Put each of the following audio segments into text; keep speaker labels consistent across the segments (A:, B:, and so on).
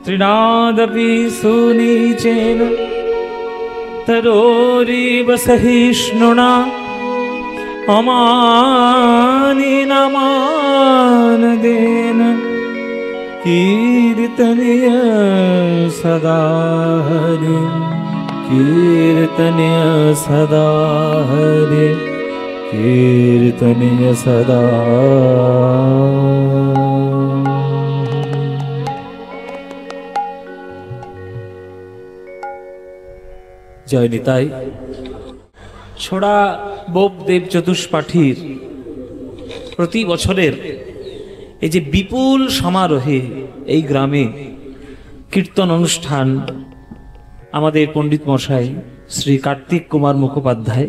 A: त्रिनादपि सुनीचेन तरोरिव सहिष्णुना अमानिनमानदेन कीर्तनीय सदा हरि कीर्तनीय सदा हरि कीर्तनीय सदा। জয় নিতাই। ছোড়া বোপদেব চতুষ্পাঠীর প্রতি বছরের এই যে বিপুল সমারোহে এই গ্রামে কীর্তন অনুষ্ঠান আমাদের পণ্ডিত মশাই শ্রী কার্তিক কুমার মুখোপাধ্যায়,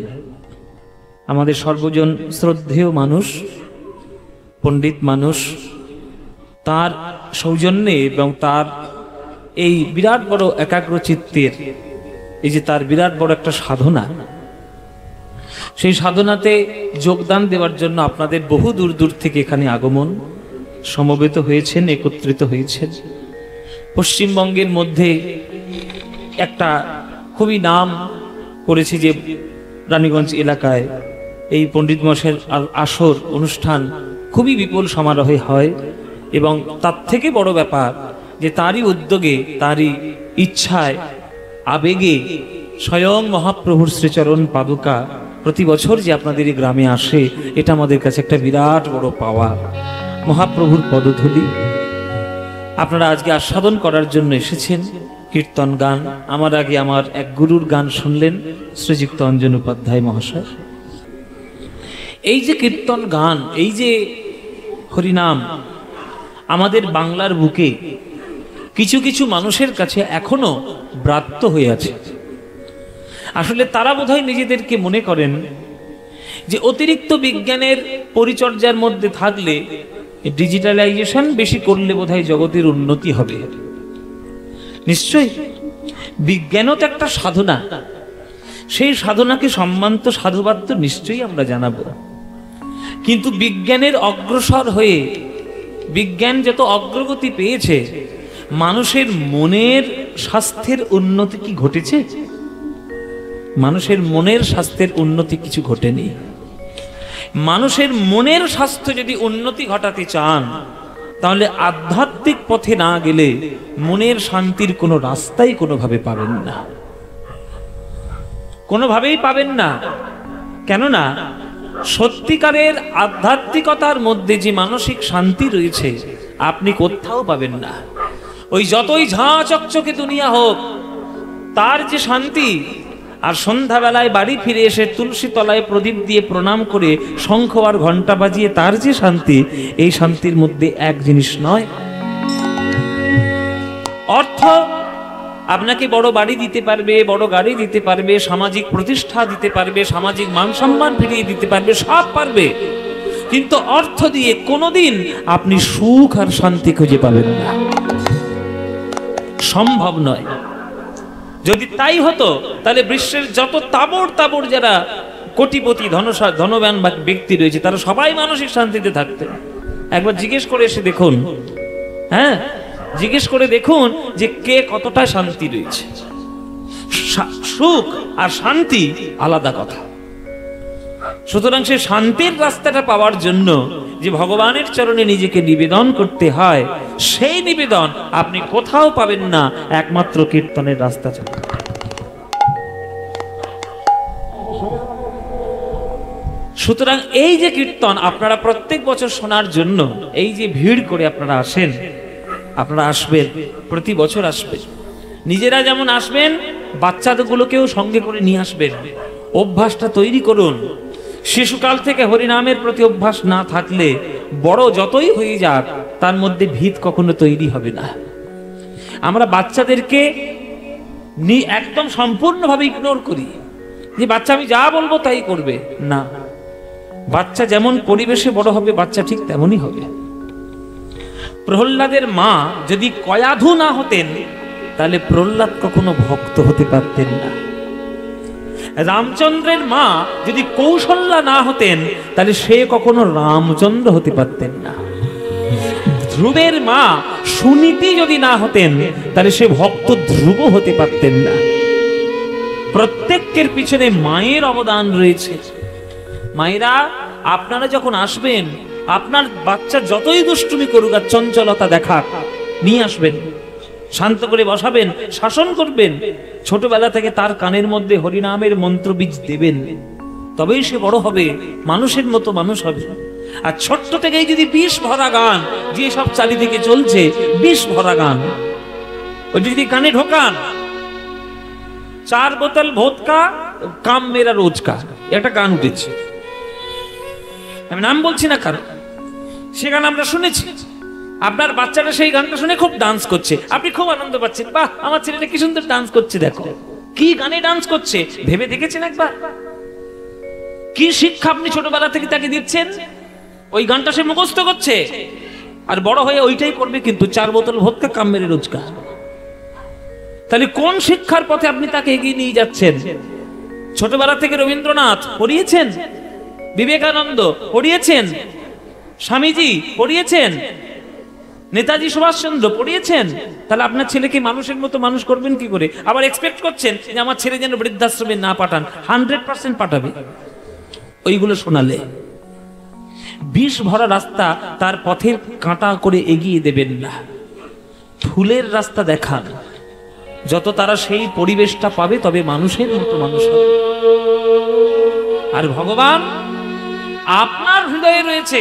A: আমাদের সর্বজন শ্রদ্ধেয় মানুষ, পণ্ডিত মানুষ, তার সৌজন্যে এবং তার এই বিরাট বড় একাগ্র চিত্তের এই যে তার বিরাট বড় একটা সাধনা, সেই সাধনাতে যোগদান দেওয়ার জন্য আপনাদের বহু দূর দূর থেকে এখানে আগমন, সমবেত হয়েছেন, একত্রিত হয়েছেন। পশ্চিমবঙ্গের মধ্যে একটা খুবই নাম করেছে যে রানীগঞ্জ এলাকায় এই পণ্ডিত মশাইয়ের আসর অনুষ্ঠান খুবই বিপুল সমারোহে হয়, এবং তার থেকে বড় ব্যাপার যে তারই উদ্যোগে, তারই ইচ্ছায়, আবেগে স্বয়ং মহাপ্রভুর শ্রীচরণ পাদুকা প্রতি বছর যে আপনাদের এই গ্রামে আসে, এটা আমাদের কাছে একটা বিরাট বড় পাওয়া। মহাপ্রভুর পদধূলি আপনারা আজকে আস্বাদন করার জন্য এসেছেন। কীর্তন গান, আমার আগে আমার এক গুরুর গান শুনলেন শ্রীযুক্ত অঞ্জন উপাধ্যায় মহাশয়। এই যে কীর্তন গান, এই যে হরিনাম আমাদের বাংলার বুকে কিছু কিছু মানুষের কাছে এখনো ব্রাত্য হয়ে আছে। আসলে তারা বোধহয় নিজেদেরকে মনে করেন যে অতিরিক্ত বিজ্ঞানের পরিচর্যার মধ্যে থাকলে, ডিজিটালাইজেশন বেশি করলে বোধহয় জগতের উন্নতি হবে। নিশ্চয়ই বিজ্ঞানও তো একটা সাধনা, সেই সাধনাকে সম্মান তো, সাধুবাদ তো নিশ্চয়ই আমরা জানাবো। কিন্তু বিজ্ঞানের অগ্রসর হয়ে বিজ্ঞান যত অগ্রগতি পেয়েছে, মানুষের মনের স্বাস্থ্যের উন্নতি কি ঘটেছে? মানুষের মনের স্বাস্থ্যের উন্নতি কিছু ঘটেনি। মানুষের মনের স্বাস্থ্য যদি উন্নতি ঘটাতে চান, তাহলে আধ্যাত্মিক পথে না গেলে মনের শান্তির কোনো রাস্তাই কোনোভাবে পাবেন না, কোনোভাবেই পাবেন না। কেননা সত্যিকারের আধ্যাত্মিকতার মধ্যে যে মানসিক শান্তি রয়েছে, আপনি কোথাও পাবেন না। ওই যতই ঝাঁ চকচকে দুনিয়া হোক, তার যে শান্তি, আর সন্ধ্যাবেলায় বাড়ি ফিরে এসে তুলসী তলায় প্রদীপ দিয়ে প্রণাম করে শঙ্খ আর ঘণ্টা বাজিয়ে তার যে শান্তি, এই শান্তির মধ্যে এক জিনিস নয়। অর্থ আপনাকে বড় বাড়ি দিতে পারবে, বড় গাড়ি দিতে পারবে, সামাজিক প্রতিষ্ঠা দিতে পারবে, সামাজিক মান সম্মান ফিরিয়ে দিতে পারবে, সব পারবে, কিন্তু অর্থ দিয়ে কোনোদিন আপনি সুখ আর শান্তি খুঁজে পাবেন না, সম্ভব নয়। যদি তাই হতো, তাহলে বিশ্বের যত তাবড় তাবড় যারা কোটিপতি ধনবান ব্যক্তি রয়েছে, তারা সবাই মানসিক শান্তিতে থাকতেন। একবার জিজ্ঞেস করে এসে দেখুন, হ্যাঁ, জিজ্ঞেস করে দেখুন যে কে কতটা শান্তি রয়েছে। সুখ আর শান্তি আলাদা কথা। সুতরাং সে শান্তির রাস্তাটা পাওয়ার জন্য যে ভগবানের চরণে নিজেকে নিবেদন করতে হয়, সেই নিবেদন আপনি কোথাও পাবেন না, একমাত্র কীর্তনের রাস্তা ছাড়া। সুতরাং এই যে কীর্তন আপনারা প্রত্যেক বছর শোনার জন্য এই যে ভিড় করে আপনারা আসেন, আপনারা আসবেন, প্রতি বছর আসবেন, নিজেরা যেমন আসবেন, বাচ্চাদেরগুলোকেও সঙ্গে করে নিয়ে আসবেন। অভ্যাসটা তৈরি করুন। শিশুকাল থেকে হরিনামের প্রতি অভ্যাস না থাকলে বড় যতই হয়ে যাক, তার মধ্যে ভিত কখনো তৈরি হবে না। আমরা বাচ্চাদেরকে একদম সম্পূর্ণভাবে ইগনোর করি, যে বাচ্চা আমি যা বলবো তাই করবে। না, বাচ্চা যেমন পরিবেশে বড় হবে, বাচ্চা ঠিক তেমনই হবে। প্রহ্লাদের মা যদি কয়াধু না হতেন, তাহলে প্রহ্লাদ কখনো ভক্ত হতে পারতেন না। রামচন্দ্রের মা যদি কৌশল্যা না হতেন, তাহলে সে কখনো রামচন্দ্র হতে পারতেন না। ধ্রুবের মা সুনীতি যদি না হতেন তাহলে সে ভক্ত ধ্রুব হতে পারতেন না। প্রত্যেকের পিছনে মায়ের অবদান রয়েছে। মায়েরা, আপনারা যখন আসবেন, আপনার বাচ্চা যতই দুষ্টুমি করুক আর চঞ্চলতা দেখাক, নিয়ে আসবেন, শান্ত করে বসাবেন, শাসন করবেন। ছোটবেলা থেকে তার কানের মধ্যে হরিনামের মন্ত্রবীজ দেবেন, তবেই সে বড় হবে, মানুষের মতো মানুষ হবে। আর ছোট্ট থেকেই যদি বিষ ভরা গান, যে সব চারিদিকে চলছে বিষ ভরা গান, ওই যদি কানে ঢোকান, 4 বোতল ভোদকা কাম মেরা রোজকা, একটা গান উঠেছে, আমি নাম বলছি না কারণ, সে গান আমরা শুনেছি। আপনার বাচ্চাটা সেই গানটা শুনে খুব ডান্স করছে, আপনি খুব আনন্দ পাচ্ছেন, বাহ আমার ছেলেটা কি সুন্দর ডান্স করছে, দেখো কি গানে ডান্স করছে। ভেবে দেখেছেন একবার কি শিক্ষা আপনি ছোটবেলা থেকে তাকে দিচ্ছেন? ওই গানটা সে মুখস্থ করছে, আর বড় হয়ে ওইটাই করবে, কিন্তু 4 বোতল ভোদকা কাম মেরে রোজকা। তাহলে কোন শিক্ষার পথে আপনি তাকে এগিয়ে নিয়ে যাচ্ছেন? ছোটবেলা থেকে রবীন্দ্রনাথ পড়িয়েছেন, বিবেকানন্দ পড়িয়েছেন, স্বামীজি পড়িয়েছেন, নেতাজি সুভাষচন্দ্র পড়িয়েছেন, তাহলে আপনার ছেলেকে মানুষের মতো মানুষ করবেন কি করে? আবার এক্সপেক্ট করছেন যে আমার ছেলে যেন বৃদ্ধাশ্রমে না পাঠান। 100% পাঠাবে ওইগুলো শোনালে। বিষ ভরা রাস্তা তার পথের কাঁটা করে এগিয়ে দেবেন না, ফুলের রাস্তা দেখান। যত তারা সেই পরিবেশটা পাবে তবে মানুষের মতো মানুষ হবে। আর ভগবান আপনার হৃদয়ে রয়েছে,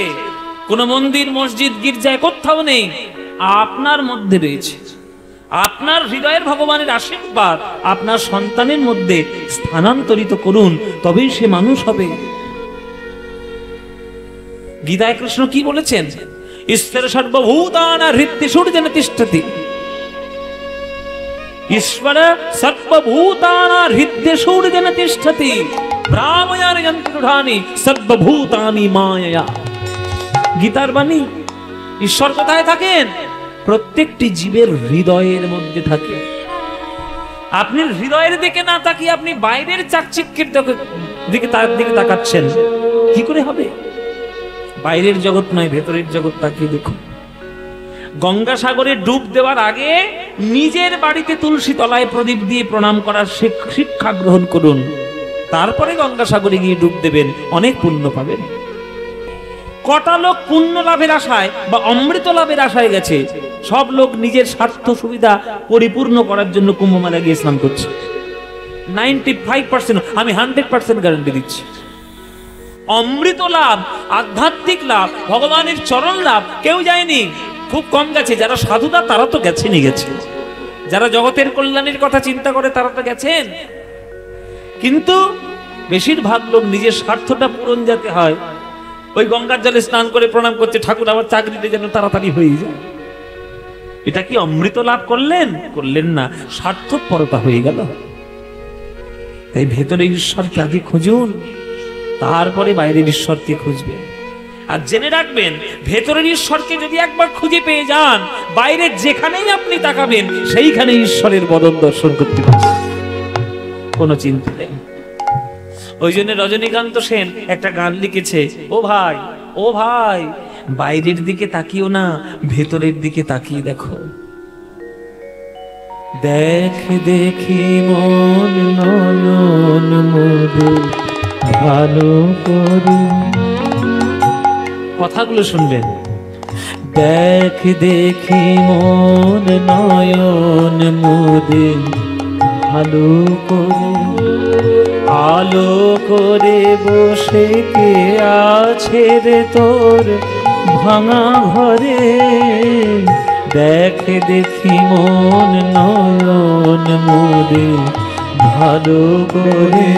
A: কোন মন্দির মসজিদ গির্জায় কোথাও নেই, আপনার মধ্যে রয়েছে। আপনার হৃদয়ের ভগবানের আশীর্বাদ আপনার সন্তানের মধ্যে স্থানান্তরিত করুন, তবেই সে মানুষ হবে। গীতায় কৃষ্ণ কি বলেছেন? ঈশ্বর সর্বভূতানাং হৃদ্যেষুর্জেন তিষ্ঠতি। ঈশ্বর সর্বভূতানাং হৃদ্যেষুর্জেন তিষ্ঠতি ভ্রাময়ান যন্ত্রূঢ়ানি সর্বভূতানি মায়য়া। গীতার বাণী। ঈশ্বর কোথায় থাকেন? প্রত্যেকটি জীবের হৃদয়ের মধ্যে থাকে। আপনি হৃদয়ের দিকে না তাকিয়ে আপনি বাইরের চাকচিক্যের দিকে তাকাচ্ছেন, কি করে হবে? বাইরের জগৎ নয়, ভেতরের জগৎ তাকিয়ে দেখুন। গঙ্গাসাগরে ডুব দেওয়ার আগে নিজের বাড়িতে তুলসী তলায় প্রদীপ দিয়ে প্রণাম করার শিক্ষা গ্রহণ করুন, তারপরে গঙ্গাসাগরে গিয়ে ডুব দেবেন, অনেক পুণ্য পাবেন। কটা লোক পুণ্য লাভের আশায় বা অমৃত লাভের আশায় গেছে, সব লোক নিজের স্বার্থ সুবিধা পরিপূর্ণ করার জন্য কুম্ভমেলা গিয়ে স্নান করছে। 95%, আমি 100% গ্যারান্টি দিচ্ছি। অমৃত লাভ, আধ্যাত্মিক লাভ, ভগবানের চরণ লাভ কেউ যায়নি, খুব কম গেছে। যারা সাধুদা তারা তো গেছেনই গেছে, যারা জগতের কল্যাণের কথা চিন্তা করে তারা তো গেছেন, কিন্তু বেশিরভাগ লোক নিজের স্বার্থটা পূরণ যাতে হয় ওই গঙ্গার জলে স্নান করে প্রণাম করছে, ঠাকুর আমার চাকরিটা যেন তাড়াতাড়ি হয়ে যায়। এটা কি অমৃত লাভ করলেন? করলেন না, স্বার্থপরতা হয়ে গেল। তাই ভেতরে ঈশ্বরকে আগে খুঁজুন, তারপরে বাইরের ঈশ্বরকে খুঁজবেন। আর জেনে রাখবেন, ভেতরের ঈশ্বরকে যদি একবার খুঁজে পেয়ে যান, বাইরে যেখানেই আপনি তাকাবেন সেইখানে ঈশ্বরের বদন দর্শন করতে পারবেন, কোনো চিন্তা নেই। ওই জন্য রজনীকান্ত সেন একটা গান লিখেছে, ও ভাই, ও ভাই, বাইরের দিকে তাকিও না, ভেতরের দিকে তাকিয়ে দেখো। দেখ দেখি মন নয়ন মোরে ভালো করে, কথাগুলো শুনবেন। দেখ দেখি মন নয়ন মোরে ভালো করে, আলো করে বসে কে আছে রে তোর ভাঙা ঘরে। দেখ দেখি মন নয়ন মোরে ভালো করে,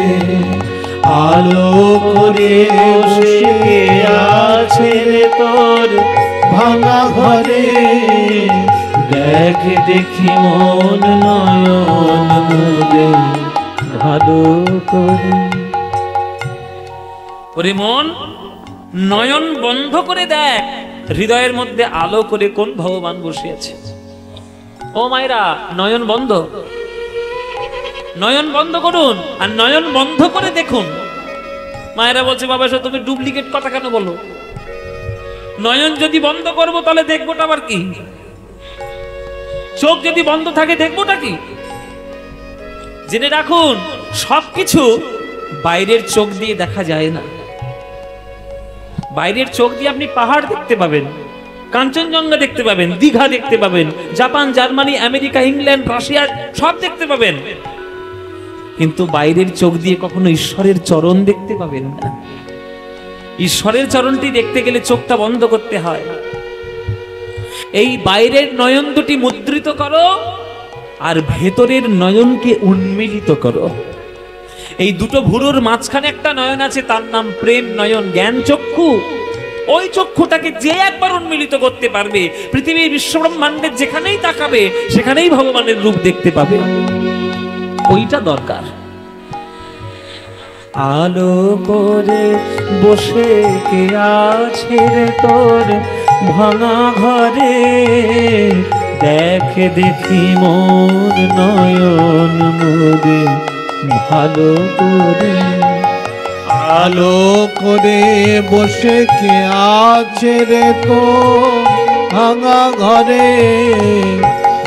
A: আলো করে বসে কে আছে রে তোর ভাঙা ঘরে। দেখ দেখি মন নয়ন মোরে ভালো করে। ওরে মন, নয়ন বন্ধ করে দেখ, হৃদয়ের মধ্যে আলো করে কোন ভগবান বসে আছে। ও মায়েরা, নয়ন বন্ধ, নয়ন বন্ধ করুন আর নয়ন বন্ধ করে দেখুন। মায়েরা বলছে, বাবা তুমি ডুপ্লিকেট কথা কেন বলো? নয়ন যদি বন্ধ করব তাহলে দেখবোটা আবার কি? চোখ যদি বন্ধ থাকে দেখবোটা কি? জেনে রাখুন, সবকিছু বাইরের চোখ দিয়ে দেখা যায় না। বাইরের চোখ দিয়ে আপনি পাহাড় দেখতে পাবেন, কাঞ্চনজঙ্ঘা দেখতে পাবেন, দীঘা দেখতে পাবেন, Japan, Germany, America, England, Russia সব দেখতে পাবেন, কিন্তু বাইরের চোখ দিয়ে কখনো ঈশ্বরের চরণ দেখতে পাবেন না। ঈশ্বরের চরণটি দেখতে গেলে চোখটা বন্ধ করতে হয়। এই বাইরের নয়ন দুটি মুদ্রিত করো আর ভেতরের নয়নকে উন্মিলিত করো। এই দুটো ভুরুর মাঝখানে একটা নয়ন আছে, তার নাম প্রেম নয়ন, জ্ঞান চক্ষু। ওই চক্ষুটাকে যে একবার উন্মিলিত করতে পারবে, পৃথিবীর বিশ্বব্রহ্মাণ্ডের যেখানেই তাকাবে সেখানেই ভগবানের রূপ দেখতে পাবে। ওইটা দরকার। আলো করে বসে কে আছে রে তোর ভাঙা ঘরে, দেখে দেখি মোর নয়ন মুদে ভালো করে।
B: আলো করে বসে কে আছে রে তো ভাঙা ঘরে,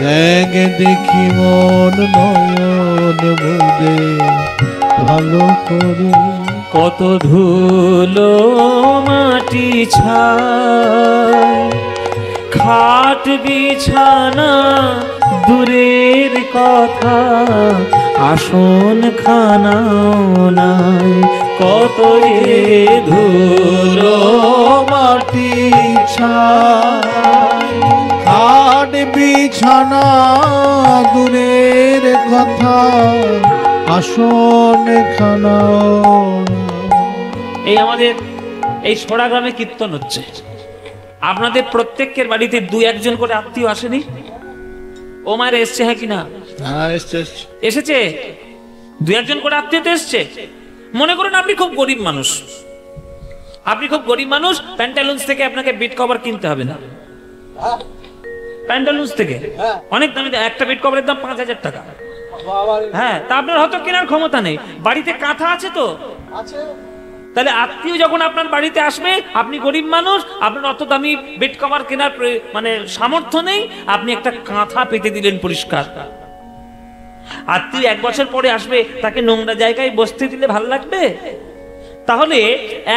B: দেখ দেখি মন নয়ন মুদে ভালো করে।
A: কত ধুলো মাটি ছাই, খাট বিছানা দূরের কথা, আসন খানাও নাই। কত ধুলো
B: মাটি ছাই, খাট বিছানা দূরের কথা, আসন খানাও।
A: এই আমাদের এই সোড়া গ্রামে কীর্তন হচ্ছে, আপনাদের প্রত্যেকের বাড়িতে দু একজন করে আত্মীয় আসেনি? ও মায়ের এসছে, হ্যাঁ কিনা? এসেছে, দু একজন করে আত্মীয় তো এসছে। মনে করুন আপনি খুব গরিব মানুষ, প্যান্টালুন্স থেকে আপনাকে বেড কভার কিনতে হবে না। প্যান্টালুন্স থেকে অনেক দামি, একটা বেড কভারের দাম 5,000 টাকা। হ্যাঁ, তা আপনার হয়তো কেনার ক্ষমতা নেই, বাড়িতে কাঁথা আছে তো। তাহলে আত্মীয় যখন আপনার বাড়িতে আসবে, আপনি গরিব মানুষ, আপনার অত দামি বেড কভার কেনার মানে সামর্থ্য নেই, আপনি একটা কাঁথা পেতে দিলেন পরিষ্কার। আত্মীয় 1 বছর পরে আসবে, তাকে নোংরা জায়গায় বসতে দিলে ভালো লাগবে? তাহলে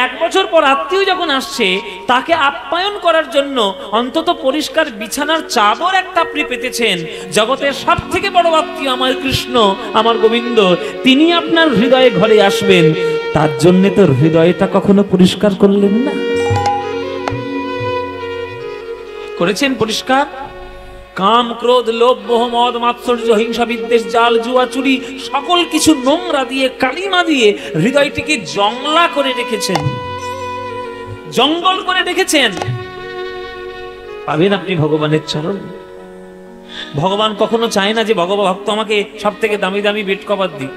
A: 1 বছর পর আত্মীয় যখন আসছে, তাকে আপ্যায়ন করার জন্য অন্তত পরিষ্কার বিছানার চাদর একটা আপনি পেতেছেন। জগতের সব থেকে বড় আত্মীয় আমার কৃষ্ণ, আমার গোবিন্দ, তিনি আপনার হৃদয়ে ঘরে আসবেন, তার জন্য তো হৃদয়টা কখনো পরিষ্কার করলেন না? করেছেন পরিষ্কার? কাম, ক্রোধ, লোভ, মোহ, মদ, মাৎসর্য, হিংসা, বিদ্বেষ, জাল, জুয়া, চুরি, সকল কিছু নোংরা দিয়ে, কালিমা দিয়ে হৃদয়টিকে জংলা করে রেখেছেন, জঙ্গল করে রেখেছেন। পাবেন আপনি ভগবানের চরণ। ভগবান কখনো চায় না যে ভক্ত আমাকে সব থেকে দামি দামি বেড কভার দিক।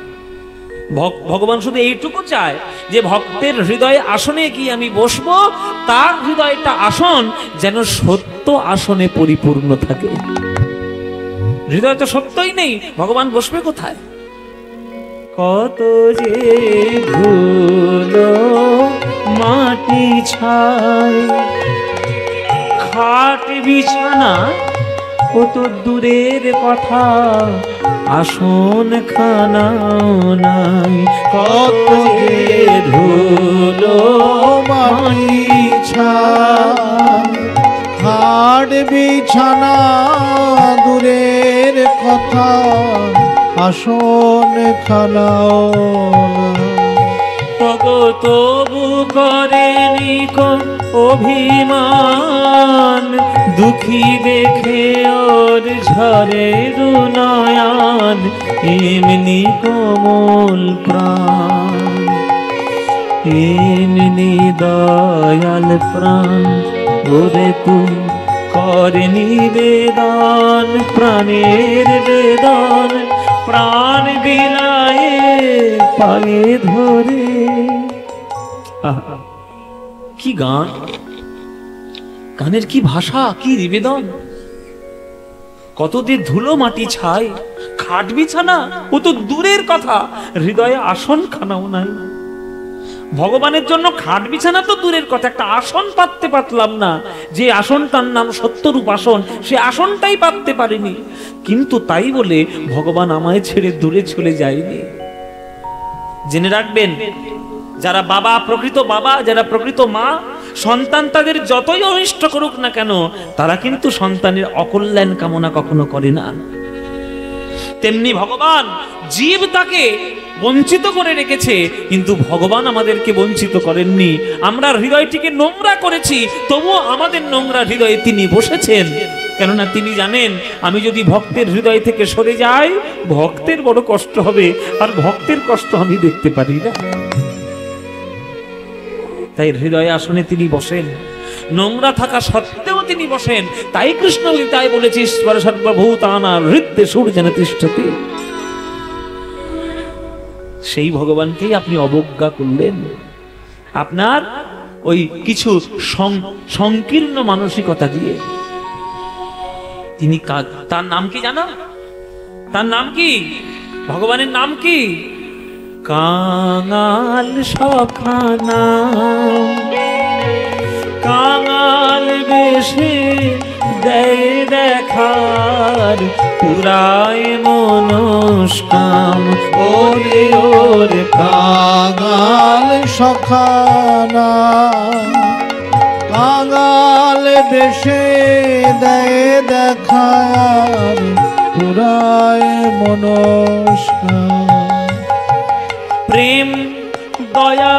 A: ভগবান শুধু এইটুকু চায় যে ভক্তের হৃদয়ে আসনে গিয়ে আমি বসবো, তার হৃদয়টা আসন যেন সত্য আসনে পরিপূর্ণ থাকে। হৃদয় তো সত্যই নেই, ভগবান বসবে কোথায়? কত যে ধুলো মাটি ছাই, খাট বিছানা কত দূরের কথা, আসন খানাও নাই। কত যে ধুলো
B: মাটি ছাই, খাট বিছানা দূরের কথা, আসন খানাও।
A: তবু করেনি অভিমান, দুঃখী দেখে ওর ঝরে নয়ন, এমনি কোমল প্রাণ, এমনি দয়াল প্রাণ, ওরে তুই করে নিবেদন, প্রাণের বেদন, প্রাণ বিলায়ে পায়ে ধরে। কি গান, গানের কি ভাষা, কি নিবেদন! কতদিন ধুলো মাটি ছাই, খাট বিছানা ও তো দূরের কথা, হৃদয়ে আসন খানাও নাই। ভগবানের জন্য খাট বিছানা তো দূরের কথা, একটা আসন পাততে পারলাম না। যে আসনটার নাম সত্যরূপ আসন, সে আসনটাই পাততে পারিনি। কিন্তু তাই বলে ভগবান আমায় ছেড়ে দূরে চলে যায়নি। জেনে রাখবেন, যারা বাবা, প্রকৃত বাবা, যারা প্রকৃত মা, সন্তান তাদের যতই অনিষ্ট করুক না কেন, তারা কিন্তু সন্তানের অকল্যাণ কামনা কখনো করে না। তেমনি ভগবান, জীব তাকে বঞ্চিত করে রেখেছে, কিন্তু ভগবান আমাদেরকে বঞ্চিত করেননি। আমরা হৃদয়টিকে নোংরা করেছি, তবুও আমাদের নোংরা হৃদয়ে তিনি বসেছেন। কেননা তিনি জানেন, আমি যদি ভক্তের হৃদয় থেকে সরে যাই, ভক্তের বড় কষ্ট হবে, আর ভক্তের কষ্ট আমি দেখতে পারি না। তাই হৃদয় আসনে তিনি বসেন, নোংরা থাকা সত্ত্বেও তিনি বসেন। তাই কৃষ্ণ গীতায় বলেছে, ঈশ্বর সর্বভূতানাং হৃদয়ে সূর্যেন তিষ্ঠতি। সেই ভগবানকেই আপনি অবজ্ঞা করলেন, আপনার ওই কিছু সংকীর্ণ মানসিকতা দিয়ে। তিনি তার নাম কি জানো? তার নাম কি? ভগবানের নাম কি? কাঙাল সখানা, কাঙাল বেশে দেয় দেখার, পুরায় মনস্কাম। ওরে ওরে
B: কাঙাল সখানা, কাঙাল বেশে দেয় দেখার, পুরায় মনস্কাম।
A: প্রেম দয়া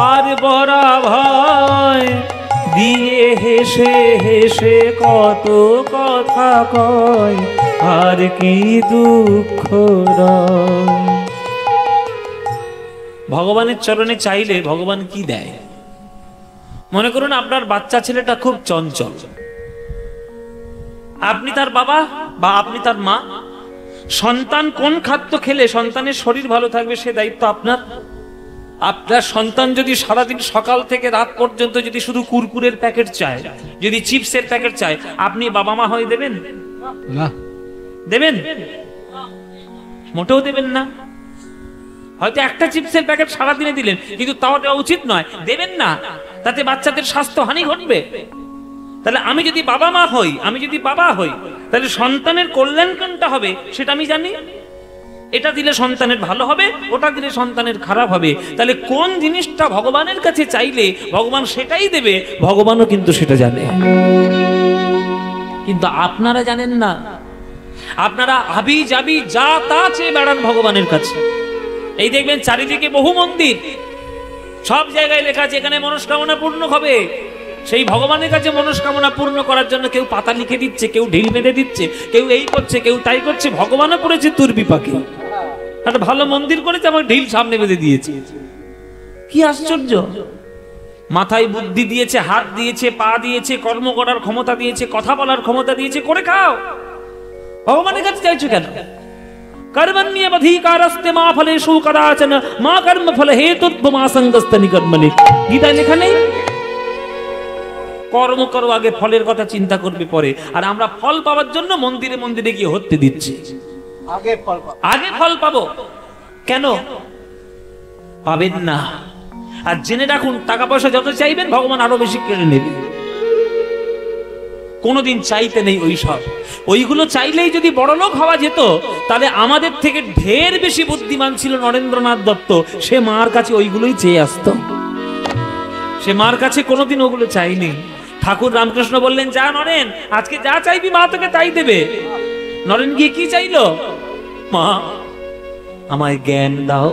A: আর বরা ভয় দিয়ে হেসে হেসে কত কথা কয়, আর কি দুঃখ রয়। ভগবানের চরণে চাইলে ভগবান কি দেয়? মনে করুন আপনার বাচ্চা ছেলেটা খুব চঞ্চল, আপনি তার বাবা বা আপনি তার মা। সন্তান কোন খাদ্য খেলে সন্তানের শরীর ভালো থাকবে, সে দায়িত্ব আপনার। আপনার সন্তান যদি সারাদিন সকাল থেকে রাত পর্যন্ত যদি শুধু কুরকুরের প্যাকেট চায়, যদি চিপসের প্যাকেট চায়, আপনি বাবা মা হয়ে দেবেন?
B: না,
A: দেবেন? মোটেও দেবেন না। হয়তো একটা চিপসের প্যাকেট সারাদিনে দিলেন, কিন্তু তাও দেওয়া উচিত নয়, দেবেন না। তাতে বাচ্চাদের স্বাস্থ্য হানি ঘটবে। তাহলে আমি যদি বাবা মা হই, আমি যদি বাবা হই, তাহলে সন্তানের কল্যাণ কোনটা হবে সেটা আমি জানি। এটা দিলে সন্তানের ভালো হবে, ওটা দিলে সন্তানের খারাপ হবে। তাহলে কোন জিনিসটা ভগবানের কাছে চাইলে ভগবান সেটাই দেবে, ভগবানও কিন্তু সেটা জানে। কিন্তু আপনারা জানেন না, আপনারা আবি যাবি যা তা চেয়ে বেড়ান ভগবানের কাছে। এই দেখবেন চারিদিকে বহু মন্দির, সব জায়গায় লেখা আছে এখানে মনস্কামনা পূর্ণ হবে। সেই ভগবানের কাছে মনস্কামনা পূর্ণ করার জন্য কেউ পাতা লিখে দিচ্ছে, কেউ ঢিল বেঁধে দিচ্ছে, কেউ এই করছে, কেউ তাই করছে। ভগবানও পড়েছে তুর বিপাকে, একটা ভালো মন্দির করেছে, আমার ঢিল সামনে বেঁধে দিয়েছে। কি আশ্চর্য! মাথায় বুদ্ধি দিয়েছে, হাত দিয়েছে, পা দিয়েছে, কর্ম করার ক্ষমতা দিয়েছে, কথা বলার ক্ষমতা দিয়েছে, করে খাও। ভগবানের কাছে চাইছো কেন? কর্মণ্যেবাধিকারস্তে মা ফলেষু কদাচন মা কর্ম ফল হেতুর্ভমা সঙ্গস্তনি কর্মণি। গীতায় লেখা নেই? কর্ম করো আগে, ফলের কথা চিন্তা করবে পরে। আর আমরা ফল পাওয়ার জন্য মন্দিরে মন্দিরে গিয়ে হত্যে দিচ্ছি। আগে ফল পাবো কেন? পাবেন না। আর জেনে রাখুন, টাকা পয়সা যত চাইবেন ভগবান আরো বেশি কেড়ে নেবে। কোনোদিন চাইতে নেই ওই সব। ওইগুলো চাইলেই যদি বড়লোক হওয়া যেত, তাহলে আমাদের থেকে ঢের বেশি বুদ্ধিমান ছিল নরেন্দ্রনাথ দত্ত। সে মার কাছে ওইগুলোই চেয়ে আসতো, সে মার কাছে কোনোদিন ওগুলো চাইনি। ঠাকুর রামকৃষ্ণ বললেন, যা নরেন, আজকে যা চাইবি মা তোকে তাই দেবে। নরেন গিয়ে কি চাইলো? মা আমায় জ্ঞান দাও,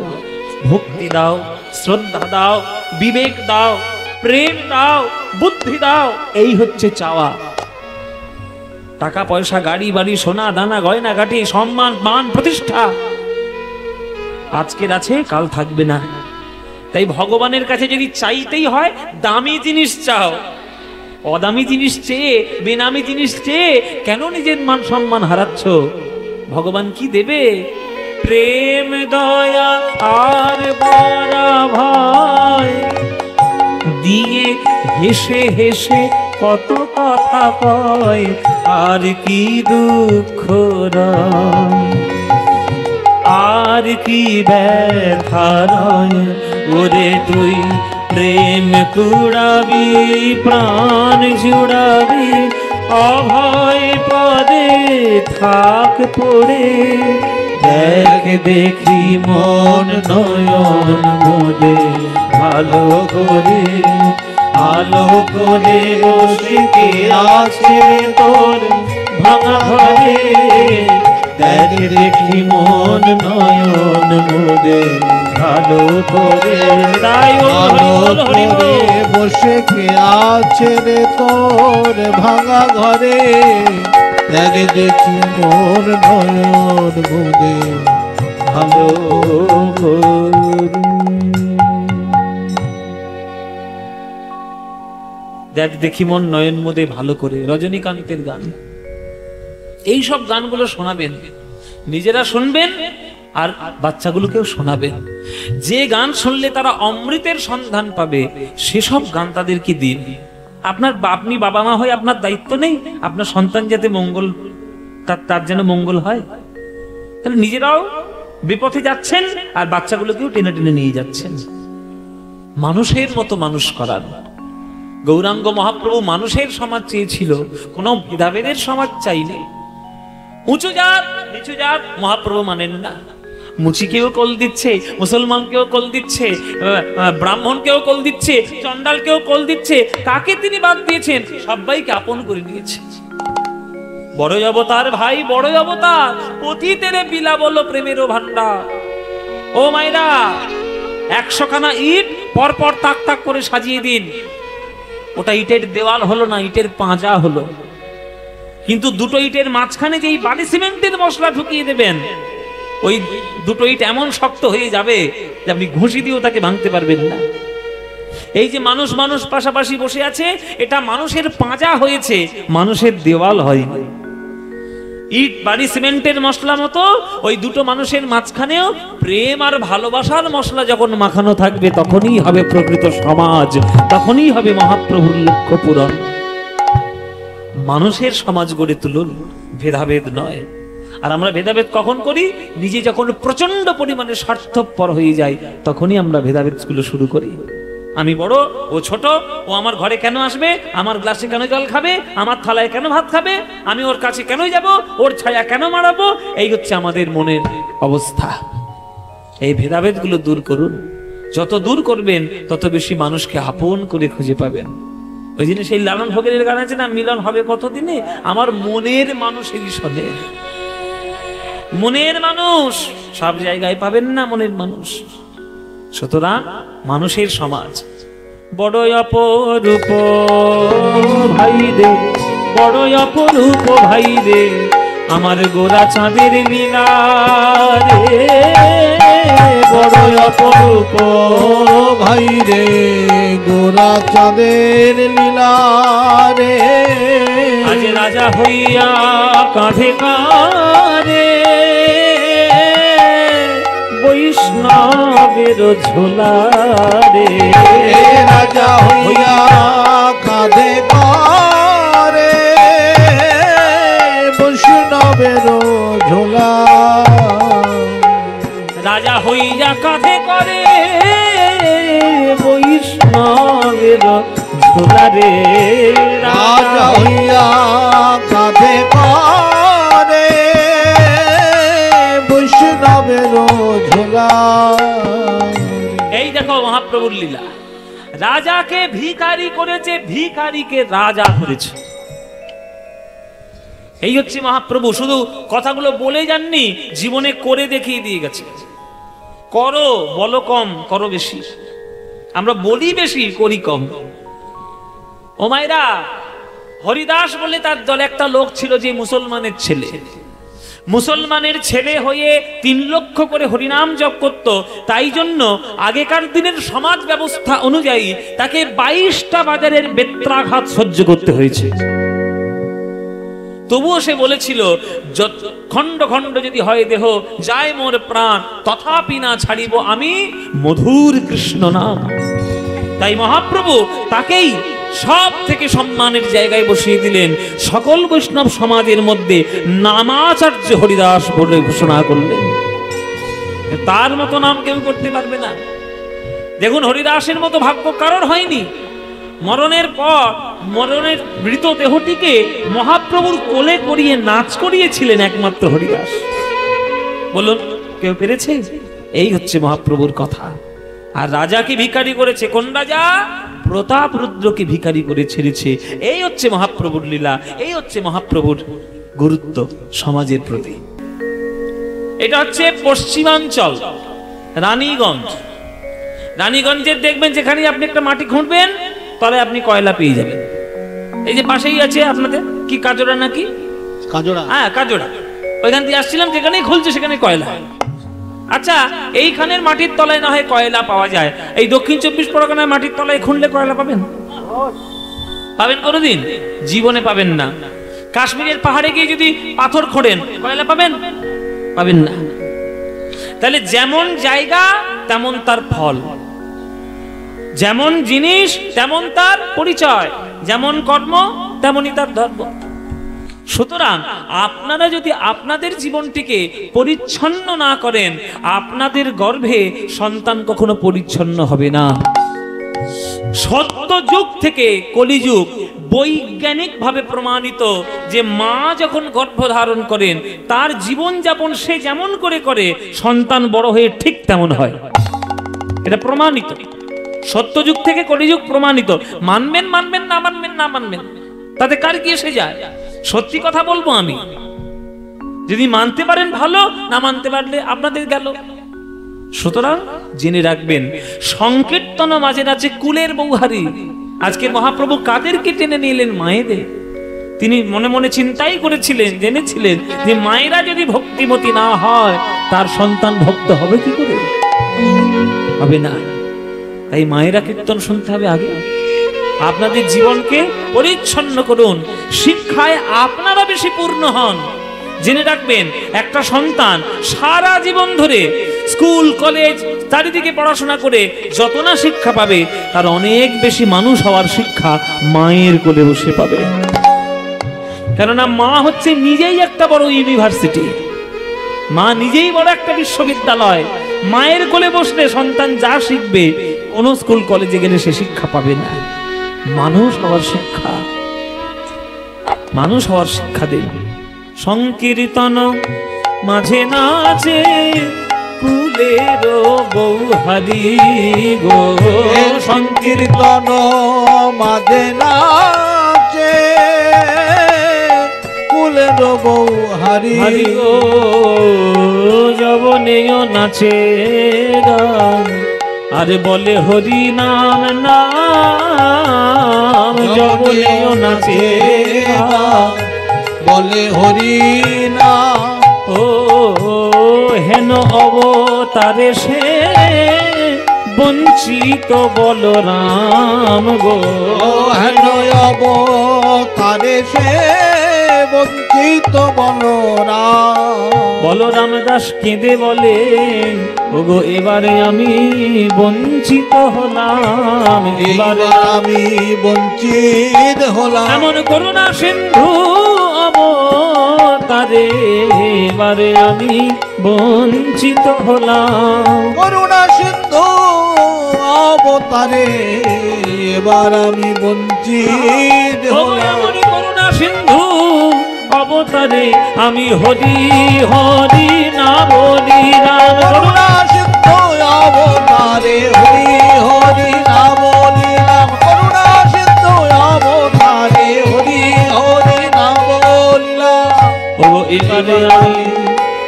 A: ভক্তি দাও, শ্রদ্ধা দাও, বিবেক দাও, প্রেম দাও, বুদ্ধি দাও। এই হচ্ছে চাওয়া। টাকা পয়সা, গাড়ি বাড়ি, সোনা দানা, গয়না গাটি, সম্মান মান প্রতিষ্ঠা আজকের আছে, কাল থাকবে না। তাই ভগবানের কাছে যদি চাইতেই হয়, দামি জিনিস চাও। অদামি জিনিস চেয়ে, বেনামি জিনিস চেয়ে কেন নিজের মান সম্মান হারাচ্ছ? ভগবান কি দেবে? প্রেম দয়া আর বড় ভয় দিয়ে হেসে হেসে কত কথা কয়, আর কি দুঃখ রয়, আর কি ব্যথা রয়। ওরে তুই প্রেম কুড়াবি প্রাণ জুড়াবি অভয় পদে থাক পড়ে দেখ দেখি মন নয়ন মোদে ভালো করে আলো করে বসে আছে তোর ভাঙা ঘরে দেখ দেখি মন নয়ন মোদে ভালো করে তাই
B: আলো করে বসে কে আছে রে তোর ভাঙা ঘরে দেখ দেখি মোর নয়ন মোদে
A: ভালো দেখ দেখি মন নয়ন মোদে ভালো করে, রজনীকান্তের গান। এই সব গানগুলো শোনাবেন, নিজেরা শুনবেন আর বাচ্চাগুলোকেও শোনাবেন। যে গান শুনলে তারা অমৃতের সন্ধান পাবে সেসব গান তাদেরকে দিন। আপনি বাবা মা হয়ে আপনার দায়িত্ব নেই আপনার সন্তান যাতে মঙ্গল তার যেন মঙ্গল হয়? তাহলে নিজেরাও বিপথে যাচ্ছেন আর বাচ্চাগুলোকেও টেনে টেনে নিয়ে যাচ্ছেন। মানুষের মতো মানুষ করার গৌরাঙ্গ মহাপ্রভু মানুষের সমাজ চেয়েছিল, কোনো ভেদাভেদের সমাজ চাইলে। উঁচু জাত নিচু জাত মহাপ্রভু মানেন না। মুচিকেও কোল দিচ্ছে, মুসলমানকেও কোল দিচ্ছে, ব্রাহ্মণকেও কোল দিচ্ছে, চন্ডালকেও কোল দিচ্ছে। কাকে তিনি বাদ দিয়েছেন? সবাইকে আপন করে নিয়েছে। বড়ই অবতার ভাই, বড়ই অবতার, পতিতের বিলা বলো প্রেমেরও ভান্ডার। ও মাইরা, 100 খানা ইট পরপর তাক তাক করে সাজিয়ে দিন। ওটা ইটের দেওয়াল হলো না, ইটের পাঁজা হলো। কিন্তু দুটো ইটের মাঝখানে যেই বালি সিমেন্টের মশলা ঢুকিয়ে দেবেন, ওই দুটো ইট এমন শক্ত হয়ে যাবে যে আপনি ঘুষি দিয়েও তাকে ভাঙতে পারবেন না। এই যে মানুষ মানুষ পাশাপাশি বসে আছে, এটা মানুষের পাঁজা হয়েছে, মানুষের দেওয়াল হয়নি। ইট বালি সিমেন্টের মশলা মতো ওই দুটো মানুষের মাঝখানেও প্রেম আর ভালোবাসার মশলা যখন মাখানো থাকবে, তখনই হবে প্রকৃত সমাজ, তখনই হবে মহাপ্রভুর লক্ষ্য পূরণ। মানুষের সমাজ গড়ে তুলুন, ভেদাভেদ নয়। আর আমরা ভেদাভেদ কখন করি? নিজে যখন প্রচন্ড পরিমাণে স্বার্থপর হয়ে যায়, তখনই আমরা ভেদাভেদগুলো শুরু করি। আমি বড়, ও ছোট, ও আমার ঘরে কেন আসবে, আমার গ্লাসে কেন জল খাবে, আমার থালায় কেন ভাত খাবে, আমি ওর কাছে কেন যাব, ওর ছায়া কেন মারাবো। এই হচ্ছে আমাদের মনের অবস্থা। এই ভেদাভেদগুলো দূর করুন। যত দূর করবেন তত বেশি মানুষকে আপন করে খুঁজে পাবেন। ওই জন্য সেই লালন ফকিরের গান আছে না, মিলন হবে কতদিনে, আমার মনের মানুষেরই সনে। মনের মানুষ সব জায়গায় পাবেন না, মনের মানুষ। সুতরাং মানুষের সমাজ বড় অপরূপ ভাই রে, বড় অপরূপ ভাই রে, আমার গোরা চাঁদের লীলা রে,
B: বড় অপরূপ ভাই রে, গোরা চাঁদের লীলা রে।
A: আজ রাজা হইয়া কাঁধে কাঁধে বৈষ্ণবের ঝোলা রে,
B: রাজা হইয়া কাঁধে কাঁধে বৈষ্ণবের ঝোলা।
A: রাজা হইয়া কাঁধে করে বৈষ্ণবের ঝোলা রে,
B: রাজা হইয়া কাঁধে কাঁধে বৈষ্ণবের ঝোলা।
A: এই দেখো মহাপ্রভুর লীলা। রাজাকে ভিখারি করেছে, ভিখারিকে রাজা করেছে। এই হচ্ছে মহাপ্রভু। শুধু কথাগুলো বলে যাননি, জীবনে করে দেখিয়ে দিয়ে গেছে। করো, বলো কম, করো বেশি। আমরা বলি বেশি, করি কম। ও মায়েরা, হরিদাস বলে তার দলে একটা লোক ছিল, যে মুসলমানের ছেলে। মুসলমানের ছেলে হয়ে 3 লক্ষ করে হরিনাম জপ করত। তাই জন্য আগেকার দিনের সমাজ ব্যবস্থা অনুযায়ী তাকে 22টা বাজারের বেত্রাঘাত সহ্য করতে হয়েছে। তবুও সে বলেছিল, খণ্ড খণ্ড যদি হয় দেহ, যায় মোর প্রাণ, তথাপি না ছাড়িব আমি মধুর কৃষ্ণ নাম। তাই মহাপ্রভু তাকেই সব থেকে সম্মানের জায়গায় বসিয়ে দিলেন। সকল বৈষ্ণব সমাজের মধ্যে নামাচার্য হরিদাস বলে ঘোষণা করলেন। তার মতো নাম কেউ করতে পারবে না। দেখুন, হরিদাসের মতো ভাগ্য কারোর হয়নি। মরণের পর মরণের মৃত দেহটিকে মহাপ্রভুর কোলে করিয়ে নাচ করিয়েছিলেন একমাত্র হরিদাস। বলুন, কেউ পেরেছে? এই হচ্ছে মহাপ্রভুর কথা। আর রাজাকে ভিখারি করেছে। কোন রাজা? প্রতাপ রুদ্রকে ভিখারি করে ছেড়েছে। এই হচ্ছে মহাপ্রভুর লীলা, এই হচ্ছে মহাপ্রভুর গুরুত্ব সমাজের প্রতি। এটা হচ্ছে পশ্চিমাঞ্চল, রানীগঞ্জ। রানীগঞ্জের দেখবেন যেখানে আপনি একটা মাটি খুঁড়বেন তাহলে আপনি কয়লা পেয়ে যাবেন। এই যে পাশেই আছে আপনাদের কি কাজোড়া নাকি?
B: কাজোড়া।
A: হ্যাঁ, কাজোড়া। ওইখান দিয়ে আসছিলাম, যেখানেই খুলছে সেখানে কয়লা। আচ্ছা, এইখানের মাটির তলায় না হয় কয়লা পাওয়া যায়, এই দক্ষিণ 24 পরগনার মাটির তলায় খুঁড়লে কয়লা পাবেন? পাবেন কোনোদিন? জীবনে পাবেন না। কাশ্মীরের পাহাড়ে গিয়ে যদি পাথর খোঁড়েন কয়লা পাবেন? পাবেন না। তাহলে যেমন জায়গা তেমন তার ফল, যেমন জিনিস তেমন তার পরিচয়, যেমন কর্ম তেমনই তার ধর্ম। সুতরাং আপনারা যদি আপনাদের জীবনটিকে পরিচ্ছন্ন না করেন, আপনাদের গর্ভে সন্তান কখনো পরিচ্ছন্ন হবে না। সত্য যুগ থেকে কলিযুগ বৈজ্ঞানিকভাবে প্রমাণিত যে মা যখন গর্ভধারণ করেন তার জীবনযাপন সে যেমন করে করে সন্তান বড় হয়ে ঠিক তেমন হয়। এটা প্রমাণিত, সত্যযুগ থেকে কলিযুগ প্রমাণিত। মানবেন মানবেন, না মানবেন না মানবেন, তাতে কার কি এসে যায়? সত্যি কথা বলবো আমি। যদি মানতে পারেন ভালো, না মানতে পারলে আপনাদের গেল। সুতরাং জেনে রাখবেন, সংকীর্তন মাঝে আছে কুলের বৌহারি। আজকে মহাপ্রভু কাদেরকে টেনে নিলেন? মায়েদের। তিনি মনে মনে চিন্তাই করেছিলেন, জেনেছিলেন যে মায়েরা যদি ভক্তিমতী না হয় তার সন্তান ভক্ত হবে কি করে? হবে না। তাই মায়েরা কীর্তন শুনতে হবে আগে। আপনাদের জীবনকে পরিচ্ছন্ন করুন, শিক্ষায় আপনারা বেশি পূর্ণ হন। জেনে রাখবেন, একটা সন্তান সারা জীবন ধরে স্কুল কলেজ চারিদিকে পড়াশোনা করে যত না শিক্ষা পাবে তার অনেক বেশি মানুষ হওয়ার শিক্ষা মায়ের কোলে বসে পাবে। কেননা মা হচ্ছে নিজেই একটা বড় ইউনিভার্সিটি, মা নিজেই বড় একটা বিশ্ববিদ্যালয়। মায়ের কোলে বসলে সন্তান যা শিখবে কোন স্কুল কলেজে গেলে সে শিক্ষা পাবে না। মানুষ হওয়ার শিক্ষা, মানুষ হওয়ার শিক্ষা দেবে। সংকীর্তন মাঝে নাচে কুলের বৌহারি গো,
B: সংকীর্তন মাঝে নাচে কুলের বৌহারি
A: গো, যবনেও নাচে গান, আরে বলে হরি নাম নাম, যবনেও নাচে গান,
B: বলে হরি নাম।
A: ও হেন অবতারে সে বঞ্চিত বলরাম গো,
B: হেন অবতারে সে বঞ্চিত বলরাম।
A: বলরাম দাস কেঁদে বলে, ওগো এবারে আমি বঞ্চিত হলাম, এবারে
B: আমি বঞ্চিত হলাম।
A: এমন করুণা সিন্ধু অবতারে এবারে আমি বঞ্চিত হলাম।
B: করুণা সিন্ধু অবতারে এবার আমি বঞ্চিত হলাম।
A: করুণা সিন্ধু অবতারে আমি হরি হরি না বলি রাম।
B: করুণা সিন্ধু অবতারে হরি হরি না বলি রাম। করুণা সিন্ধু অবতারে হরি হরি না বলি রাম।
A: ও এবারে আমি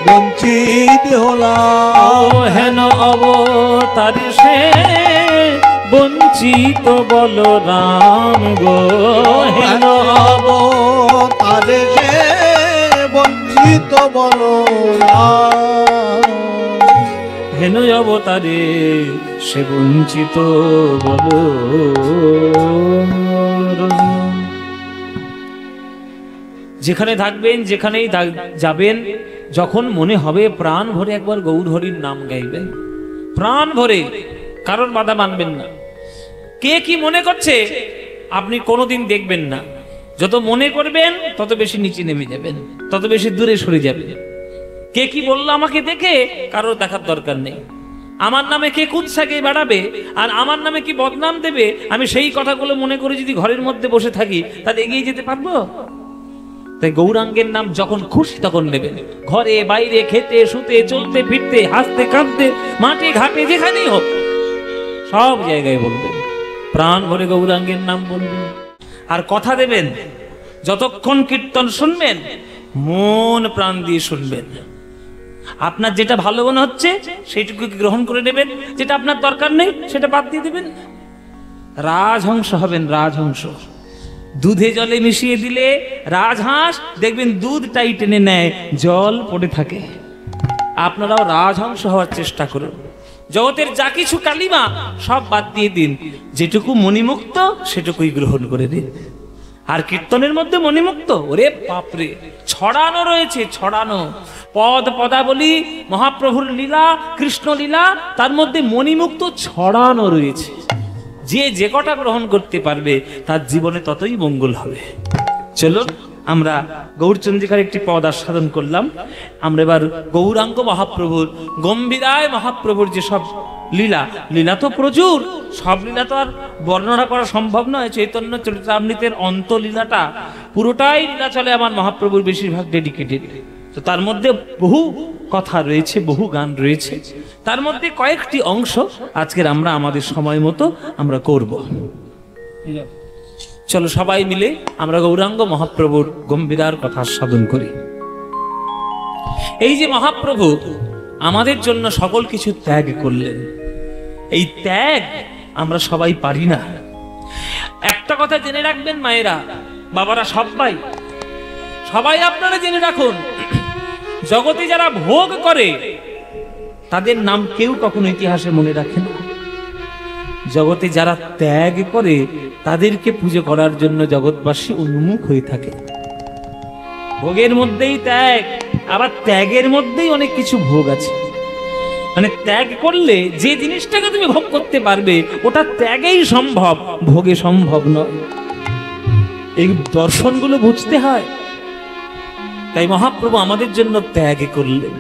B: বঞ্চিত হলাম।
A: হেন অবতারে সে বঞ্চিত বলরাম গো, হেন
B: অবতারে সে বঞ্চিত বলরাম।
A: হেন অবতারে সে বঞ্চিত বল। যেখানে থাকবেন, যেখানেই যাবেন, যখন মনে হবে প্রাণ ভরে একবার গৌর হরির নাম গাইবেন, প্রাণ ভরে, কারণ বাধা মানবেন না। কে কি মনে করছে আপনি কোনোদিন দেখবেন না। যত মনে করবেন তত বেশি নিচে নেমে যাবেন, তত বেশি দূরে সরে যাবেন। কে কি বললো আমাকে দেখে কারোর দেখার দরকার নেই। আমার নামে কে কুৎসাকে বাড়াবে আর আমার নামে কি বদনাম দেবে, আমি সেই কথাগুলো মনে করে যদি ঘরের মধ্যে বসে থাকি তাহলে এগিয়ে যেতে পারবো? তাই গৌরাঙ্গের নাম যখন খুশি তখন নেবেন, ঘরে বাইরে, খেতে শুতে, চলতে ফিরতে, হাসতে কাঁদতে, মাঠে ঘাটে, যেখানেই হোক সব জায়গায় বলবেন, প্রাণ ভরে গৌরাঙ্গের নাম বলবেন। আর কথা দেবেন, যতক্ষণ কীর্তন শুনবেন মন প্রাণ দিয়ে শুনবেন। আপনার যেটা ভালো মনে হচ্ছে সেইটুকু গ্রহণ করে নেবেন, যেটা আপনার দরকার নেই সেটা বাদ দিয়ে দেবেন। রাজহংস হবেন, রাজহংস। দুধে জলে মিশিয়ে দিলে রাজহাঁস দেখবেন দুধটাই টেনে নেয়, জল পড়ে থাকে। আপনারাও রাজহংস হওয়ার চেষ্টা করুন। জগতের যা কিছু কালিমা সব বাদ দিয়ে দিন, যেটুকু মণিমুক্ত সেটুকুই গ্রহণ করে দিন। আর কীর্তনের মধ্যে মণিমুক্ত, ওরে বাপরে, ছড়ানো রয়েছে, ছড়ানো পদ পদাবলী, মহাপ্রভুর লীলা, কৃষ্ণ লীলা, তার মধ্যে মণিমুক্ত ছড়ানো রয়েছে। যে যে কটা গ্রহণ করতে পারবে তার জীবনে ততই মঙ্গল হবে। চলুন আমরা গৌরচন্দ্রিকার একটি পদ আস্বাদন করলাম। আমরা এবার গৌরাঙ্গ মহাপ্রভুর, গম্ভীরায় মহাপ্রভুর যেসব লীলা, লীলা তো প্রচুর, সব লীলা তো আর বর্ণনা করা সম্ভব নয়। চৈতন্য চরিতামৃতের অন্তলীলাটা পুরোটাই লীলা চলে আমার মহাপ্রভুর, বেশিরভাগ ডেডিকেটেড। তো তার মধ্যে বহু কথা রয়েছে, বহু গান রয়েছে, তার মধ্যে কয়েকটি অংশ আজকের আমরা আমাদের সময় মতো আমরা করব। চলো সবাই মিলে আমরা গৌরাঙ্গ মহাপ্রভুর গম্ভীরার কথা আস্বাদন করি। এই যে মহাপ্রভু আমাদের জন্য সকল কিছু ত্যাগ করলেন, এই ত্যাগ আমরা সবাই পারি না। একটা কথা জেনে রাখবেন মায়েরা, বাবারা, সবাই সবাই আপনারা জেনে রাখুন, জগতে যারা ভোগ করে তাদের নাম কেউ কখনো ইতিহাসে মনে রাখে না। জগতে যারা ত্যাগ করে তাদেরকে পুজো করার জন্য জগৎবাসী উন্মুখ হয়ে থাকে। ভোগের মধ্যেই ত্যাগ, আবার ত্যাগের মধ্যেই অনেক কিছু ভোগ আছে। মানে ত্যাগ করলে যে জিনিসটাকে তুমি ভোগ করতে পারবে ওটা ত্যাগেই সম্ভব, ভোগে সম্ভব নয়। এই দর্শনগুলো বুঝতে হয়। তাই মহাপ্রভু আমাদের জন্য ত্যাগ করলেন।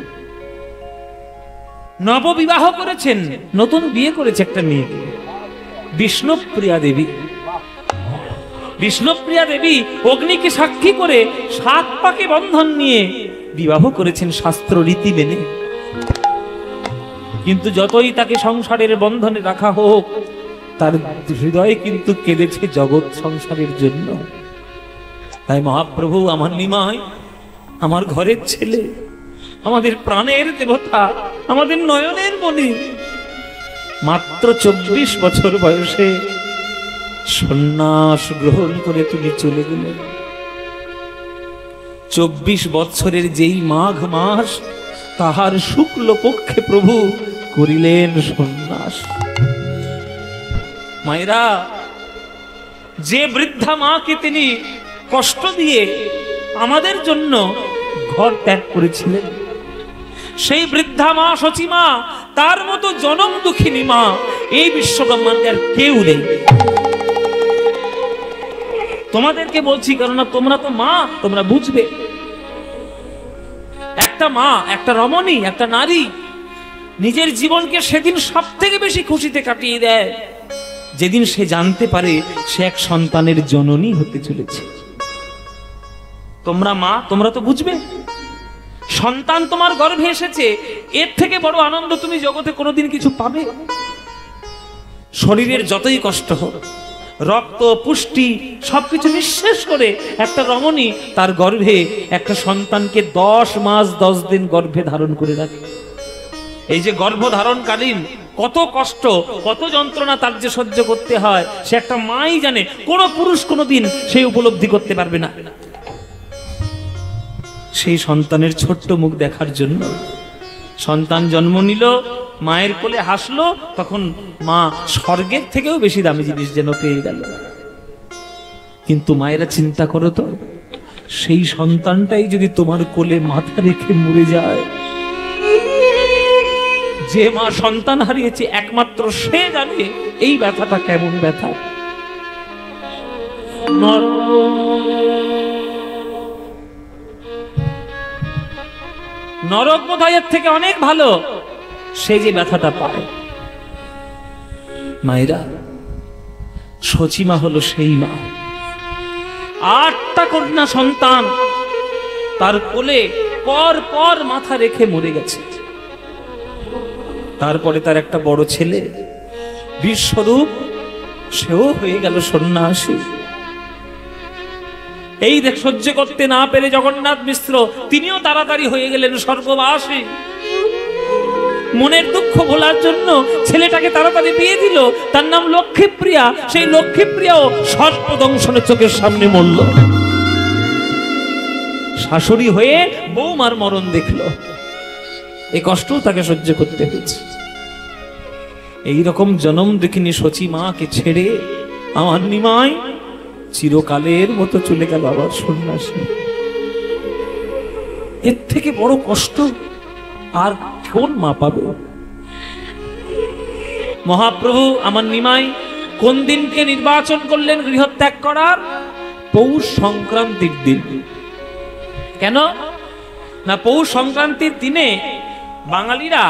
A: নববিবাহ করেছেন, নতুন বিয়ে করেছে একটা মেয়েকে, বিষ্ণুপ্রিয়া দেবী। বিষ্ণুপ্রিয়া দেবী অগ্নিকে সাক্ষী করে 7 পাকে বন্ধন নিয়ে বিবাহ করেছেন শাস্ত্র রীতি মেনে। কিন্তু যতই তাকে সংসারের বন্ধনে রাখা হোক, তার হৃদয়ে কিন্তু কেঁদেছে জগৎ সংসারের জন্য। তাই মহাপ্রভু আমার নিমাই, আমার ঘরের ছেলে, আমাদের প্রাণের দেবতা, আমাদের নয়নের মণি, মাত্র 24 বছর বয়সে সন্ন্যাস গ্রহণ করে তুমি চলে গেলেন। 24 বছরের যেই মাঘ মাস, তাহার শুক্ল পক্ষে প্রভু করিলেন সন্ন্যাস। মায়েরা, যে বৃদ্ধা মাকে তিনি কষ্ট দিয়ে আমাদের জন্য ঘর ত্যাগ করেছিলেন, সেই বৃদ্ধা মা, সচিমা, তার মতো জনম দুঃখিনী মা এই বিশ্বব্রহ্মাণ্ডে আর কেউ নেই। তোমাদেরকে বলছি কেননা তোমরা তো মা, তোমরা বুঝবে। একটা মা, একটা রমণী, একটা নারী নিজের জীবনকে সেদিন সব থেকে বেশি খুশিতে কাটিয়ে দেয় যেদিন সে জানতে পারে সে এক সন্তানের জননী হতে চলেছে। তোমরা মা, তোমরা তো বুঝবে। সন্তান তোমার গর্ভে এসেছে, এর থেকে বড় আনন্দ তুমি জগতে কোনোদিন কিছু পাবে? শরীরের যতই কষ্ট হোক, রক্ত, পুষ্টি সবকিছু নিঃশেষ করে একটা রমণী তার গর্ভে একটা সন্তানকে 10 মাস 10 দিন গর্ভে ধারণ করে রাখে। এই যে গর্ভধারণকালীন কত কষ্ট, কত যন্ত্রণা তার যে সহ্য করতে হয়, সে একটা মাই জানে। কোনো পুরুষ কোনোদিন সেই উপলব্ধি করতে পারবে না। সেই সন্তানের ছোট্ট মুখ দেখার জন্য সন্তান জন্ম নিল, মায়ের কোলে হাসলো, তখন মা স্বর্গের থেকেও বেশি দামি জিনিস যেন পেয়ে গেল। কিন্তু মায়েরা চিন্তা করো তো, সেই সন্তানটাই যদি তোমার কোলে মাথা রেখে মরে যায়, যে মা সন্তান হারিয়েছে একমাত্র সে জানে এই ব্যথাটা কেমন ব্যথা। নরক বোধহয় এর থেকে অনেক ভালো। সে যে ব্যথাটা পায়। মায়েরা, সচিমা হলো সেই মা, 8টা কন্যা সন্তান তার কোলে পর পর মাথা রেখে মরে গেছে। তারপরে তার একটা বড় ছেলে বিশ্বরূপ, সেও হয়ে গেল সন্ন্যাসী। এই দেখ সহ্য করতে না পেরে জগন্নাথ মিশ্র তিনিও তাড়াতাড়ি হয়ে গেলেন স্বর্গবাসী। মনের দুঃখ ভোলার জন্য ছেলেটাকে তাড়াতাড়ি বিয়ে দিল, তার নাম লক্ষ্মীপ্রিয়া। সেই লক্ষ্মীপ্রিয়াও সর্পদংশনের চোখের সামনে মরল। শাশুড়ি হয়ে বৌমার মরণ দেখলো, এই কষ্টও তাকে সহ্য করতে হয়েছে। এইরকম জনম দেখিনি সচী মাকে ছেড়ে আমার নিমাই চিরকালের মতো চলে গেল আবার সন্ন্যাসী। এর থেকে বড় কষ্ট আর কোন মা পাবে? মহাপ্রভু আমার নিমাই কোন দিনকে নির্বাচন করলেন গৃহত্যাগ করার? পৌষ সংক্রান্তির দিন। কেন না, পৌষ সংক্রান্তির দিনে বাঙালিরা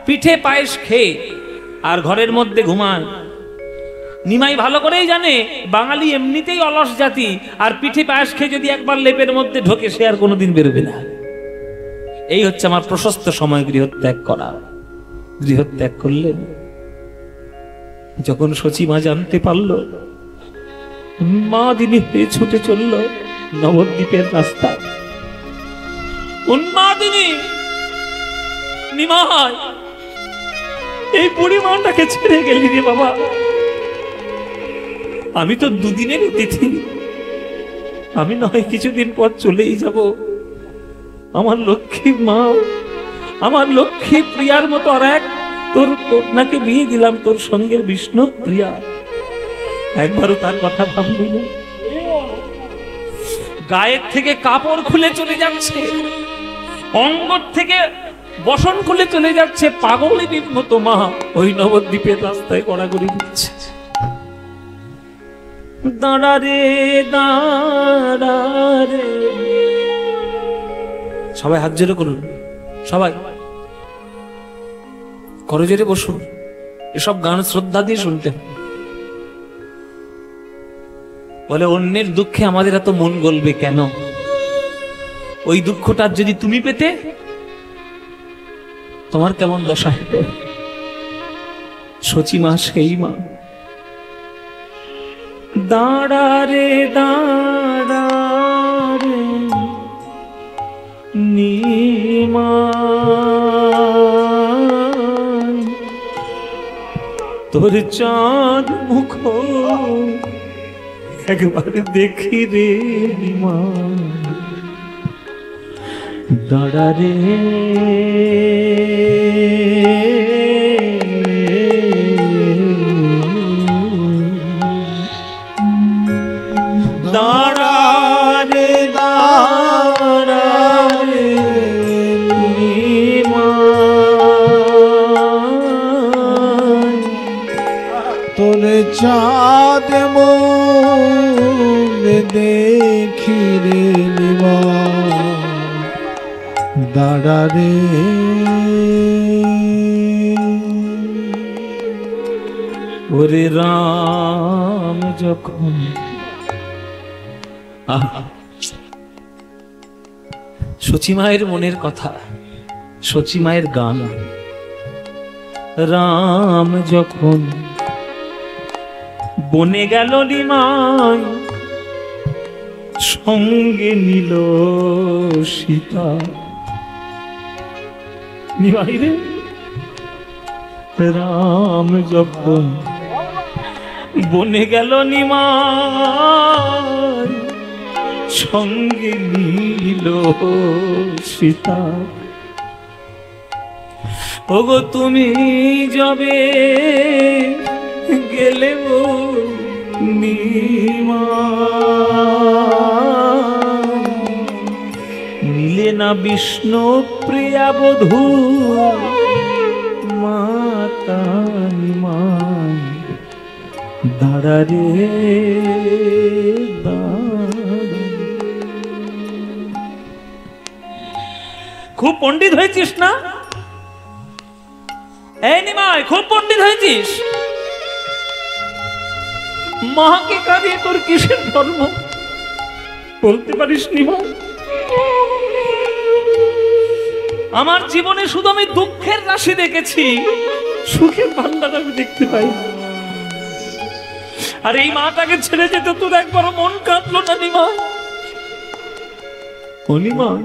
A: পিঠে পায়েস খেয়ে আর ঘরের মধ্যে ঘুমায়। নিমাই ভালো করেই জানে বাঙালি এমনিতেই অলস জাতি, আর পিঠে পায়েস খেয়ে যদি একবার লেপের মধ্যে ঢোকে সে আর কোনোদিন বেরোবে না। এই হচ্ছে আমার প্রশস্ত সময় গৃহত্যাগ করা। গৃহত্যাগ করলেন। যখন সচিমা জানতে পারল, উন্মাদিনী হয়ে ছুটে চলল নবদ্বীপের রাস্তা। উন্মাদিনী, নিমাই এই বুড়ি মাটাকে ছেড়ে গেলি রে বাবা। আমি তো দুদিনের অতিথি, আমি নয় কিছুদিন পর চলেই যাব। আমার লক্ষ্মী মা, আমার লক্ষ্মী প্রিয়ার মতো আর এক তোর কন্যাকে বিয়ে দিলাম তোর সঙ্গে, বিষ্ণু প্রিয়া। একবারও তার কথা ভাবলি না? গায়ের থেকে কাপড় খুলে চলে যাচ্ছে, অঙ্গ থেকে বসন খুলে চলে যাচ্ছে, পাগলের মতো মা ওই নবদ্বীপের রাস্তায় গড়াগড়ি দিচ্ছে। দাঁড়া রে দাঁড়া রে। সবাই হাত জোড়ে করুন, সবাই করজোরে বসুন। এসব গান শ্রদ্ধা দিয়ে শুনতে বলে। অন্যের দুঃখে আমাদের এত মন গলবে কেন? ওই দুঃখটা যদি তুমি পেতে তোমার কেমন দশা হতো? সচিমা সেই মা। দাঁড়া রে দাঁড়া রে নিমাই, তোর চাঁদ মুখ একবার দেখি রে নিমাই। দাঁড়া রে দাঁড়া রে দাঁড়া রে নিমাই,
B: তোর চাঁদ মুখ দেখি রে নিমাই। দাঁড়া রে
A: ওরে রাম যখন সচিমায়ের মনের কথা, সচিমায়ের গান। রাম যখন বনে গেল নিমাই, সঙ্গে নিল সীতা। নিমাই রে, রাম যখন বনে গেল নিমাই, সঙ্গে নিল সীতা। ওগো তুমি যাবে গেলে ও নিমাই, নিলে না বিষ্ণু প্রিয়া বধূ মাতা নিমাই। দাঁড়া রে খুব পণ্ডিত হয়েছিস না? এই নিমাই, খুব পণ্ডিত হয়েছিস, মাকে কাঁদিয়ে তোর কিসের ধর্ম বলতে পারিস নিমাই? আমার জীবনে শুধু আমি দুঃখের রাশি দেখেছি, সুখের ভান্ডার আমি দেখতে পাই। আর এই মাটাকে ছেড়ে যেতে তোর একবার মন কাঁদলো না নিমাই? ও নিমাই,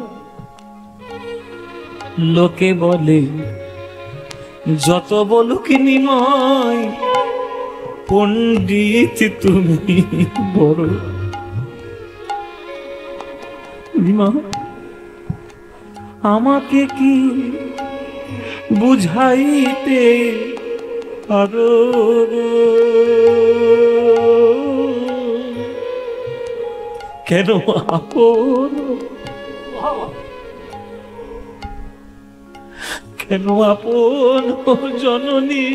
A: লোকে বলে যত বলুক নিমাই, পণ্ডিত তুমি বড়। নিমাই, আমাকে কি বুঝাইতে পারো? কেন আপন, কেন আপন জননী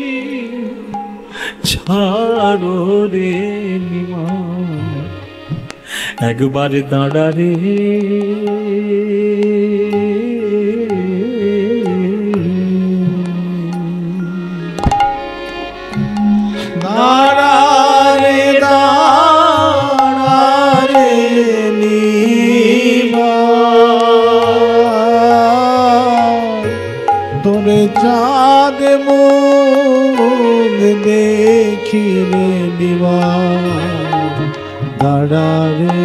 A: ছাড়ো রে নিমাই, একবার দাঁড়া রে।
B: দাঁড়া রে দাঁড়া রে নিমাই, তোরে চাঁদ মুখ দেখি রে নিমাই, দাঁড়া রে।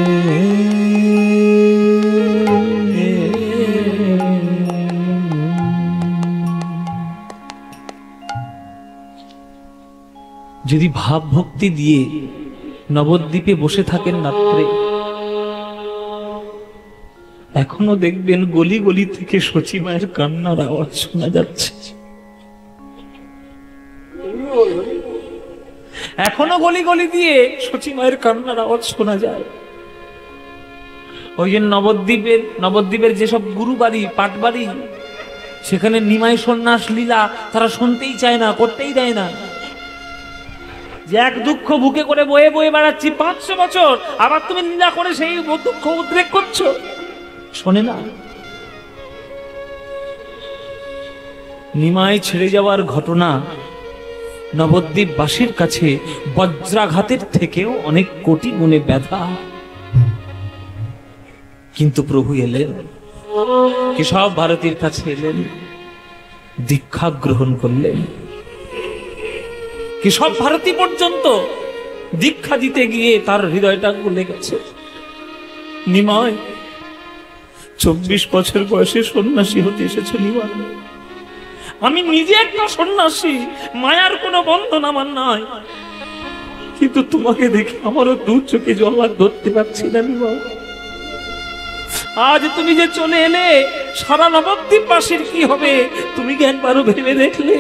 A: যদি ভাব ভক্তি দিয়ে নবদ্বীপে বসে থাকেন রাত্রে, এখনো দেখবেন গলি গলি থেকে সচি মায়ের কান্নার আওয়াজ শোনা যাচ্ছে। এখনো গলি গলি দিয়ে সচি মায়ের কান্নার আওয়াজ শোনা যায়। ওই যে নবদ্বীপের যেসব গুরু বাড়ি, পাট বাড়ি, সেখানে নিমাই সন্ন্যাস লীলা তারা শুনতেই চায় না, করতেই দেয় না। যে এক দুঃখ বুকে করে বয়ে বয়ে বেড়াচ্ছি 500 বছর, আবার তুমি লীলা করে সেই দুঃখ উদ্রেক করছো, শোনে না। নিমাই ছেড়ে যাওয়ার ঘটনা নবদ্বীপবাসীর কাছে বজ্রাঘাতের থেকেও অনেক কোটি গুণে ব্যথা। কিন্তু প্রভু এলেন, কেশব ভারতীর কাছে এলেন, দীক্ষা গ্রহণ করলেন। কেশব ভারতী পর্যন্ত দীক্ষা দিতে গিয়ে তার হৃদয়টা গলে গেছে। নিমাই 24 বছর বয়সে সন্ন্যাসী হতে এসেছে। নিমাই, আমি নিজে একটা সন্ন্যাসী, মায়ার কোনো বন্ধন আমার নাই, কিন্তু তোমাকে দেখে আমারও দু চোখে জল আর ধরতে পারছি না। নিমাই, আজ তুমি যে চলে এলে, সারা নবদ্বীপবাসীর কি হবে তুমি কি একবারও ভেবে দেখলে?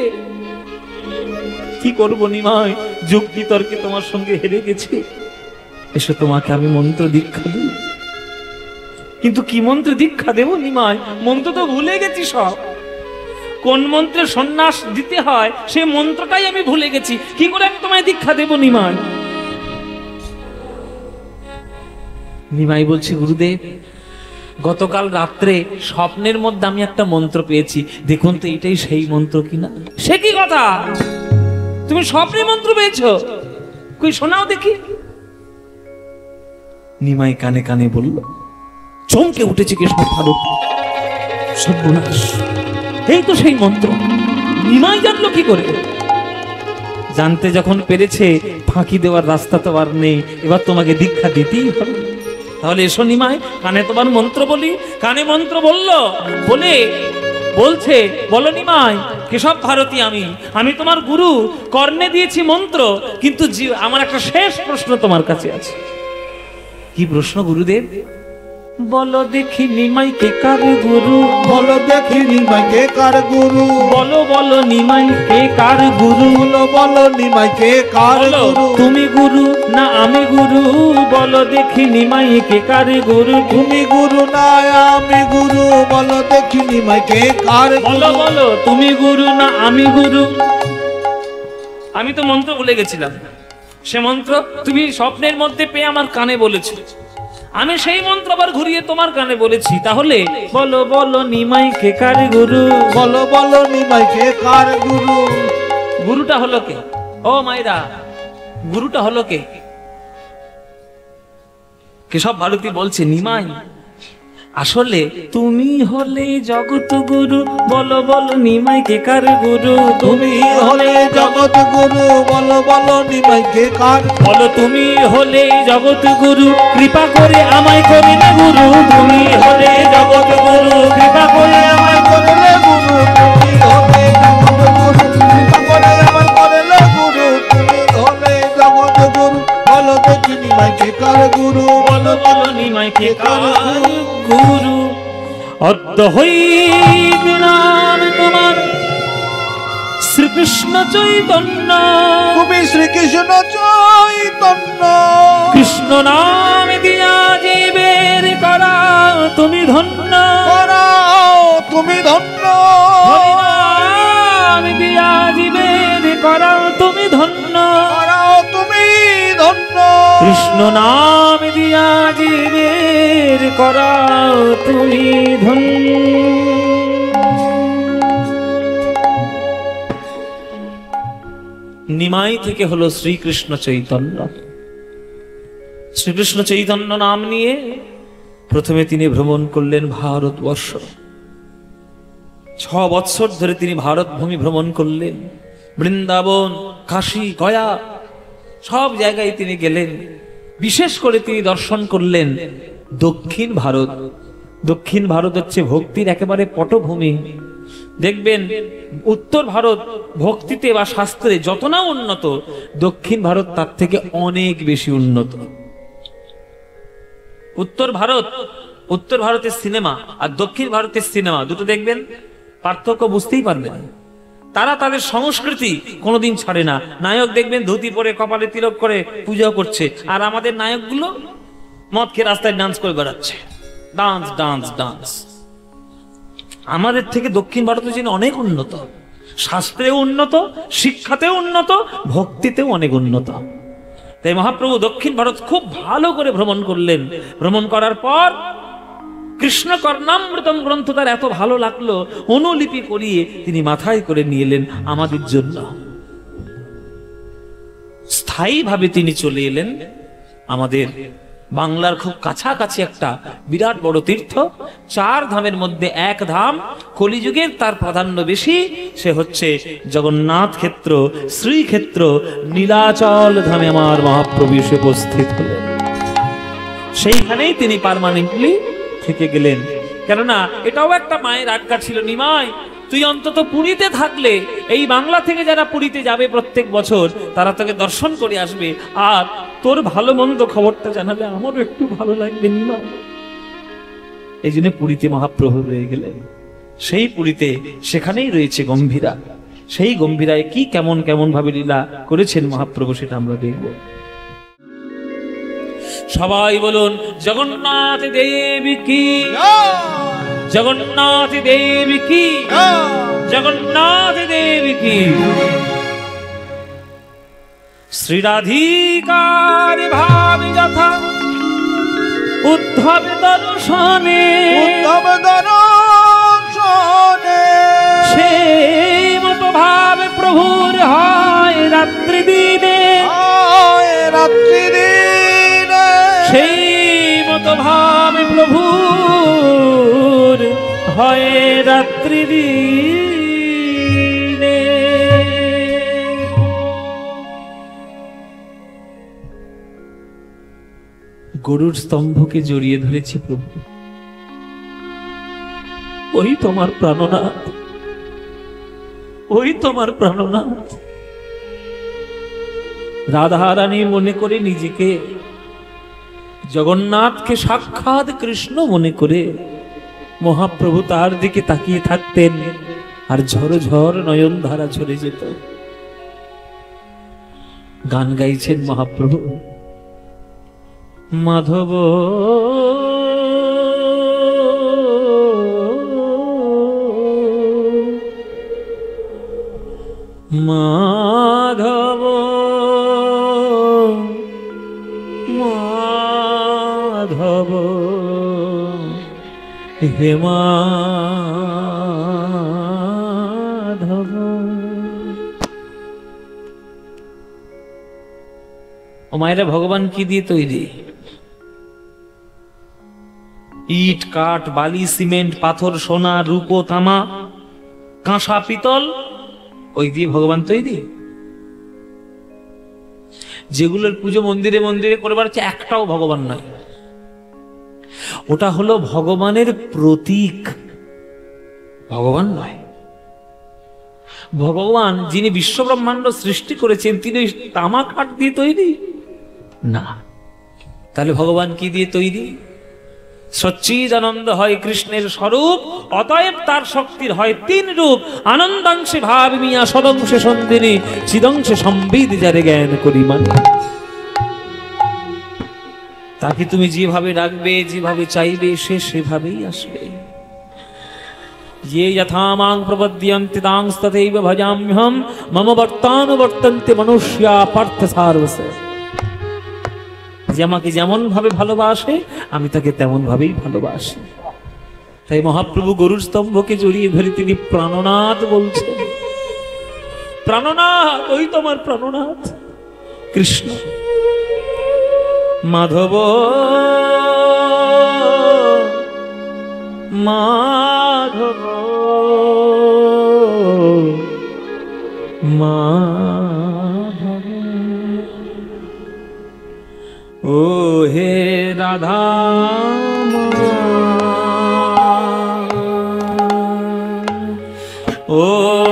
A: কি করবো নিমাই, যুগ বিতর্কে তোমার সঙ্গে হেরে গেছি। এসে তোমাকে আমি মন্ত্র দীক্ষা দিই। কিন্তু কি মন্ত্র দীক্ষা দেবো নিমাই? মন্ত্র তো ভুলে গেছি সব। কোন মন্ত্রে সন্ন্যাস দিতে হয় সেই মন্ত্রটাই আমি ভুলে গেছি। কি করে আমি তোমায় দীক্ষা দেবো নিমাই? নিমাই বলছি, গুরুদেব, গতকাল রাত্রে স্বপ্নের মধ্যে আমি একটা মন্ত্র পেয়েছি, দেখুন তো এটাই সেই মন্ত্র কিনা। সে কি কথা, তুমি স্বপ্নে মন্ত্র পেয়েছো? কই শোনাও দেখি। নিমাই কানে কানে বলল, চমকে উঠেছে কেশব ভারতী, সর্বনাশ, এই তো সেই মন্ত্র। নিমাই জানলো কি করে? জানতে যখন পেরেছে ফাঁকি দেওয়ার রাস্তা তো আর নেই, এবার তোমাকে দীক্ষা দিতেই হবে। তাহলে এসো নিমাই, কানে তোমার মন্ত্র বলি। কানে মন্ত্র বলছে, বলো নিমাই, কেশব ভারতী আমি তোমার গুরু, কর্ণে দিয়েছি মন্ত্র, কিন্তু আমার একটা শেষ প্রশ্ন তোমার কাছে আছে। কি প্রশ্ন গুরুদেব? বলো দেখি নিমাই কে কার গুরু?
B: বলো দেখি নিমাই কে কার গুরু?
A: বলো বলো নিমাই কে কার গুরু?
B: বলো বলো নিমাই কে কার গুরু?
A: তুমি গুরু না আমি গুরু? বলো দেখি নিমাই কে কার গুরু?
B: তুমি গুরু না আমি গুরু? বলো দেখি নিমাই কে কার গুরু?
A: বলো বলো তুমি গুরু না আমি গুরু? আমি তো মন্ত্র ভুলে গেছিলাম। সে মন্ত্র তুমি স্বপ্নের মধ্যে পেয়ে আমার কানে বলেছো। আমি সেই মন্ত্র আবার ঘুরিয়ে তোমার কানে বলেছি, তাহলে বলো বলো নিমাই কে কার গুরু?
B: বলো বলো নিমাই কে কার গুরু?
A: গুরুটা হলো কে? ও মাইরা, গুরুটা হলো কে? কেশব ভারতী বলছে নিমাই আসলে তুমি হলে জগৎ গুরু। বলো বলো নিমাই কে কার গুরু?
B: তুমি হলে জগৎ গুরু, বলো বলো নিমাই কে কার?
A: বলো তুমি হলে জগৎ গুরু, কৃপা করে আমায় করে না গুরু। তুমি হলে জগৎ গুরু, কৃপা করে আমায়
B: করলে গুরু। তুমি হলে জগৎ গুরু, কৃপা করে আমায় করলে গুরু। তুমি হলে জগৎ গুরু, বলো দেখি নিমাই কে কার গুরু?
A: বলো বলো নিমাই কে কার গুরু? অদ্য হইতে নাম তোমার শ্রীকৃষ্ণ চৈতন্য।
B: তুমি শ্রীকৃষ্ণ চৈতন্য।
A: কৃষ্ণ নাম দিয়া জীবের করা তুমি ধন্য।
B: করাও তুমি ধন্য।
A: হরি নাম দিয়া জীবের করা তুমি ধন্য।
B: করাও তুমি ধন্য।
A: কৃষ্ণ নাম দিয়া জীবের করা তুমি ধন্য। নিমাই থেকে হলো শ্রীকৃষ্ণ চৈতন্য। শ্রীকৃষ্ণ চৈতন্য নাম নিয়ে প্রথমে তিনি ভ্রমণ করলেন ভারতবর্ষ। 6 বৎসর ধরে তিনি ভারত ভূমি ভ্রমণ করলেন। বৃন্দাবন, কাশী, গয়া সব জায়গায় তিনি গেলেন। বিশেষ করে তিনি দর্শন করলেন দক্ষিণ ভারত। দক্ষিণ ভারত হচ্ছে ভক্তির একেবারে পটভূমি। দেখবেন উত্তর ভারত ভক্তিতে বা শাস্ত্রে যত না উন্নত, দক্ষিণ ভারত তার থেকে অনেক বেশি উন্নত। উত্তর ভারতের সিনেমা আর দক্ষিণ ভারতের সিনেমা দুটো দেখবেন, পার্থক্য বুঝতেই পারবেন। তারা তাদের সংস্কৃতি কোনোদিন ছাড়ে না। নায়ক দেখবেন ধুতি পরে কপালে তিলক করে পূজা করছে, আর আমাদের নায়কগুলো মদ খেয়ে রাস্তায় ডান্স করে বেড়াচ্ছে। Dance dance dance. আমাদের থেকে দক্ষিণ ভারত যেন অনেক উন্নত, শাস্ত্রেও উন্নত, শিক্ষাতেও উন্নত, ভক্তিতেও অনেক উন্নত। তাই মহাপ্রভু দক্ষিণ ভারত খুব ভালো করে ভ্রমণ করলেন। ভ্রমণ করার পর কৃষ্ণ কর্ণামৃতম গ্রন্থ তার এত ভালো লাগলো, অনুলিপি করিয়ে তিনি মাথায় করে নিয়ে এলেন আমাদের জন্য। স্থায়ীভাবে তিনি চলে এলেন আমাদের বাংলার খুব কাছাকাছি একটা বিরাট বড় তীর্থ। 4 ধামের মধ্যে এক ধাম, কলিযুগের তার প্রাধান্য বেশি, সে হচ্ছে জগন্নাথ ক্ষেত্র, শ্রীক্ষেত্র, নীলাচল ধামে আমার মহাপ্রভু এসে উপস্থিত হলেন। সেইখানেই তিনি পার্মানেন্টলি থেকে গেলেন। কেননা এটাও একটা মায়ের আজ্ঞা ছিল, নিমাই তুই অন্তত পুরীতে থাকলে এই বাংলা থেকে যারা পুরীতে যাবে প্রত্যেক বছর তারা তোকে দর্শন করে আসবে, আর তোর ভালো মন্দ খবরটা জানালে আমারও একটু ভালো লাগবে নিমাই। এই জন্য পুরীতে মহাপ্রভু রয়ে গেলেন। সেই পুরীতে সেখানেই রয়েছে গম্ভীরা। সেই গম্ভীরায় কি কেমন কেমন ভাবে লীলা করেছেন মহাপ্রভু সেটা আমরা দেখব। সবাই বলুন জগন্নাথ দেবী কি, জগন্নাথ দেবী কি, জগন্নাথ দেবী কি। শ্রী রাধিকার ভাব যথা উদ্ধব দর্শনে,
B: উদ্ধব দর্শনে
A: সেই মতো ভাব প্রভুর হয় রাত্রি দিনে,
B: রাত্রি দিনে
A: সেই মতো ভাব প্রভুর হয় রাত্রি দিনে। গরুর স্তম্ভকে জড়িয়ে ধরেছে প্রভু, ওই তোমার প্রাণনাথ, ওই তোমার প্রাণনাথ। রাধারানী মনে করে নিজেকে, জগন্নাথকে সাক্ষাৎ কৃষ্ণ মনে করে মহাপ্রভু তার দিকে তাকিয়ে থাকতেন, আর ঝড় ঝড় নয়ন ধারা ঝরে যেত। গান গাইছেন মহাপ্রভু, মাধব মাধব মাধব হে মাধব। ও মায়েরা, ভগবান কি দিয়ে তৈরি? ইট, কাঠ, বালি, সিমেন্ট, পাথর, সোনা, রূপো, তামা, কাঁসা, পিতল, ওই দিয়ে ভগবান তৈরি। যেগুলোর পুজো মন্দিরে মন্দিরে করবার হচ্ছে, একটাও ভগবান নয়। ওটা হলো ভগবানের প্রতীক, ভগবান নয়। ভগবান যিনি বিশ্ব ব্রহ্মাণ্ড সৃষ্টি করেছেন, তিনি তামা কাঠ দিয়ে তৈরি না। তাহলে ভগবান কি দিয়ে তৈরি? সচ্চিদানন্দ হয় কৃষ্ণের স্বরূপ, অতএব তার শক্তির হয় তিন রূপ। আনন্দাংশে ভাবিমিয়া, সদংশে সন্দিনী, চিদংশে সম্বিদ যারে জ্ঞান করি মানে। তাকে তুমি যেভাবে ডাকবে, যেভাবে চাইবে, সে সেভাবেই আসবে। ये यथा मां प्रपद्यन्ते तांस्तथैव भजाम्यहं, मम वर्तानुवर्तन्ते मनुष्या पार्थ सार्वसे। যে আমাকে যেমন ভাবে ভালোবাসে, আমি তাকে তেমন ভাবেই ভালোবাসি। তাই মহাপ্রভু গরুর স্তম্ভকে জড়িয়ে ধরে তিনি প্রাণনাথ বলছেন। প্রাণনাথ, ওই তোমার প্রাণনাথ কৃষ্ণ। মাধব মাধব মাধব, ও হে রাধা ও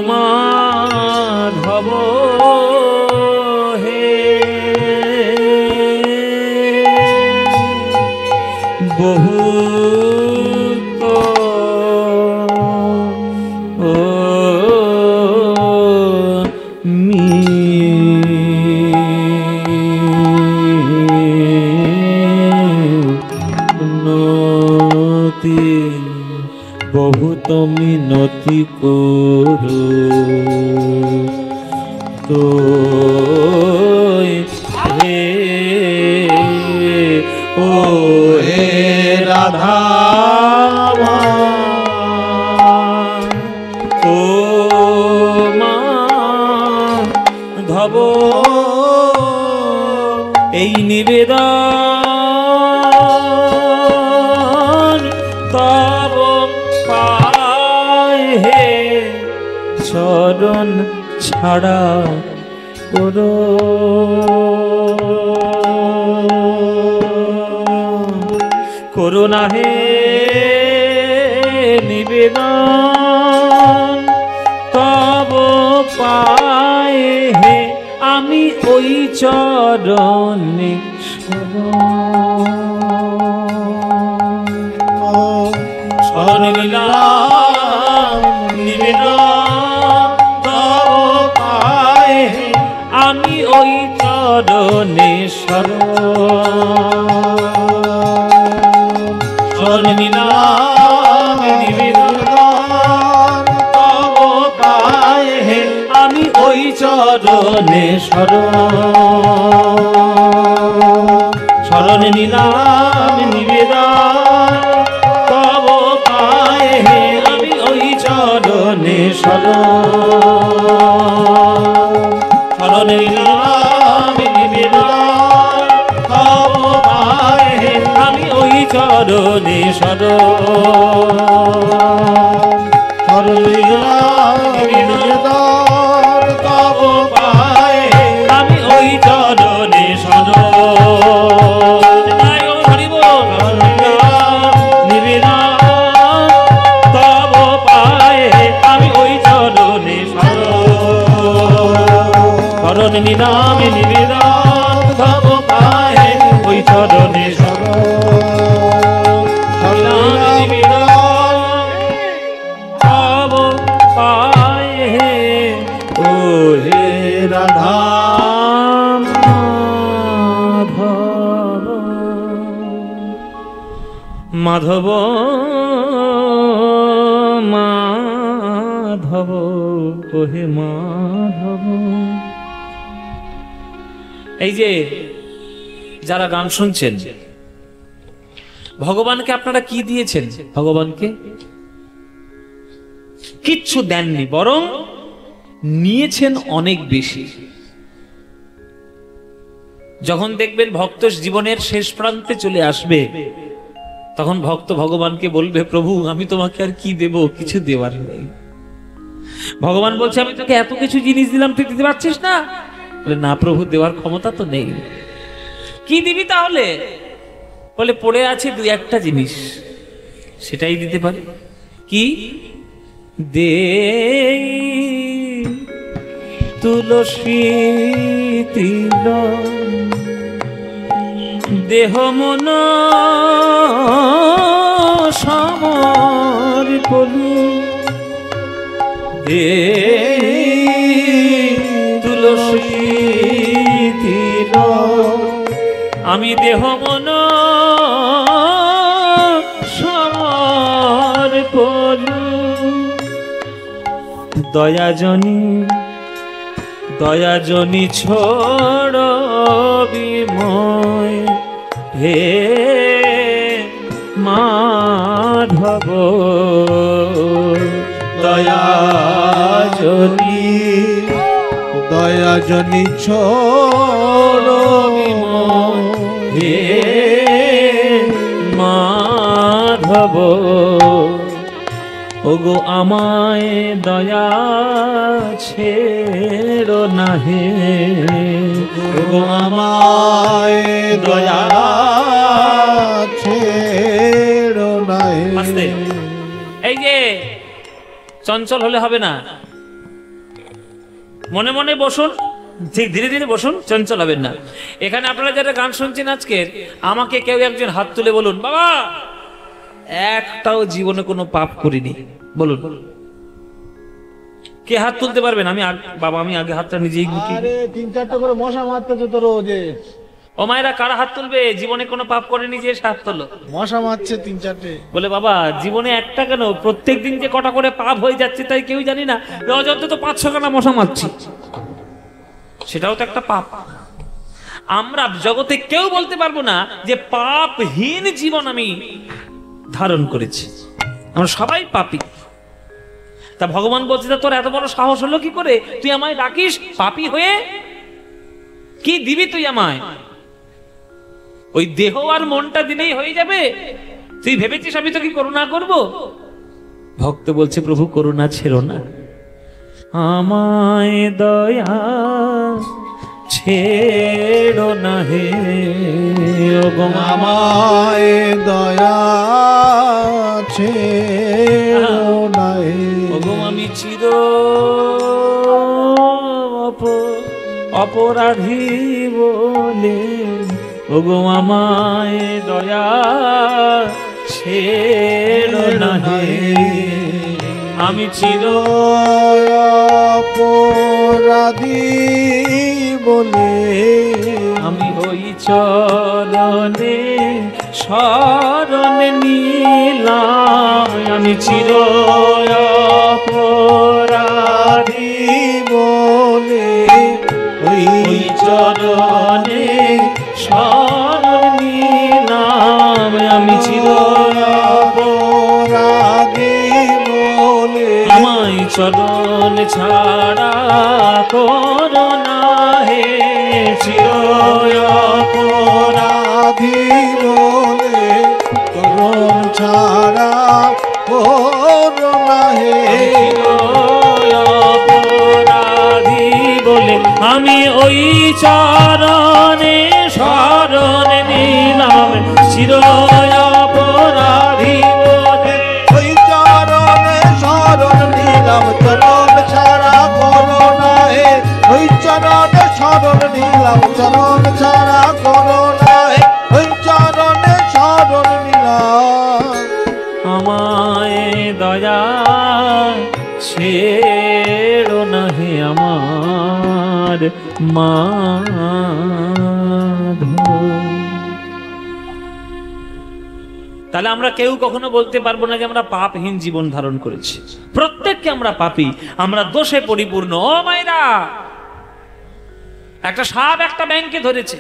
A: মাধব, হে বহুত ও মিনতি, বহুত মিনতি করো তো হে ও হে রাধা ও মাধব, এই নিবেদন তব পায় হে, চরণ ছাড়া করো করুণা হে নিবেদন তব পায় হে, আমি ওই চরণে শরণ নিলাম নিবেদন তব পায় হে, আমি ওই চরণে শরণ নিলাম নিবেদন তব পায় হে, আমি ওই চরণে শরণ নিলাম নিবেদন তব পায় হে, আমি ওই চরণে শরণ নিলাম নিবেদন তব পায় হে, আমি ওই চরণে শরণ নিলাম নিবেদন তব পায় হে, আমি ওই চরণে শরণ নিলাম নিবেদন তব পায় হে, ওই চরণে তব পায় হে, ও হে রাধা মাধব মাধব, ও হে মাধব। এই যে যারা গান শুনছেন, ভগবানকে আপনারা কি দিয়েছেন? ভগবানকে কিচ্ছু দেননি, বরং নিয়েছেন অনেক বেশি। যখন দেখবেন ভক্ত জীবনের শেষ প্রান্তে চলে আসবে, তখন ভক্ত ভগবানকে বলবে, প্রভু আমি তোমাকে আর কি দেব, কিছু দেওয়ার নেই। ভগবান বলছে, আমি তোকে এত কিছু জিনিস দিলাম, তুই দিতে পারছিস না? বলে, না প্রভু, দেওয়ার ক্ষমতা তো নেই। কি দিবি তাহলে? বলে, পড়ে আছে দুই একটা জিনিস, সেটাই দিতে পারি। কি? দে তুলসী তিল দেহ মন সমর্পণি, দে তুলসী তিল, আমি দেহ মন সমর্পণি। দয়াজনী দয়াজনী ছোড় বিময় হে মাধব,
B: দয়াজনী দয়াজনী ছোড় বিময়
A: হে মাধব, ওগো আমায় দয়া ছেড়ো না হে,
B: ওগো আমায় দয়া ছেড়ো না হে।
A: আস্তে। এই যে চঞ্চল হলে হবে না, মনে মনে বসুন, ঠিক ধীরে ধীরে বসুন, চঞ্চল হবেন না। এখানে আপনারা যারা গান শুনছেন আজকের, আমাকে কেউ একজন হাত তুলে বলুন, বাবা একটাও জীবনে কোনো পাপ করিনি, বলুন। কে হাত তুলতে পারবেন? বাবা আমি আগে হাতটা নিজেই গুটি।
B: আরে 3-4টা করে মশা মারতেছে তো রোজে।
A: ও মায়েরা, কারা হাত তুলবে জীবনে কোনো পাপ করেনি যে হাত তোলো?
B: মশা মারছে 3-4টে।
A: বলে, বাবা জীবনে একটা কেন, প্রত্যেক দিন যে কটা করে পাপ হয়ে যাচ্ছে তাই কেউ জানি না। রজতে তো 500 মশা মারছি, সেটাও তো একটা পাপ। আমরা জগতে কেউ বলতে পারবো না যে পাপহীন জীবন আমি ধারণ করেছি, আমরা সবাই পাপী। তা ভগবান বলছে, তোর এত বড় সাহস হলো কি করে? তুই আমায় ডাকিস পাপী হয়ে? কি দিবি তুই আমায়? ওই দেহ আর মনটা দিলেই হয়ে যাবে? তুই ভেবেছিস আমি তো কি করুণা করব? ভক্ত বলছে, প্রভু করুণা ছেড়ো না, আমায় দয়া ছেড়ো না হে, ওগো
B: আমায় দয়া ছেড়ো না হে।
A: ওগো আমি চির অপরাধী বলে, ওগো আমায় দয়া ছেড়ো না হে, আমি চির
B: অপরাধী বলে,
A: আমি ওই চরণে শরণ নিলাম, আমি চির অপরাধী
B: বলে
A: ওই চরণে শরণ নিলাম, আমি চির
B: অপরাধী বলে,
A: আমায় চরণ ছাড়া করো না হে, চির
B: অপরাধী বলে, চরণ ছাড়া করো না হে।
A: অপরাধী বলে আমি ওই চরণে শরণ নিলাম, চির অপরাধী বলে
B: ওই চরণে শরণ নিলাম, চরণ ছাড়া করো না হে। ওই চরণে শরণ নিলাম, চরণ ছাড়া করো না হে। ওই চরণে শরণ নিলাম,
A: আমায় দয়া ছেড়ো না হে আমার মাধব। তাহলে আমরা কেউ কখনো বলতে পারবো না যে আমরা পাপহীন জীবন ধারণ করেছি। প্রত্যেককে আমরা পাপী, আমরা দোষে পরিপূর্ণ। ও মায়েরা, একটা সাপ একটা ব্যাঙকে ধরেছে,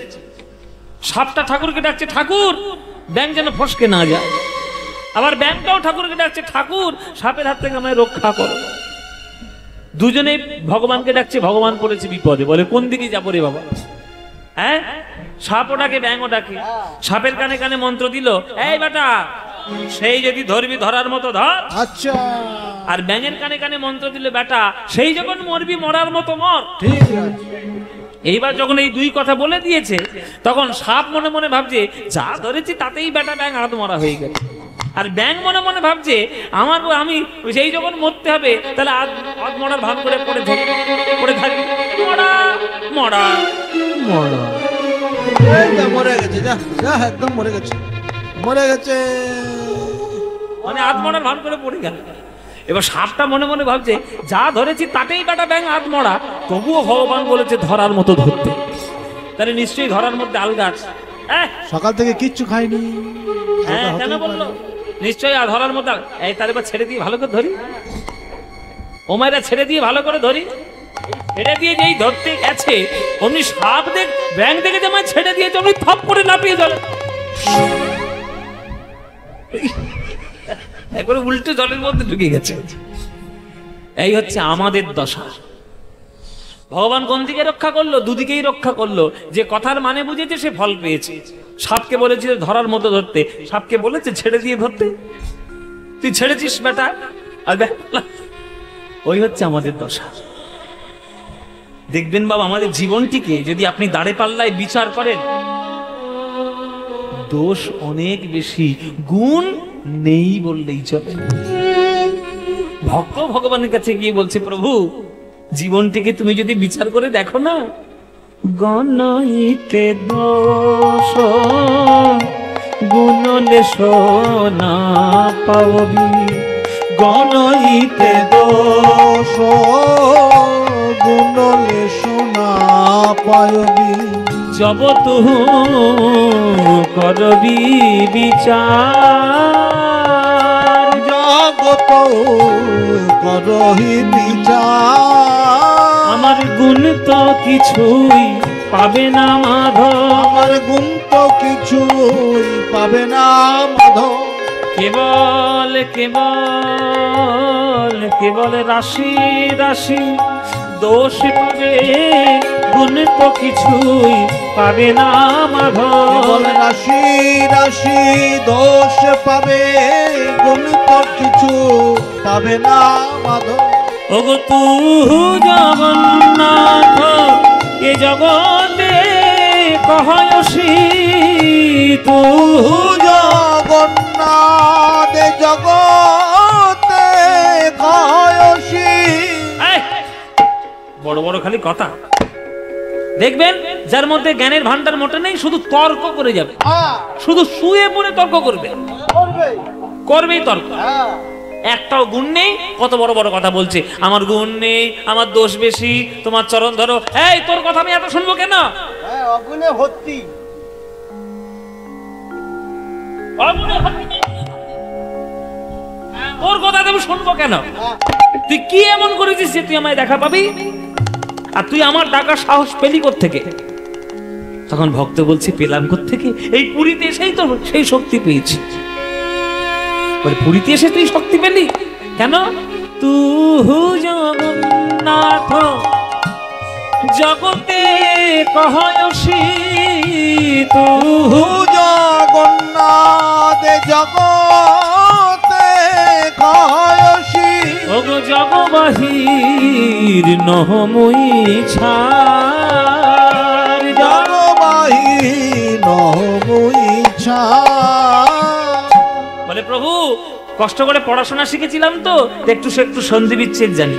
A: সাপটা ঠাকুরকে ডাকছে, ঠাকুর ব্যাঙ যেন ফসকে না যায়। আবার ব্যাঙটাও ঠাকুরকে ডাকছে, ঠাকুর সাপের হাত থেকে আমায় রক্ষা করো। দুজনেই ভগবানকে ডাকছে, ভগবান পড়েছে বিপদে, বলে কোন দিকে যাবো রে বাবা? হ্যাঁ, সাপও ডাকে ব্যাঙও ডাকে। সাপের কানে কানে মন্ত্র দিল, এই বেটা সেই যদি ধরবি ধরার মতো ধর।
B: আচ্ছা,
A: আর ব্যাঙের কানে কানে মন্ত্র দিল, বেটা সেই যখন মরবি মরার মতো মর।
B: ঠিক আছে।
A: এইবার যখন এই দুই কথা বলে দিয়েছে, তখন সাপ মনে মনে ভাবছে যা ধরেছি তাতেই বেটা ব্যাঙ হাত মরা হয়ে গেছে। আর ব্যাঙ মনে মনে ভাবছে আমি সেই যখন মরতে হবে তাহলে হাত মরার ভাব করে পড়ে থাকি, মরা মরা মরা।
B: এই যা মরে গেছে, যা যা একদম মরে গেছে, মরে গেছে।
A: মানে হাত মরার ভাব করে পড়ে গেল। এবার সাপটা মনে মনে ভাবছে যা ধরেছি তাতেই বেটা ব্যাঙ হাত মরা, তবুও ভগবান বলেছে ধরার মতো ধরতে, তাহলে নিশ্চয়ই ধরার মধ্যে আলগা আছে।
B: সকাল থেকে কিচ্ছু খাইনি।
A: হ্যাঁ, কেন বললো? নিশ্চয়ই আর ধরার মধ্যে। এই তার এবার ছেড়ে দিয়ে ভালো করে ধরি, ও মায়েরা ছেড়ে দিয়ে ভালো করে ধরি। ছেড়ে দিয়ে যেই ধরতে গেছে অমনি সাপ ব্যাঙ দেখে যে আমায় ছেড়ে দিয়েছে, অমনি থপ করে লাফিয়ে জলে, একবারে উল্টে জলের মধ্যে ঢুকে গেছে। এই হচ্ছে আমাদের দশা। ভগবান কোন দিকে রক্ষা করলো? দুদিকেই রক্ষা করলো। যে কথার মানে বুঝেছে সে ফল পেয়েছে। সাপকে বলেছিল ধরার মতো ধরতে, সাপকে বলেছে ছেড়ে দিয়ে ধরতে, তুই ছেড়েছিস বেটা। ওই হচ্ছে আমাদের দশা। দেখবেন বাবা, আমাদের জীবনটিকে যদি আপনি দাঁড়ে পাল্লায় বিচার করেন, দোষ অনেক বেশি, গুণ নেই বললেই চলে। ভক্ত ভগবানের কাছে গিয়ে বলছে, প্রভু জীবনটিকে তুমি যদি বিচার করে দেখো না, গণইতে দোষ গুণলে সোনা পাবি,
B: গণইতে দোষ গুণলে সোনা পায়বি,
A: জব তুহু করবি বিচার,
B: জগত করহি বিচার।
A: আমার গুণ তো কিছুই পাবে না মাধব,
B: আমার গুণ তো কিছুই পাবে না মাধব,
A: কেবল কেবল কেবল রাশি রাশি দোষ পাবে, গুণ তো কিছুই পাবে না মাধব।
B: কেবল রাশি রাশি দোষ পাবে, গুণ তো কিছু পাবে না মাধব।
A: ওগো তু জগন্নাথ এ জগতে কহয়সি, তু
B: জগন্নাথ জগতে কহয়সি।
A: বড় বড় খালি কথা। দেখবেন যার মধ্যে জ্ঞানের ভান্ডার মোটে নেই, শুধু তর্ক করে যাবে, শুধু শুয়ে পড়ে তর্ক করবে, করবেই তর্ক। একটাও গুণ নেই, কত বড় বড় কথা বলছে, আমার গুণ নেই, আমার দোষ বেশি, তোমার চরণ ধরো। এই তোর কথা আমি এত শুনবো কেন?
B: অগুণে ভর্তি,
A: তোর কথা আমি শুনবো কেন? তুই কি এমন করেছিস যে তুই আমায় দেখা পাবি? আর তুই আমার ডাকার সাহস পেলি কোত্থেকে? তখন ভক্ত বলছে, পেলাম কোত্থেকে? এই পুরীতে এসেই তো সেই শক্তি পেয়েছি। বলে পুরীতে এসে তুই শক্তি পেলি কেন? তুহু জগন্নাথ জগতে কহয়সি, তুহু
B: জগন্নাথ জগতে কহয়সি।
A: ওগো জগবাহির নহমুই ছাড়,
B: জগবাহির নহমুই ছাড়।
A: বলে প্রভু কষ্ট করে পড়াশোনা শিখেছিলাম তো, একটু সন্ধি বিচ্ছেদ জানি।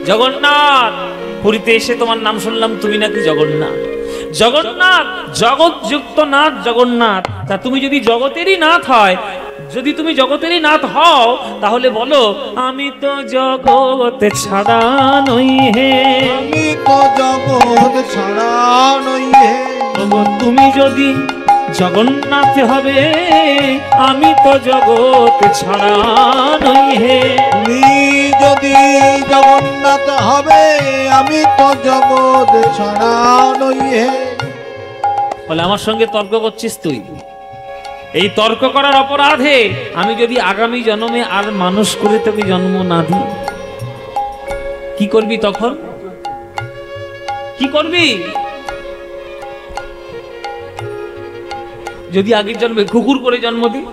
A: জগন্নাথ পুরীতে এসে তোমার নাম শুনলাম, তুমি নাকি জগন্নাথ। জগন্নাথ জগৎযুক্ত নাথ জগন্নাথ। তা তুমি যদি জগতেরই নাথ হয়, যদি তুমি জগতেরই নাথ হও, তাহলে বলো আমি তো জগৎ ছাড়া নই হে,
B: আমি তো জগৎ ছাড়া নই হে।
A: তুমি যদি জগন্নাথ হবে, আমি তো জগৎ ছাড়া নই হে।
B: তুমি যদি জগন্নাথ হবে, আমি তো জগৎ ছাড়া নই হে।
A: বলে আমার সঙ্গে তর্ক করছিস তুই? এই তর্ক করার অপরাধে আমি যদি আগামী জন্মে আর মানুষ করে তোকে জন্ম না দিই, কি করবি তখন? কি করবি? যদি আগের জন্মে কুকুর করে জন্ম দিই,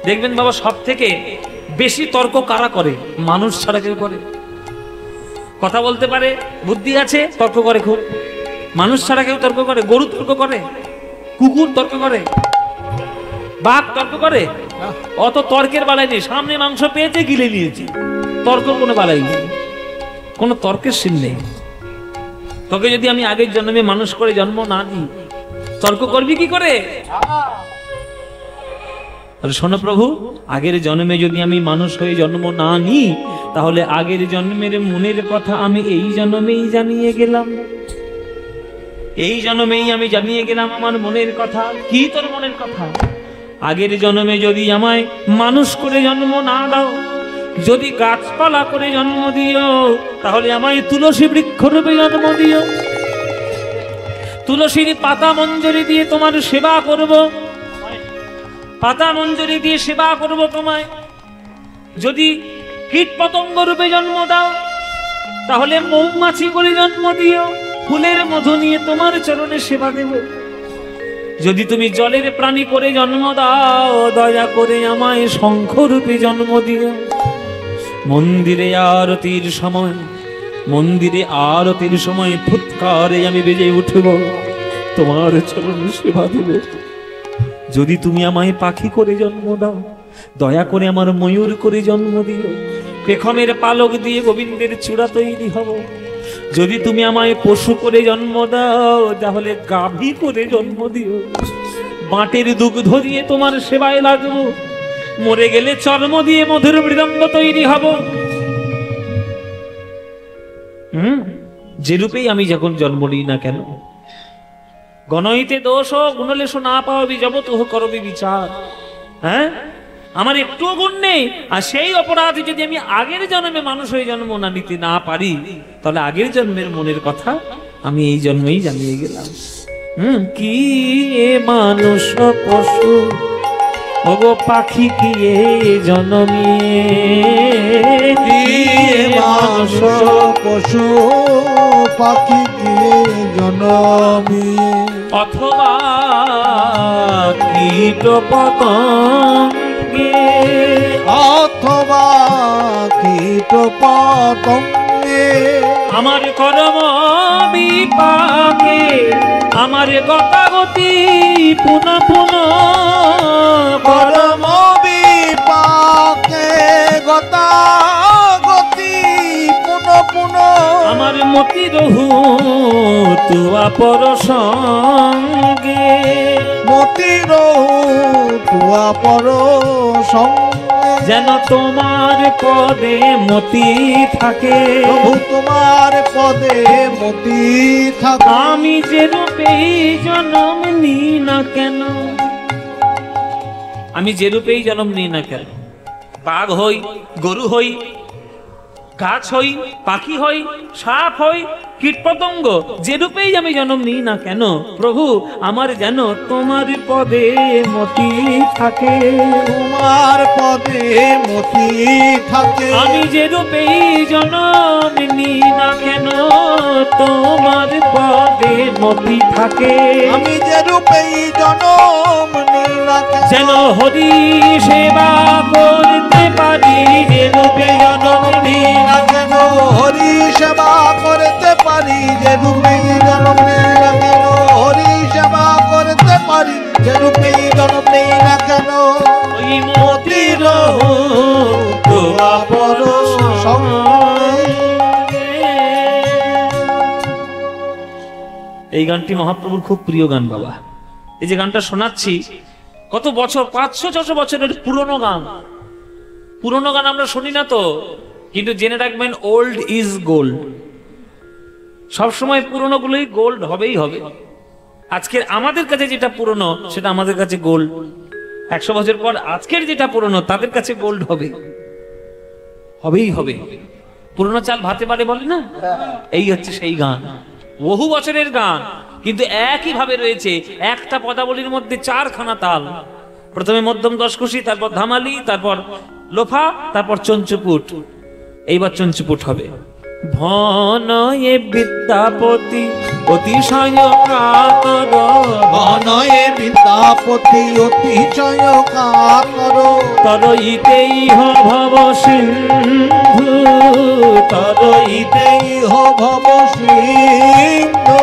A: দেখবেন বাবা সব থেকে বেশি তর্ক কারা করে? মানুষ ছাড়া কেউ করে? কথা বলতে পারে, বুদ্ধি আছে, তর্ক করে খুব। মানুষ ছাড়া কেউ তর্ক করে? গরু তর্ক করে, কুকুর তর্ক করে, বাঘ তর্ক করে? অত তর্কের বালাই নেই, সামনে মাংস পেয়েছে গিলে নিয়েছে, তর্ক কোনো বালাই নেই, কোনো তর্কের সিন নেই। তোকে যদি আমি আগের জন্মে মানুষ করে জন্ম না দিই, তর্ক করবি কি করে? শোনো প্রভু, আগের জন্মে যদি আমি মানুষ হয়ে জন্ম না নিই, তাহলে আগের জন্মের মনের কথা আমি এই জন্মেই জানিয়ে গেলাম। এই জন্মেই আমি জানিয়ে গেলাম আমার মনের কথা। কি তোর মনের কথা? আগের জন্মে যদি আমায় মানুষ করে জন্ম না দাও, যদি গাছপালা করে জন্ম দিও, তাহলে আমায় তুলসী বৃক্ষ রূপে জন্ম দিও। তুলসীর পাতা মঞ্জরি দিয়ে তোমার সেবা করব, পাতা মঞ্জরি দিয়ে সেবা করব তোমায়। যদি কীট পতঙ্গ রূপে জন্ম দাও, তাহলে মৌমাছি করে জন্ম দিও, ফুলের মধু নিয়ে তোমার চরণে সেবা দেব। যদি তুমি জলের প্রাণী করে জন্ম দাও, দয়া করে আমায় শঙ্খ রূপে জন্ম দিও। মন্দিরে আরতির সময়, মন্দিরে আরতির সময় ফুৎকারে আমি বেজে উঠব, তোমার চরণে সেবা দেব। যদি তুমি আমায় পাখি করে জন্ম দাও, দয়া করে আমার ময়ূর করে জন্ম দিও। পেখমের পালক দিয়ে গোবিন্দের চূড়া তৈরি হব। যদি তুমি আমায় পশু করে জন্ম দাও, তাহলে গাভী করে জন্ম দিও। বাটের দুগ্ধ দিয়ে তোমার সেবায় লাগবো। মরে গেলে চর্ম দিয়ে মধুর মৃদঙ্গ তৈরি হব। যে রূপেই আমি যখন জন্ম নিই না কেন, গণইতে দোষ গুণলেশ না পাওয়াবি জবতহ করবি বিচার। হ্যাঁ, আমার একটুও গুণ নেই, আর সেই অপরাধে যদি আমি আগের জন্মে মানুষ হয়ে জন্ম না নিতে না পারি, তাহলে আগের জন্মের মনের কথা আমি এই জন্মেই জানিয়ে গেলাম। কি এ মানুষ পশু ওগো পাখি কি এ জন্মিয়ে,
B: কি মানুষ পশু পাখি কি জন্মিয়ে,
A: অথবা কীট পতঙ্গে,
B: অথবা কীট পতঙ্গে,
A: আমার কর্ম বিপাকে, আমার গতাগতি পুনঃ পুনঃ,
B: কর্ম বিপাকে গতাগতি পুনঃ পুনঃ,
A: আমার মতি রহু তুয়া পর সঙ্গে,
B: মতির তুয়া পর সঙ্গে,
A: যেন তোমার পদে মতি থাকে।
B: প্রভু তোমার পদে মতি থাকে।
A: আমি যে রূপেই জন্ম নিই না কেন, আমি যে রূপেই জন্ম নিই না কেন, বাঘ হই, গরু হই, গাছ হই, পাখি হই, সাপ হই, কীটপতঙ্গ, যে রূপেই আমি জন্ম নিই না কেন, প্রভু আমার যেন তোমার পদে মতি থাকে।
B: তোমার পদে মতি থাকে।
A: আমি যে রূপেই জন্ম নিই না কেন, তোমার পদে মতি থাকে।
B: আমি যে রূপেই জনম নিই না কেন,
A: যেন হরি সেবা করতে পারি, যে রূপে জন্ম নিই না
B: কেন হরি সেবা করতে পারি, যে রূপেই জনম নিই না কেন, হরি সেবা করতে পারি, যে রূপেই জনম নিই না কেন,
A: ওই মতির তোয়া পর সঙ্গে। এই গানটি মহাপ্রভুর খুব প্রিয় গান বাবা। এই যে গানটা শোনাচ্ছি, কত বছর, 500-600 বছরের পুরনো গান। পুরনো গান আমরা শুনি না তো, কিন্তু জেনে রাখবেন ওল্ড ইজ গোল্ড। সবসময় পুরনো গুলোই গোল্ড হবেই হবে। আজকের আমাদের কাছে যেটা পুরনো সেটা আমাদের কাছে গোল্ড, 100 বছর পর আজকের যেটা পুরনো তাদের কাছে গোল্ড হবে, হবেই হবে। পুরনো চাল ভাতে পারে বলে না, এই হচ্ছে সেই গান। বহু বছরের গান, কিন্তু একই ভাবে রয়েছে। একটা পদাবলীর মধ্যে 4খানা তাল, প্রথমে মধ্যম দশকুশি, তারপর ধামালি, তারপর লোফা, তারপর চঞ্চুপুট। এইবার চঞ্চুপুট হবে। ভনয়ে বিদ্যাপতি অতিশয় কাতর,
B: বনয়ে বিদ্যাপতি অতিশয় কাতর,
A: তরইতে ইহ ভব সিন্ধু, তরইতে
B: ইহ ভব সিন্ধু,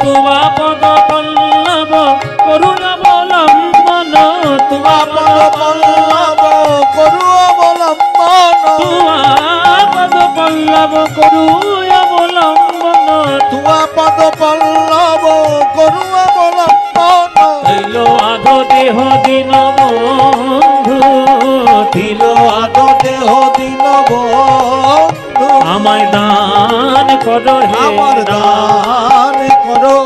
A: তুবা পদ পল্লব করুণ অবলম্বন, তুবা
B: পদ পল্লব করু অবলম্বন,
A: তুবা পদ পল্লব করু অবলম্বন,
B: তুয়া পদ পল্লব করু অবলম্বন,
A: তিল আধ দেহ দিন বন্ধু, তিল আধ
B: দেহ দিন বন্ধু,
A: আমায় দান কর হে
B: আমার দান করো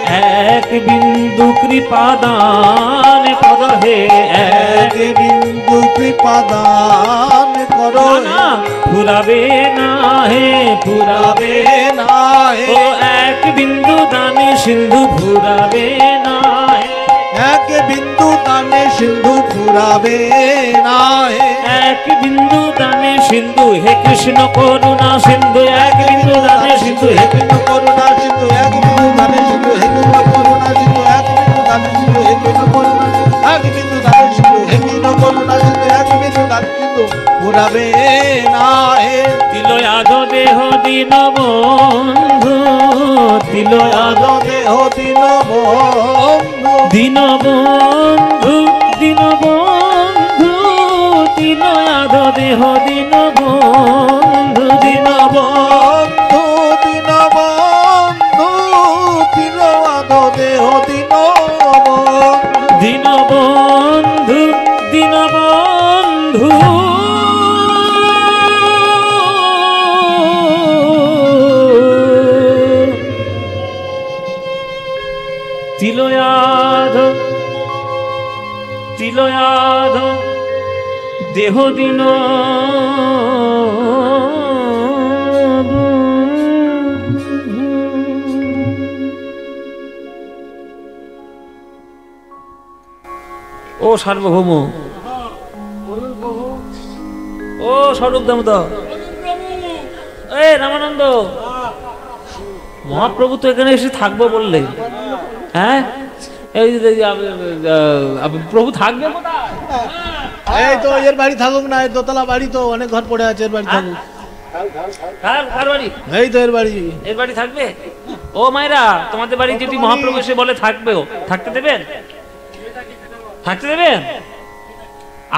B: হে,
A: এক বিন্দু কৃপা দান কর হে,
B: এক বিন্দু কৃপা দান করো
A: না ফুরাবে না হে, ফুরাবে
B: না হে,
A: ও এক বিন্দু দানে সিন্ধু ফুরাবে না হে,
B: এক বিন্দু দানে সিন্ধু ফুরাবে না হে,
A: এক বিন্দু দানে সিন্ধু হে কৃষ্ণ করুণা সিন্ধু, এক বিন্দু দানে সিন্ধু হে
B: কৃষ্ণ করুণা সিন্ধু, এক বিন্দু দানে সিন্ধু হে কৃষ্ণ করুণা সিন্ধু, এক বিন্দু দানে সিন্ধু হে কৃষ্ণ করুণা, এক বিন্দু দানে সিন্ধু হে কৃষ্ণ করুণা সিন্ধু, এক বিন্দু দানে সিন্ধু ফুরাবে না হে,
A: তিল আধ দেহ দিন বন্ধু, তিল আধ
B: দেহ দিন বন্ধু,
A: দিন বন্ধু, দিন বন্ধু, তিল আধ দেহ দিন বন্ধু, দিন
B: বন্ধু দিন বন্ধু, দিন আদ দেহ দিন বন্ধু,
A: দিন বন্ধু, দিন বন্ধু, তিলয়াধ, তিলয়াধ দেহ দিন ও সার্বভৌম, ও স্বরূপ দামোদর, এ রামানন্দ, মহাপ্রভু তো এখানে এসে থাকবো বললে, হ্যাঁ এই প্রভু থাকবে কোথায়?
B: এই তো এর বাড়ি থাকুক না, এই দোতলা বাড়ি তো অনেক ঘর পড়ে আছে, এর বাড়ি থাকুক,
A: কার বাড়ি?
B: এই তো এর বাড়ি,
A: এর বাড়ি থাকবে? ও মায়েরা, তোমাদের বাড়ি যদি মহাপ্রভু এসে বলে থাকবেও, থাকতে দেবেন? থাকতে দেবেন?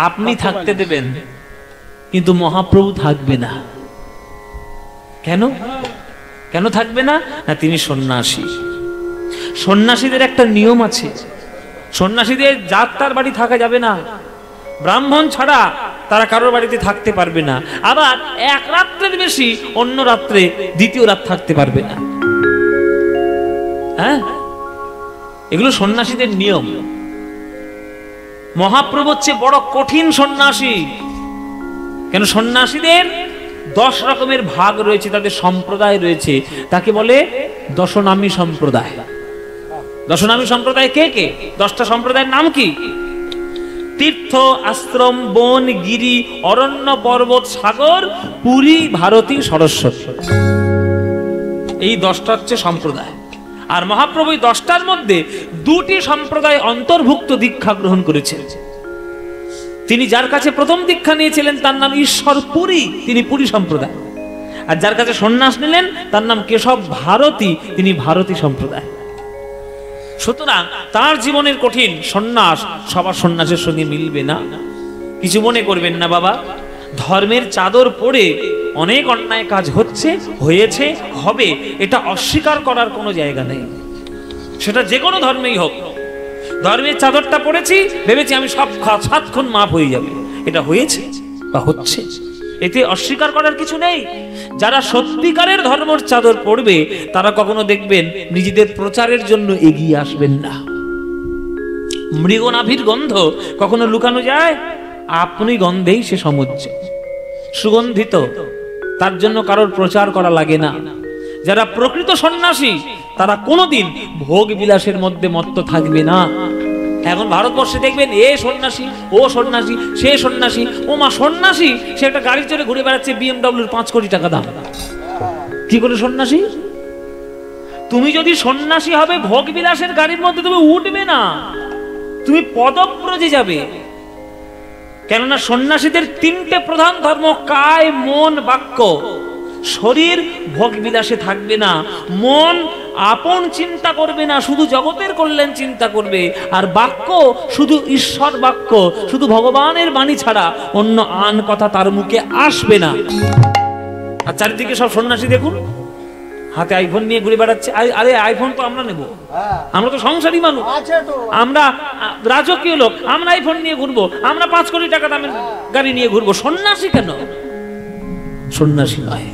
A: আপনি থাকতে দেবেন, কিন্তু মহাপ্রভু থাকবে না। কেন? কেন থাকবে না? না, তিনি সন্ন্যাসী। সন্ন্যাসীদের একটা নিয়ম আছে, সন্ন্যাসীদের যাত্রার বাড়ি থাকা যাবে না, ব্রাহ্মণ ছাড়া তারা কারোর বাড়িতে থাকতে পারবে না, আবার এক রাত্রের বেশি অন্য রাত্রে দ্বিতীয় রাত থাকতে পারবে না। হ্যাঁ, এগুলো সন্ন্যাসীদের নিয়ম। মহাপ্রভু হচ্ছে বড় কঠিন সন্ন্যাসী। কেন? সন্ন্যাসীদের 10 রকমের ভাগ রয়েছে, তাদের সম্প্রদায় রয়েছে, তাকে বলে দশনামী সম্প্রদায়। দশনামী সম্প্রদায় কে কে? 10টা সম্প্রদায়ের নাম কি? তীর্থ, আশ্রম, বন, গিরি, অরণ্য, পর্বত, সাগর, পুরী, ভারতী, সরস্বতী। এই 10টা হচ্ছে সম্প্রদায়। আর মহাপ্রভু 10টার মধ্যে 2টি সম্প্রদায় অন্তর্ভুক্ত দীক্ষা গ্রহণ করেছেন। তিনি যার কাছে প্রথম দীক্ষা নিয়েছিলেন তার নাম ঈশ্বর পুরী, তিনি পুরী সম্প্রদায়। আর যার কাছে সন্ন্যাস নিলেন তার নাম কেশব ভারতী, তিনি ভারতী সম্প্রদায়। সুতরাং তার জীবনের কঠিন সন্ন্যাস সবার সন্ন্যাসের সঙ্গে মিলবে না। কিছু মনে করবেন না বাবা, ধর্মের চাদর পরে অনেক অন্যায় কাজ হচ্ছে, হয়েছে, হবে, এটা অস্বীকার করার কোনো জায়গা নেই। সেটা যে কোনো ধর্মেই হোক। ধর্মের চাদরটা পড়েছি, ভেবেছি আমি সব 7 খুন মাফ হয়ে যাবে, এটা হয়েছে বা হচ্ছে, এতে অস্বীকার করার কিছু নেই। যারা সত্যিকারের ধর্মের চাদর পড়বে তারা কখনো দেখবেন নিজেদের প্রচারের জন্য এগিয়ে আসবেন না। মৃগনাভির গন্ধ কখনো লুকানো যায়? আপনি গন্ধেই সে সমুজ্জ, সুগন্ধিত, তার জন্য কারোর প্রচার করা লাগে না। যারা প্রকৃত সন্ন্যাসী তারা কোনোদিন ভোগ বিলাসের মধ্যে মত্ত থাকবে না। এখন ভারতবর্ষে দেখবেন এ সন্ন্যাসী, ও সন্ন্যাসী, সে সন্ন্যাসী, ও মা সন্ন্যাসী, সে একটা গাড়ি চড়ে ঘুরে বেড়াচ্ছে BMW 5 কোটি টাকা দাম। কি করে সন্ন্যাসী? তুমি যদি সন্ন্যাসী হবে ভোগ বিলাসের গাড়ির মধ্যে তুমি উঠবে না, তুমি পদব্রজে যাবে। কেননা সন্ন্যাসীদের 3টে প্রধান ধর্ম, কায়, মন, বাক্য। শরীর ভোগ বিলাসে থাকবে না, মন আপন চিন্তা করবে না, শুধু জগতের কল্যাণ চিন্তা করবে, আর বাক্য শুধু ঈশ্বর বাক্য, শুধু ভগবানের বাণী ছাড়া অন্য আন কথা তার মুখে আসবে না। আর চারিদিকে সব সন্ন্যাসী দেখুন, হাতে আইফোন নিয়ে ঘুরে বেড়াচ্ছে। আরে আইফোন তো আমরা নেব, আমরা তো সংসারী মানুষ, আমরা রাজকীয় লোক, আমরা আইফোন নিয়ে ঘুরবো, আমরা 5 কোটি টাকা দামের গাড়ি নিয়ে ঘুরবো। সন্ন্যাসী কেন? সন্ন্যাসী নয়।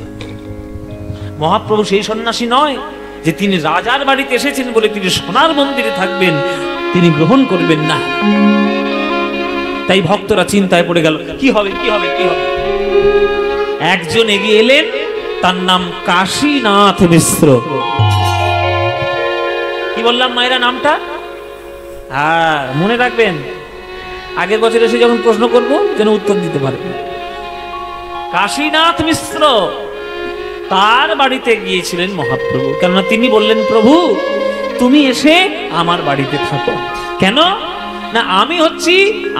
A: মহাপ্রভু সেই সন্ন্যাসী নয় যে তিনি রাজার বাড়িতে এসেছেন বলে তিনি সোনার মন্দিরে থাকবেন, তিনি গ্রহণ করবেন না। তাই ভক্তরা চিন্তায় পড়ে গেল, কি হবে কি হবে কি হবে। একজন এগিয়ে এলেন, তার নাম কাশীনাথ মিশ্র। কি বললাম মায়েরা নামটা? হ্যাঁ, মনে রাখবেন, আগের বছর এসে যখন প্রশ্ন করব যেন উত্তর দিতে পারবেন। কাশীনাথ মিশ্র, তার বাড়িতে গিয়েছিলেন মহাপ্রভু। কেননা তিনি বললেন, প্রভু তুমি এসে আমার বাড়িতে থাকো। কেন না, আমি হচ্ছি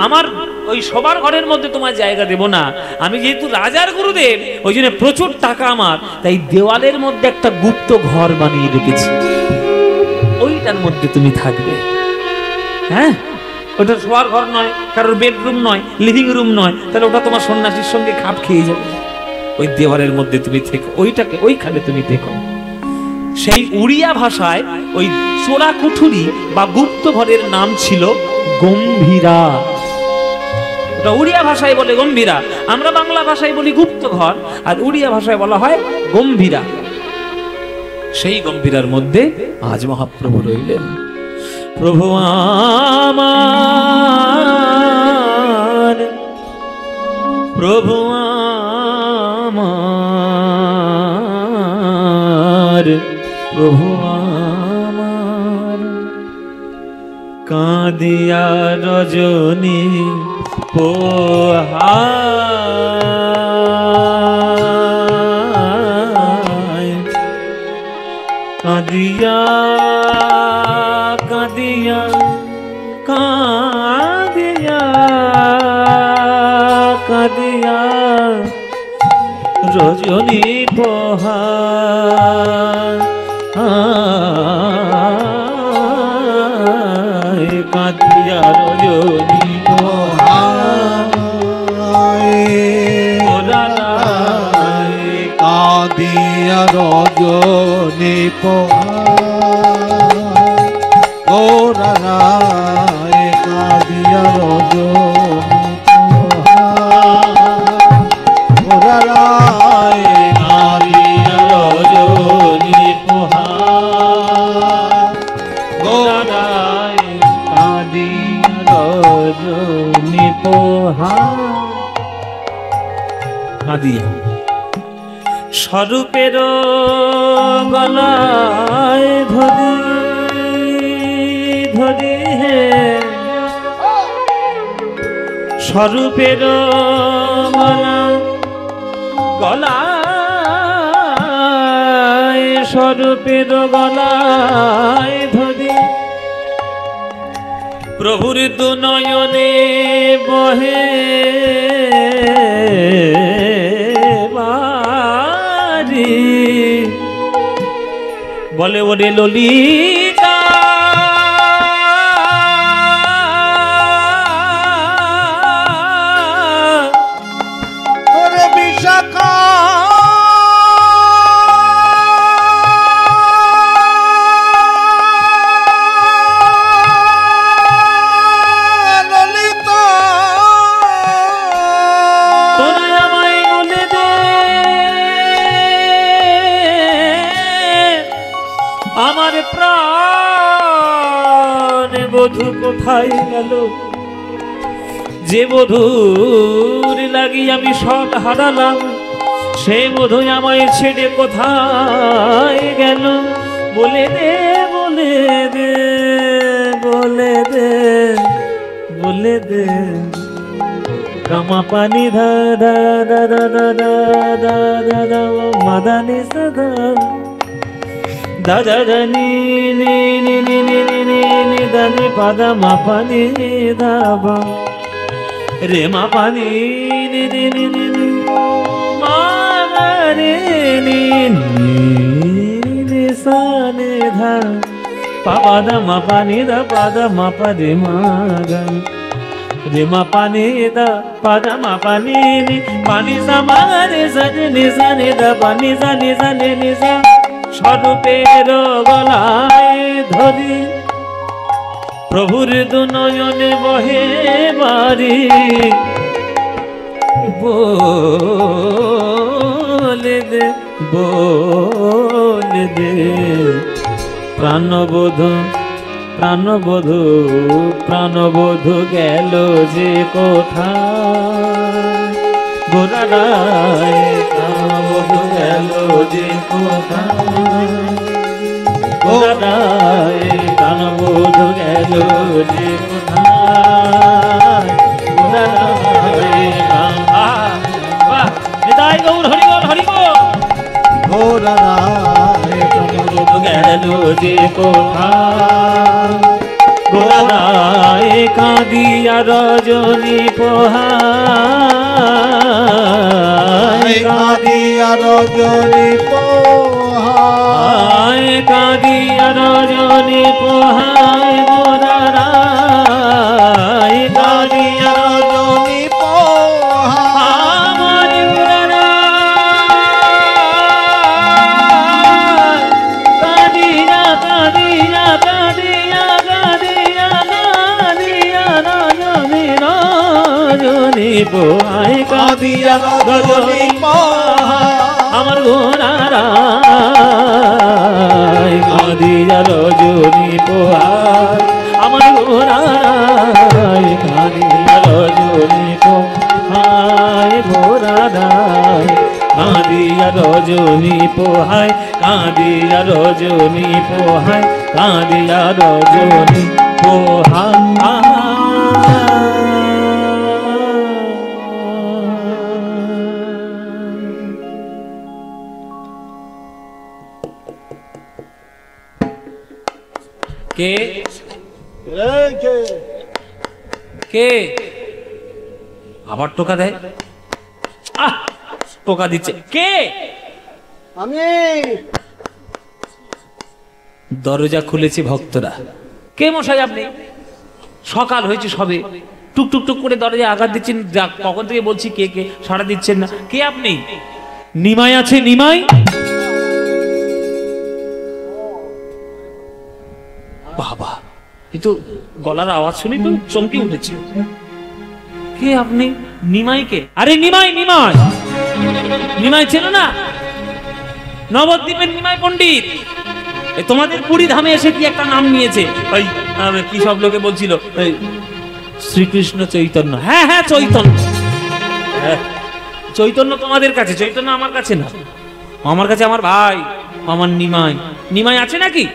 A: আমার ওই সবার ঘরের মধ্যে তোমার জায়গা দেব না। আমি যেহেতু রাজার গুরুদেব, ওই জন্য প্রচুর টাকা আমার, তাই দেওয়ালের মধ্যে একটা গুপ্ত ঘর বানিয়ে রেখেছি, ওইটার মধ্যে তুমি থাকবে। হ্যাঁ, ওটা শোয়ার ঘর নয়, কারোর বেডরুম নয়, লিভিং রুম নয়, তাহলে ওটা তোমার সন্ন্যাসীর সঙ্গে খাপ খেয়ে যাবে। ওই দেওয়ালের মধ্যে তুমি থেকো, ওইখানে তুমি থেকো। সেই উড়িয়া ভাষায় ওই চোরা কুঠুরি বা গুপ্ত ঘরের নাম ছিল গম্ভীরা। ওটা উড়িয়া ভাষায় বলে গম্ভীরা, আমরা বাংলা ভাষায় বলি গুপ্ত ঘর, আর উড়িয়া ভাষায় বলা হয় গম্ভীরা। সেই গম্ভীরার মধ্যে আজ মহাপ্রভু রইলেন। প্রভু আমার, প্রভু আমার, প্রভু আমার, কাঁদিয়া রজনী পোহায়, কাঁদিয়া কাঁদিয়া কাঁদিয়া কাঁদিয়া রজনী পোহায়, কাঁদিয়া রজনী
B: কাঁদিয়া রজনী পোহায়, কাঁদিয়া রজনী পোহায়, কাঁদিয়া রজনী পোহায়, কাঁদিয়া রজনী পোহায়,
A: কাঁদিয়া স্বরূপের গলায় ধরি ধরি হে, স্বরূপের গলায়, স্বরূপের গলায় ধরি, প্রভুর দু নয়নে বহে বলে ওরে ললিতা,
B: ওরে বিশাখা, ললিতা,
A: তোরে আমায় বলে দে আমার প্রাণ বধূ কোথায় গেল, যে বধূর লাগি আমি সব হারালাম, সে বধূ আমায় ছেড়ে কোথায় গেল, বলে দে বলে দে বলে বলে দে গামা পানি ধা ধা ধা ধা ধা ধা ধা ধা ধা মাদানি সদা দাদা নি নি নি নি নি নি নি দানি পাদা মা পানি দাবা রে মা পানি নি নি নি নি নি মা রে নি নি নি সা নি ধা পাদা মা পানি দা পাদা মা পাদে মা গা রে মা পানি দা পাদা মা পানি নি পানি সা মা রে সা নি সা নি দা পানি সা নি সা নি নি সা স্বরূপের গলায় ধরি প্রভুর দু নয়নে বহে বারি বলে দে প্রাণবোধ প্রাণবোধ প্রাণবোধ গেল যে কোথায় গোরারায় প্রাণবোধ গেল যে কোথায় গোরারায় প্রাণবোধ গেল যে কোথায় গোরারায় বাহ নিতাই গৌর হরি বল হরি বল
B: গোরারায়
A: প্রাণবোধ গেল যে কোথায় গোরারায় কাঁদিয়া রজনী পোহায়
B: কাঁদিয়া রজনী পোহায়
A: কাঁদিয়া রজনী পোহায় গোরারায় কাঁদিয়া
B: রজনী পোহায়
A: কাঁদিয়া কাঁদিয়া কাঁদিয়া কাঁদিয়া কাঁদিয়া রজনী রজনী পোহায়
B: কাঁদিয়া রজনী পোহায়
A: আমার গোরারায় কাঁদিয়া রজনী পোহায় আমার গোরারায় কাঁদিয়া রজনী পোহায় গোরারায় কাঁদিয়া রজনী পোহায় কাঁদিয়া রজনী পোহায় কাঁদিয়া রজনী কে কে আবার টোকা দেয় টোকা দিচ্ছে কে
B: আমি
A: দরজা খুলেছে ভক্তরা কে মশাই আপনি সকাল হয়েছে সবে টুক টুক করে দরজায় আঘাত দিচ্ছেন কখন থেকে বলছি কে কে সাড়া দিচ্ছেন না কে আপনি নিমাই আছে নিমাই বাবা কিন্তু গলার আওয়াজ শুনি তো চমকে উঠেছে কে আপনি নিমাই কে আরে নিমাই নিমাই নিমাই ছিল না নবদ্বীপের নিমাই পণ্ডিত তোমাদের পুরী ধামে এসে কি একটা নাম নিয়েছে ওই কি সব লোকে বলছিল শ্রীকৃষ্ণ চৈতন্য হ্যাঁ হ্যাঁ চৈতন্য চৈতন্য তোমাদের কাছে চৈতন্য আমার কাছে না আমার কাছে আমার ভাই আমার নিমাই নিমাই আছে নাকি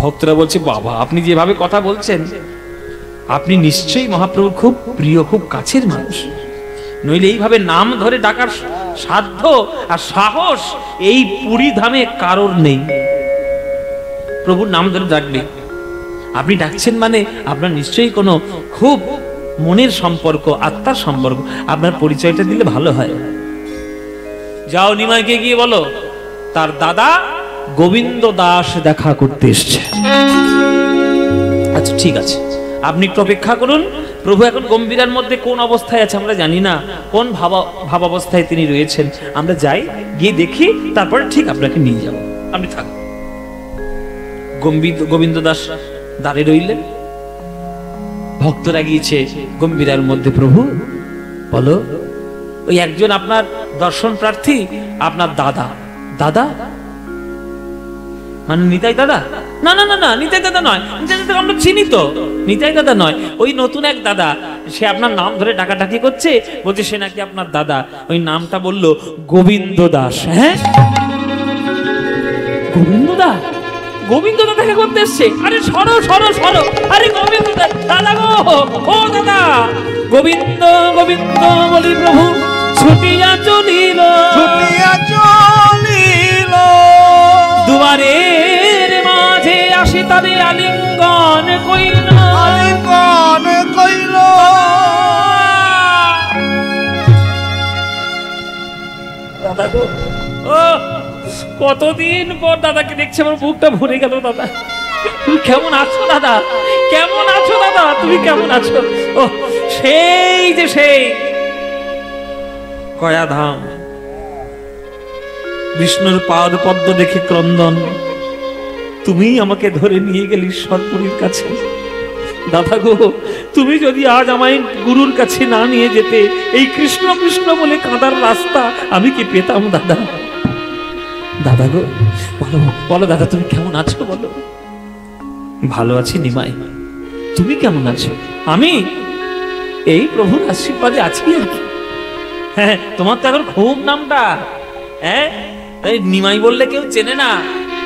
A: ভক্তরা বলছে বাবা আপনি যেভাবে কথা বলছেন আপনি নিশ্চয়ই মহাপ্রভুর খুব প্রিয় খুব কাছের মানুষ নইলে এইভাবে নাম ধরে ডাকার সাধ্য আর সাহস এই পুরী ধামে কারোর নেই প্রভুর নাম ধরে ডাকবে আপনি ডাকছেন মানে আপনার নিশ্চয়ই কোনো খুব মনের সম্পর্ক আত্মার সম্পর্ক আপনার পরিচয়টা দিলে ভালো হয় যাও নিমাইকে গিয়ে বলো তার দাদা গোবিন্দ দাস দেখা করতে এসছে আচ্ছা ঠিক আছে আপনি একটু অপেক্ষা করুন প্রভু এখন গম্ভীরার মধ্যে কোন অবস্থায় আছে আমরা জানি না কোন ভাব অবস্থায় তিনি রয়েছেন আমরা যাই গিয়ে দেখি তারপরে ঠিক আপনাকে নিয়ে যাব আপনি থাকুন গোবিন্দ দাস দাঁড়িয়ে রইলেন ভক্তরা গিয়েছে গম্ভীরার মধ্যে প্রভু বলো ওই একজন আপনার দর্শন প্রার্থী আপনার দাদা দাদা মানে নিতাই দাদা না না না না নিতাই দাদা নয় নিতাই দাদা আমরা চিনি তো নিতাই দাদা নয় ওই নতুন এক দাদা সে আপনার নাম ধরে ডাকাডাকি করছে বলছে সে নাকি আপনার দাদা ওই নামটা বললো গোবিন্দ দাস হ্যাঁ গোবিন্দ দাস গোবিন্দ দাদা দেখা করতে এসছে। আরে সরো সরো সরো, আরে গোবিন্দ দাদা গো, ও দাদা, গোবিন্দ গোবিন্দ বলি প্রভু ছুটিয়া চলিল,
B: ছুটিয়া চলিল,
A: দুয়ারের মাঝে আসি তাদের আলিঙ্গন কইল,
B: আলিঙ্গন কইল।
A: দাদা গো, ও কতদিন পর দাদাকে দেখছি, আমার বুকটা ভরে গেল। দাদা তুমি কেমন আছো দাদা? কেমন আছো দাদা? তুমি কেমন আছো? ও সেই যে সেই কয়াধাম, বিষ্ণুর পাদ পদ্ম দেখে ক্রন্দন, তুমি আমাকে ধরে নিয়ে গেলে ঈশ্বরপুরীর কাছে। দাদা গো, তুমি যদি আজ আমায় গুরুর কাছে না নিয়ে যেতে, এই কৃষ্ণ কৃষ্ণ বলে কাঁদার রাস্তা আমি কি পেতাম দাদা? দাদা গো, বলো বলো দাদা, তুমি কেমন আছো বলো। ভালো আছি নিমাই, তুমি কেমন আছো? আমি এই প্রভুর আশীর্বাদে আছি আর কি। হ্যাঁ, তোমার তো এখন খুব নামটা, হ্যাঁ, এই নিমাই বললে কেউ চেনে না।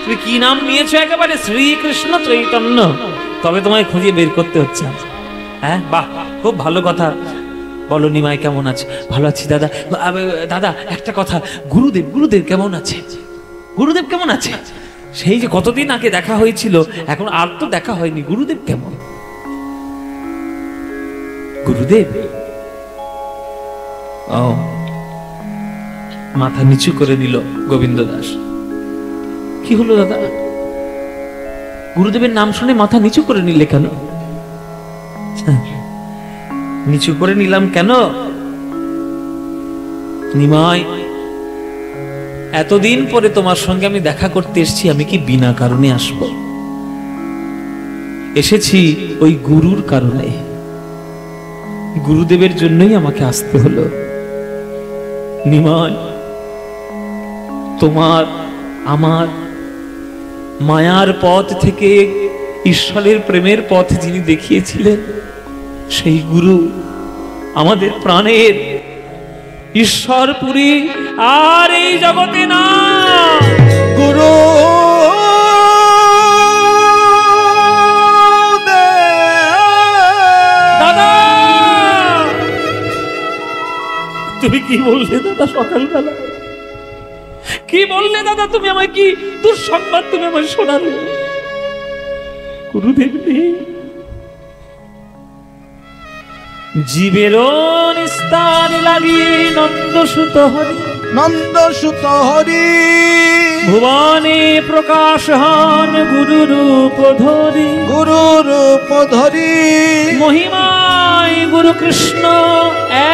A: তুমি কি নাম নিয়েছো একেবারে? শ্রীকৃষ্ণ চৈতন্য। তবে তোমায় খুঁজে বের করতে হচ্ছে। হ্যাঁ, বাহ, খুব ভালো কথা। বলো নিমাই কেমন আছে? ভালো আছি দাদা। দাদা একটা কথা, গুরুদেব গুরুদেব কেমন আছে? গুরুদেব কেমন আছে? সেই যে কতদিন আগে দেখা হয়েছিল, এখন আর তো দেখা হয়নি। গুরুদেব কেমন? গুরুদেব ও মাথা নিচু করে নিল গোবিন্দ দাস। কি হলো দাদা? গুরুদেবের নাম শুনে মাথা নিচু করে নিলে কেন? নিচু করে নিলাম কেন? নিমাই, এতদিন পরে তোমার সঙ্গে আমি দেখা করতে এসেছি, আমি কি বিনা কারণে আসব? এসেছি ওই গুরুর কারণে। গুরুদেবের জন্যই আমাকে আসতে হলো। নিমাই, তোমার আমার মায়ার পথ থেকে ঈশ্বরের প্রেমের পথ যিনি দেখিয়েছিলেন, সেই গুরু আমাদের প্রাণের ঈশ্বরপুরী আর এই জগতে না।
B: গুরু
A: দাদা, তুমি কি বললে দাদা সকালবেলা? কি বললে দাদা? তুমি আমায় কি দুঃসংবাদ তুমি আমায় শোনালে? গুরুদেব নেই। জীবের নিস্তার লাগিয়ে নন্দসুত হরি,
B: নন্দসুত হরি,
A: ভুবনে প্রকাশ হন গুরু রূপ ধরি,
B: গুরু রূপ ধরি,
A: মহিমায় গুরু কৃষ্ণ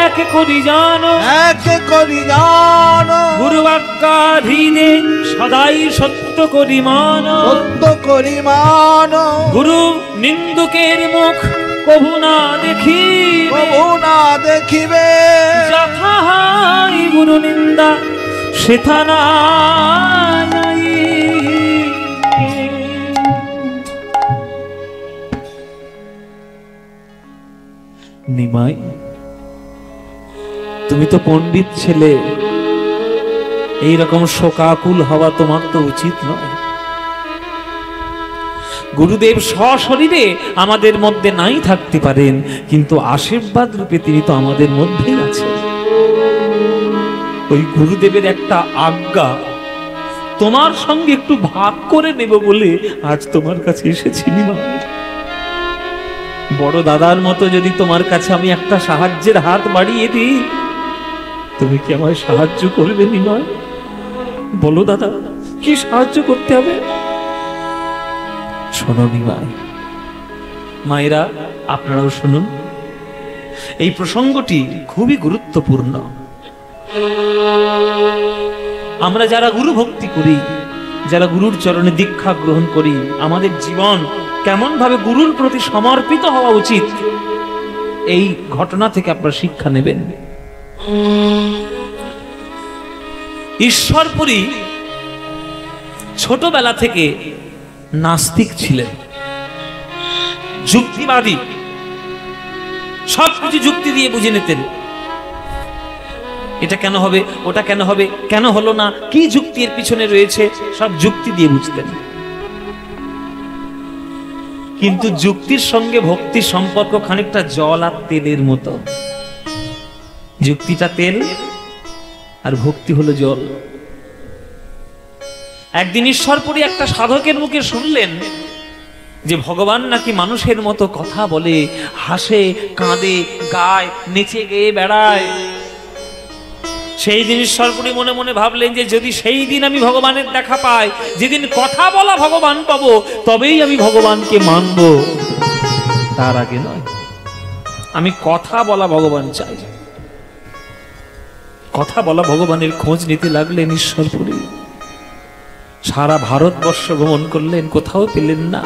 A: এক করি জানো,
B: এক করি জান,
A: গুরু আজ্ঞাধীনে সদাই সত্য করি মান,
B: সত্য করি মান,
A: গুরু নিন্দুকের মুখ কভু না দেখিবে,
B: কভু না দেখিবে,
A: যথা হয় গুরু নিন্দা সেথা নাই। নিমাই, তুমি তো পণ্ডিত ছেলে, এইরকম শোকাকুল হওয়া তোমার তো উচিত নয়। গুরুদেব সশরীরে আমাদের মধ্যে নাই থাকতে পারেন, কিন্তু আশীর্বাদ রূপে তিনি তো আমাদের মধ্যেই আছেন। ওই গুরুদেবের একটা আজ্ঞা তোমার সঙ্গে একটু ভাগ করে নেব বলে আজ তোমার কাছে এসেছি নিমাই। বড় দাদার মতো যদি তোমার কাছে আমি একটা সাহায্যের হাত বাড়িয়ে দিই, তুমি কি আমায় সাহায্য করবে নিমাই? বলো দাদা, কি সাহায্য করতে হবে? শোনো নিমাই, মায়েরা আপনারাও শুনুন, এই প্রসঙ্গটি খুবই গুরুত্বপূর্ণ। আমরা যারা গুরু ভক্তি করি, যারা গুরুর চরণে দীক্ষা গ্রহণ করি, আমাদের জীবন কেমন ভাবে গুরুর প্রতি সমর্পিত হওয়া উচিত, এই ঘটনা থেকে আপনারা শিক্ষা নেবেন। ঈশ্বরপুরী ছোটবেলা থেকে নাস্তিক ছিলেন, যুক্তিবাদী, সবকিছু যুক্তি দিয়ে বুঝে নিতেন। এটা কেন হবে, ওটা কেন হবে, কেন হলো না, কি যুক্তি এর পিছনে রয়েছে, সব যুক্তি দিয়ে বুঝতেন। কিন্তু যুক্তির সঙ্গে ভক্তির সম্পর্ক খানিকটা জল আর তেলের মতো। যুক্তিটা তেল আর ভক্তি হলো জল। একদিন ঈশ্বরপুরী একটা সাধকের মুখে শুনলেন যে ভগবান নাকি মানুষের মতো কথা বলে, হাসে, কাঁদে, গায়, নেচে গেয়ে বেড়ায়। সেই দিন ঈশ্বরপুরী মনে মনে ভাবলেন যে যদি সেই দিন আমি ভগবানের দেখা পাই, যেদিন কথা বলা ভগবান পাবো, তবেই আমি ভগবানকে মানব, তার আগে নয়। আমি কথা বলা ভগবান চাই। কথা বলা ভগবানের খোঁজ নিতে লাগলেন ঈশ্বরপুরী। সারা ভারতবর্ষ ভ্রমণ করলেন, কোথাও পেলেন না।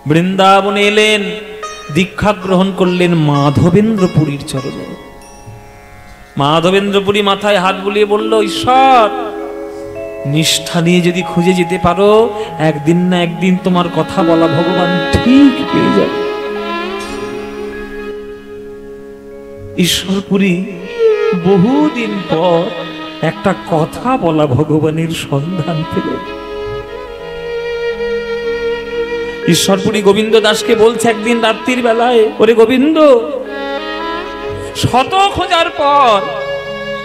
A: বৃন্দাবনে এলেন, দীক্ষা গ্রহণ করলেন মাধবেন্দ্রপুরীর চরণে। মাধবেন্দ্রপুরী মাথায় হাত বুলিয়ে বলল, ঈশ্বর, নিষ্ঠা নিয়ে যদি খুঁজে যেতে পারো, একদিন না একদিন তোমার কথা বলা ভগবান ঠিক পেয়ে যাবে। ঈশ্বরপুরী বহুদিন পর একটা কথা বলা ভগবানের সন্ধান পেল। ঈশ্বরপুরী গোবিন্দ দাসকে বলছে একদিন রাত্রির বেলায়, ওরে গোবিন্দ, শত খোঁজার পর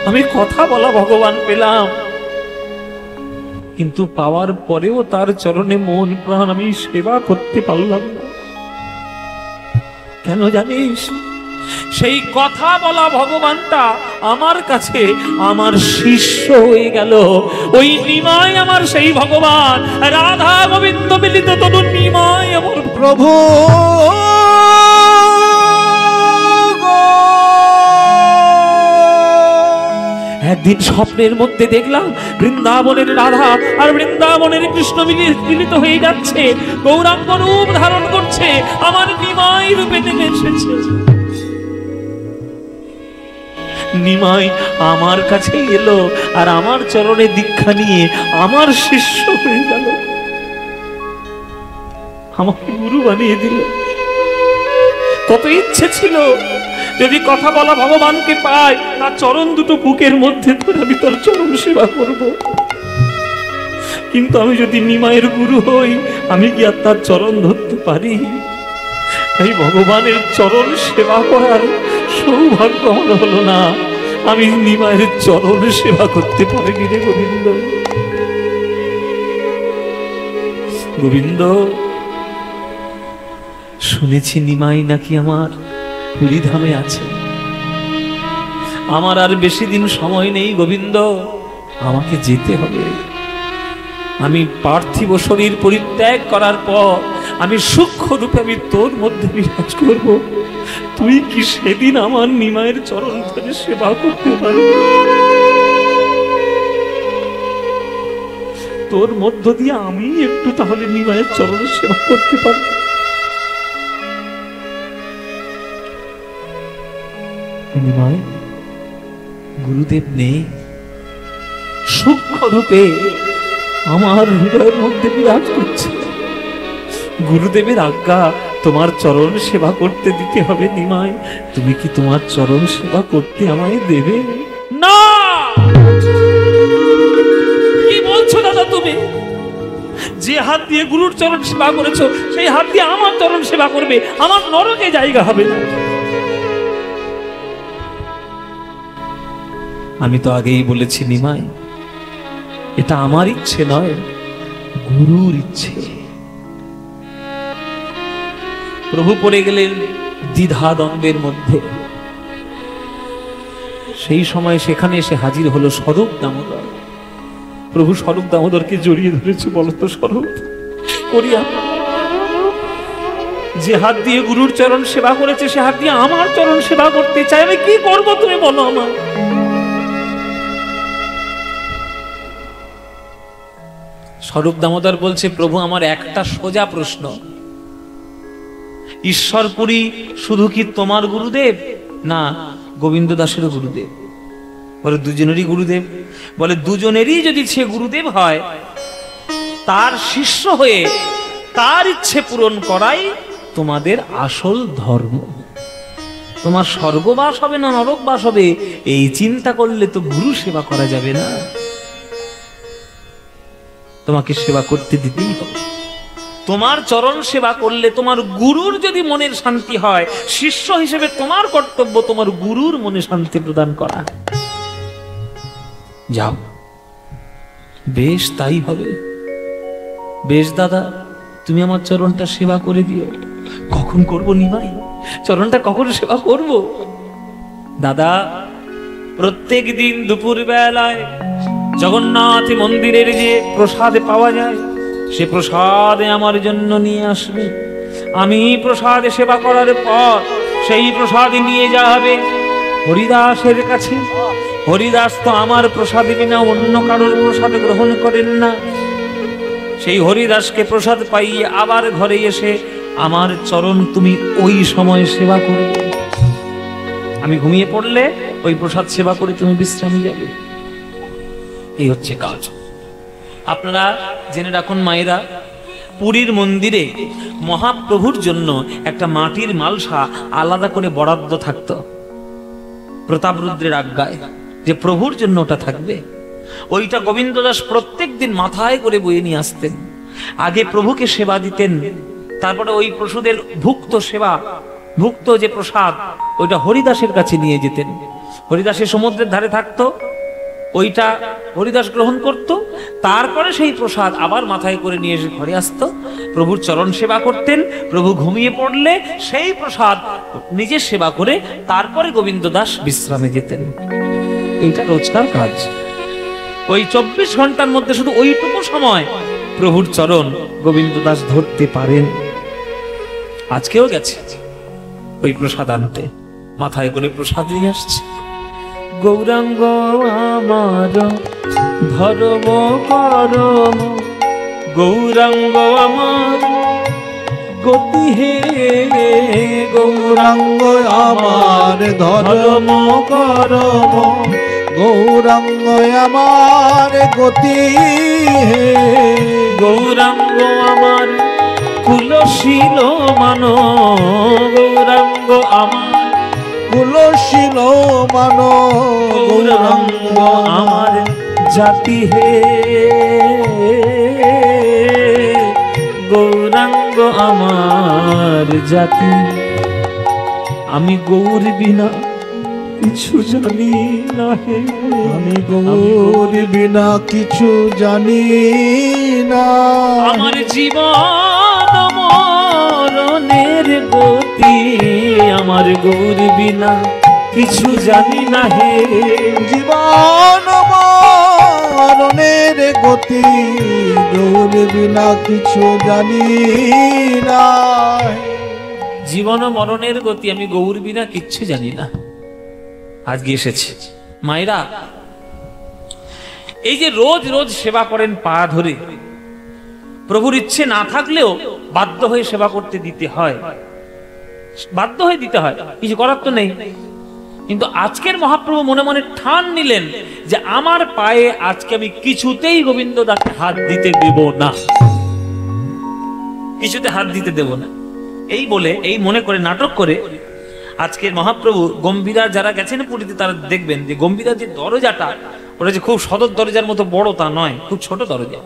A: আমি কথা বলা ভগবান পেলাম, কিন্তু পাওয়ার পরেও তার চরণে মন প্রাণ আমি সেবা করতে পারলাম না। কেন জানিস? সেই কথা বলা ভগবানটা আমার কাছে আমার শিষ্য হয়ে গেল। ওই নিমাই আমার সেই ভগবান, রাধা গোবিন্দ মিলিত তনু নিমাই আমার
B: প্রভু।
A: একদিন স্বপ্নের মধ্যে দেখলাম বৃন্দাবনের রাধা আর বৃন্দাবনের কৃষ্ণ মিলিত হয়ে যাচ্ছে, গৌরাঙ্গ রূপ ধারণ করছে, আমার নিমাই রূপে নেমে এসেছে। নিমাই আমার কাছে এলো আর আমার চরণে দীক্ষা নিয়ে আমার শিষ্য হয়ে গেল, আমাকে গুরু বানিয়ে দিল। কত ইচ্ছে ছিল যদি কথা বলা ভগবানকে পাই, তার চরণ দুটো বুকের মধ্যে ধরে আমি তার চরণ সেবা করব। কিন্তু আমি যদি নিমাইয়ের গুরু হই, আমি কি আর তার চরণ ধরতে পারি? তাই ভগবানের চরণ সেবা করার সৌভাগ্য আমার হলো না। আমি নিমাইয়ের চরণ সেবা করতে পারিনি রে গোবিন্দ। গোবিন্দ, শুনেছি নিমাই নাকি আমার পুরীধামে আছে। আমার আর বেশি দিন সময় নেই গোবিন্দ, আমাকে যেতে হবে। আমি পার্থিব শরীর পরিত্যাগ করার পর আমি সূক্ষ্ম রূপে আমি তোর মধ্যে বিরাজ করব। তুই কি সেদিন আমার নিমাইয়ের চরণ ধরে সেবা করতে পারবি? তোর মধ্য দিয়ে আমি একটু তাহলে নিমাইয়ের চরণ সেবা করতে পারবো? নিমাই, গুরুদেব নেই, সূক্ষ্ম রূপে আমার হৃদয়ের মধ্যে বিরাজ করছে। গুরুদেবের আজ্ঞা, তোমার চরণ সেবা করতে দিতে হবে নিমাই। তুমি কি তোমার চরণ সেবা করতে আমায় দেবে? না। কি বলছো দাদা তুমি? যে হাত দিয়ে গুরুর চরণ সেবা করেছো, সেই হাত দিয়ে আমার চরণ সেবা করবে? আমার নরকে জায়গা হবে না। আমি তো আগেই বলেছি নিমাই, এটা আমার ইচ্ছে নয়, গুরুর ইচ্ছে। প্রভু পড়ে গেলেন দ্বিধা দ্বন্দ্বের মধ্যে। সেই সময় সেখানে এসে হাজির হলো স্বরূপ দামোদর। প্রভু স্বরূপ দামোদরকে জড়িয়ে ধরেছে। বলতো স্বরূপ করিয়া, যে হাত দিয়ে গুরুর চরণ সেবা করেছে, সে হাত দিয়ে আমার চরণ সেবা করতে চাই, আমি কি করবো তুমি বলো আমার? স্বরূপ দামোদর বলছে, প্রভু আমার একটা সোজা প্রশ্ন, ঈশ্বরপুরী শুধু কি তোমার গুরুদেব, না গোবিন্দ দাসেরও গুরুদেব? বলে দুজনেরই গুরুদেব। বলে দুজনেরই যদি সে গুরুদেব হয়, তার শিষ্য হয়ে তার ইচ্ছে পূরণ করাই তোমাদের আসল ধর্ম। তোমার স্বর্গবাস হবে না নরকবাস হবে, এই চিন্তা করলে তো গুরু সেবা করা যাবে না। তোমাকে সেবা করতে দিতেই হবে। তোমার চরণ সেবা করলে তোমার গুরুর যদি মনের শান্তি হয়, শিষ্য হিসেবে তোমার কর্তব্য তোমার গুরুর মনে শান্তি প্রদান করা। যাও, বেশ তাই হবে। বেশ দাদা, তুমি আমার চরণটা সেবা করে দিও। কখন করব নিমাই? চরণটা কখন সেবা করব? দাদা, প্রত্যেক দিন দুপুর বেলায় জগন্নাথ মন্দিরের যে প্রসাদ পাওয়া যায়, সে প্রসাদে আমার জন্য নিয়ে আসবে। আমি প্রসাদে সেবা করার পর সেই প্রসাদে নিয়ে যাবে হরিদাসের কাছে। হরিদাস তো আমার প্রসাদ বিনা অন্য কারোর প্রসাদ গ্রহণ করেন না। সেই হরিদাসকে প্রসাদ পাইয়ে আবার ঘরে এসে আমার চরণ তুমি ওই সময় সেবা করবে। আমি ঘুমিয়ে পড়লে ওই প্রসাদ সেবা করে তুমি বিশ্রামে যাবে। এই হচ্ছে কাজ। আপনারা জেনে রাখুন মায়েরা, পুরীর মন্দিরে মহাপ্রভুর জন্য একটা মাটির মালসা আলাদা করে বরাদ্দ থাকতো প্রতাপরুদ্রের আজ্ঞায়, যে প্রভুর জন্য ওটা থাকবে। ওইটা গোবিন্দ দাস প্রত্যেক দিন মাথায় করে বয়ে নিয়ে আসতেন। আগে প্রভুকে সেবা দিতেন, তারপরে ওই প্রসাদের ভুক্ত যে প্রসাদ ওইটা হরিদাসের কাছে নিয়ে যেতেন। হরিদাসের সমুদ্রের ধারে থাকতো, ওইটা হরিদাস গ্রহণ করত। তারপরে সেই প্রসাদ আবার মাথায় করে নিয়ে এসে ঘরে আসতো, প্রভুর চরণ সেবা করতেন। প্রভু ঘুমিয়ে পড়লে সেই প্রসাদ নিজের সেবা করে তারপরে গোবিন্দ দাস বিশ্রামে যেতেন। এইটা রোজকার কাজ। ওই 24 ঘন্টার মধ্যে শুধু ওইটুকু সময় প্রভুর চরণ গোবিন্দ দাস ধরতে পারেন। আজকেও গেছে ওই প্রসাদ আনতে, মাথায় করে প্রসাদ নিয়ে আসছে। গৌরাঙ্গ আমার ধর্ম করম, গৌরাঙ্গ আমার গতি হে,
B: গৌরাঙ্গ আমার ধর্ম করম, গৌরাঙ্গ আমার গতি হে,
A: গৌরাঙ্গ আমার কুলশীল মানো, গৌরাঙ্গ আমার
B: কুলশীল মানো,
A: গৌরাঙ্গ আমার জাতি হে, গৌরাঙ্গ আমার জাতি। আমি গৌর বিনা কিছু জানি না হে,
B: আমি গৌর বিনা কিছু জানি না।
A: আমার জীবন মরণের গতি, আমার গৌর বিনা কিছু জানি না হে।
B: জীবন মরণের গতি, গৌর বিনা কিছু জানি না।
A: জীবন মরণের গতি, আমি গৌর বিনা কিচ্ছু জানি না। আজকে এসেছে মায়েরা, এই যে রোজ রোজ সেবা করেন পা ধরে, প্রভুর ইচ্ছে না থাকলেও বাধ্য হয়ে সেবা করতে দিতে হয়, বাধ্য হয়ে দিতে হয়, কিছু করার তো নেই। কিন্তু আজকের মহাপ্রভু মনে মনে ঠান নিলেন যে আমার পায়ে আজকে আমি কিছুতেই গোবিন্দ দাসকে হাত দিতে দেব না, কিছুতে হাত দিতে দেব না। এই বলে, এই মনে করে, নাটক করে আজকের মহাপ্রভু গম্ভীরা যারা গেছেন পুরীতে তারা দেখবেন যে গম্ভীরা যে দরজাটা, ওটা যে খুব সদর দরজার মতো বড় তা নয়, খুব ছোট দরজা।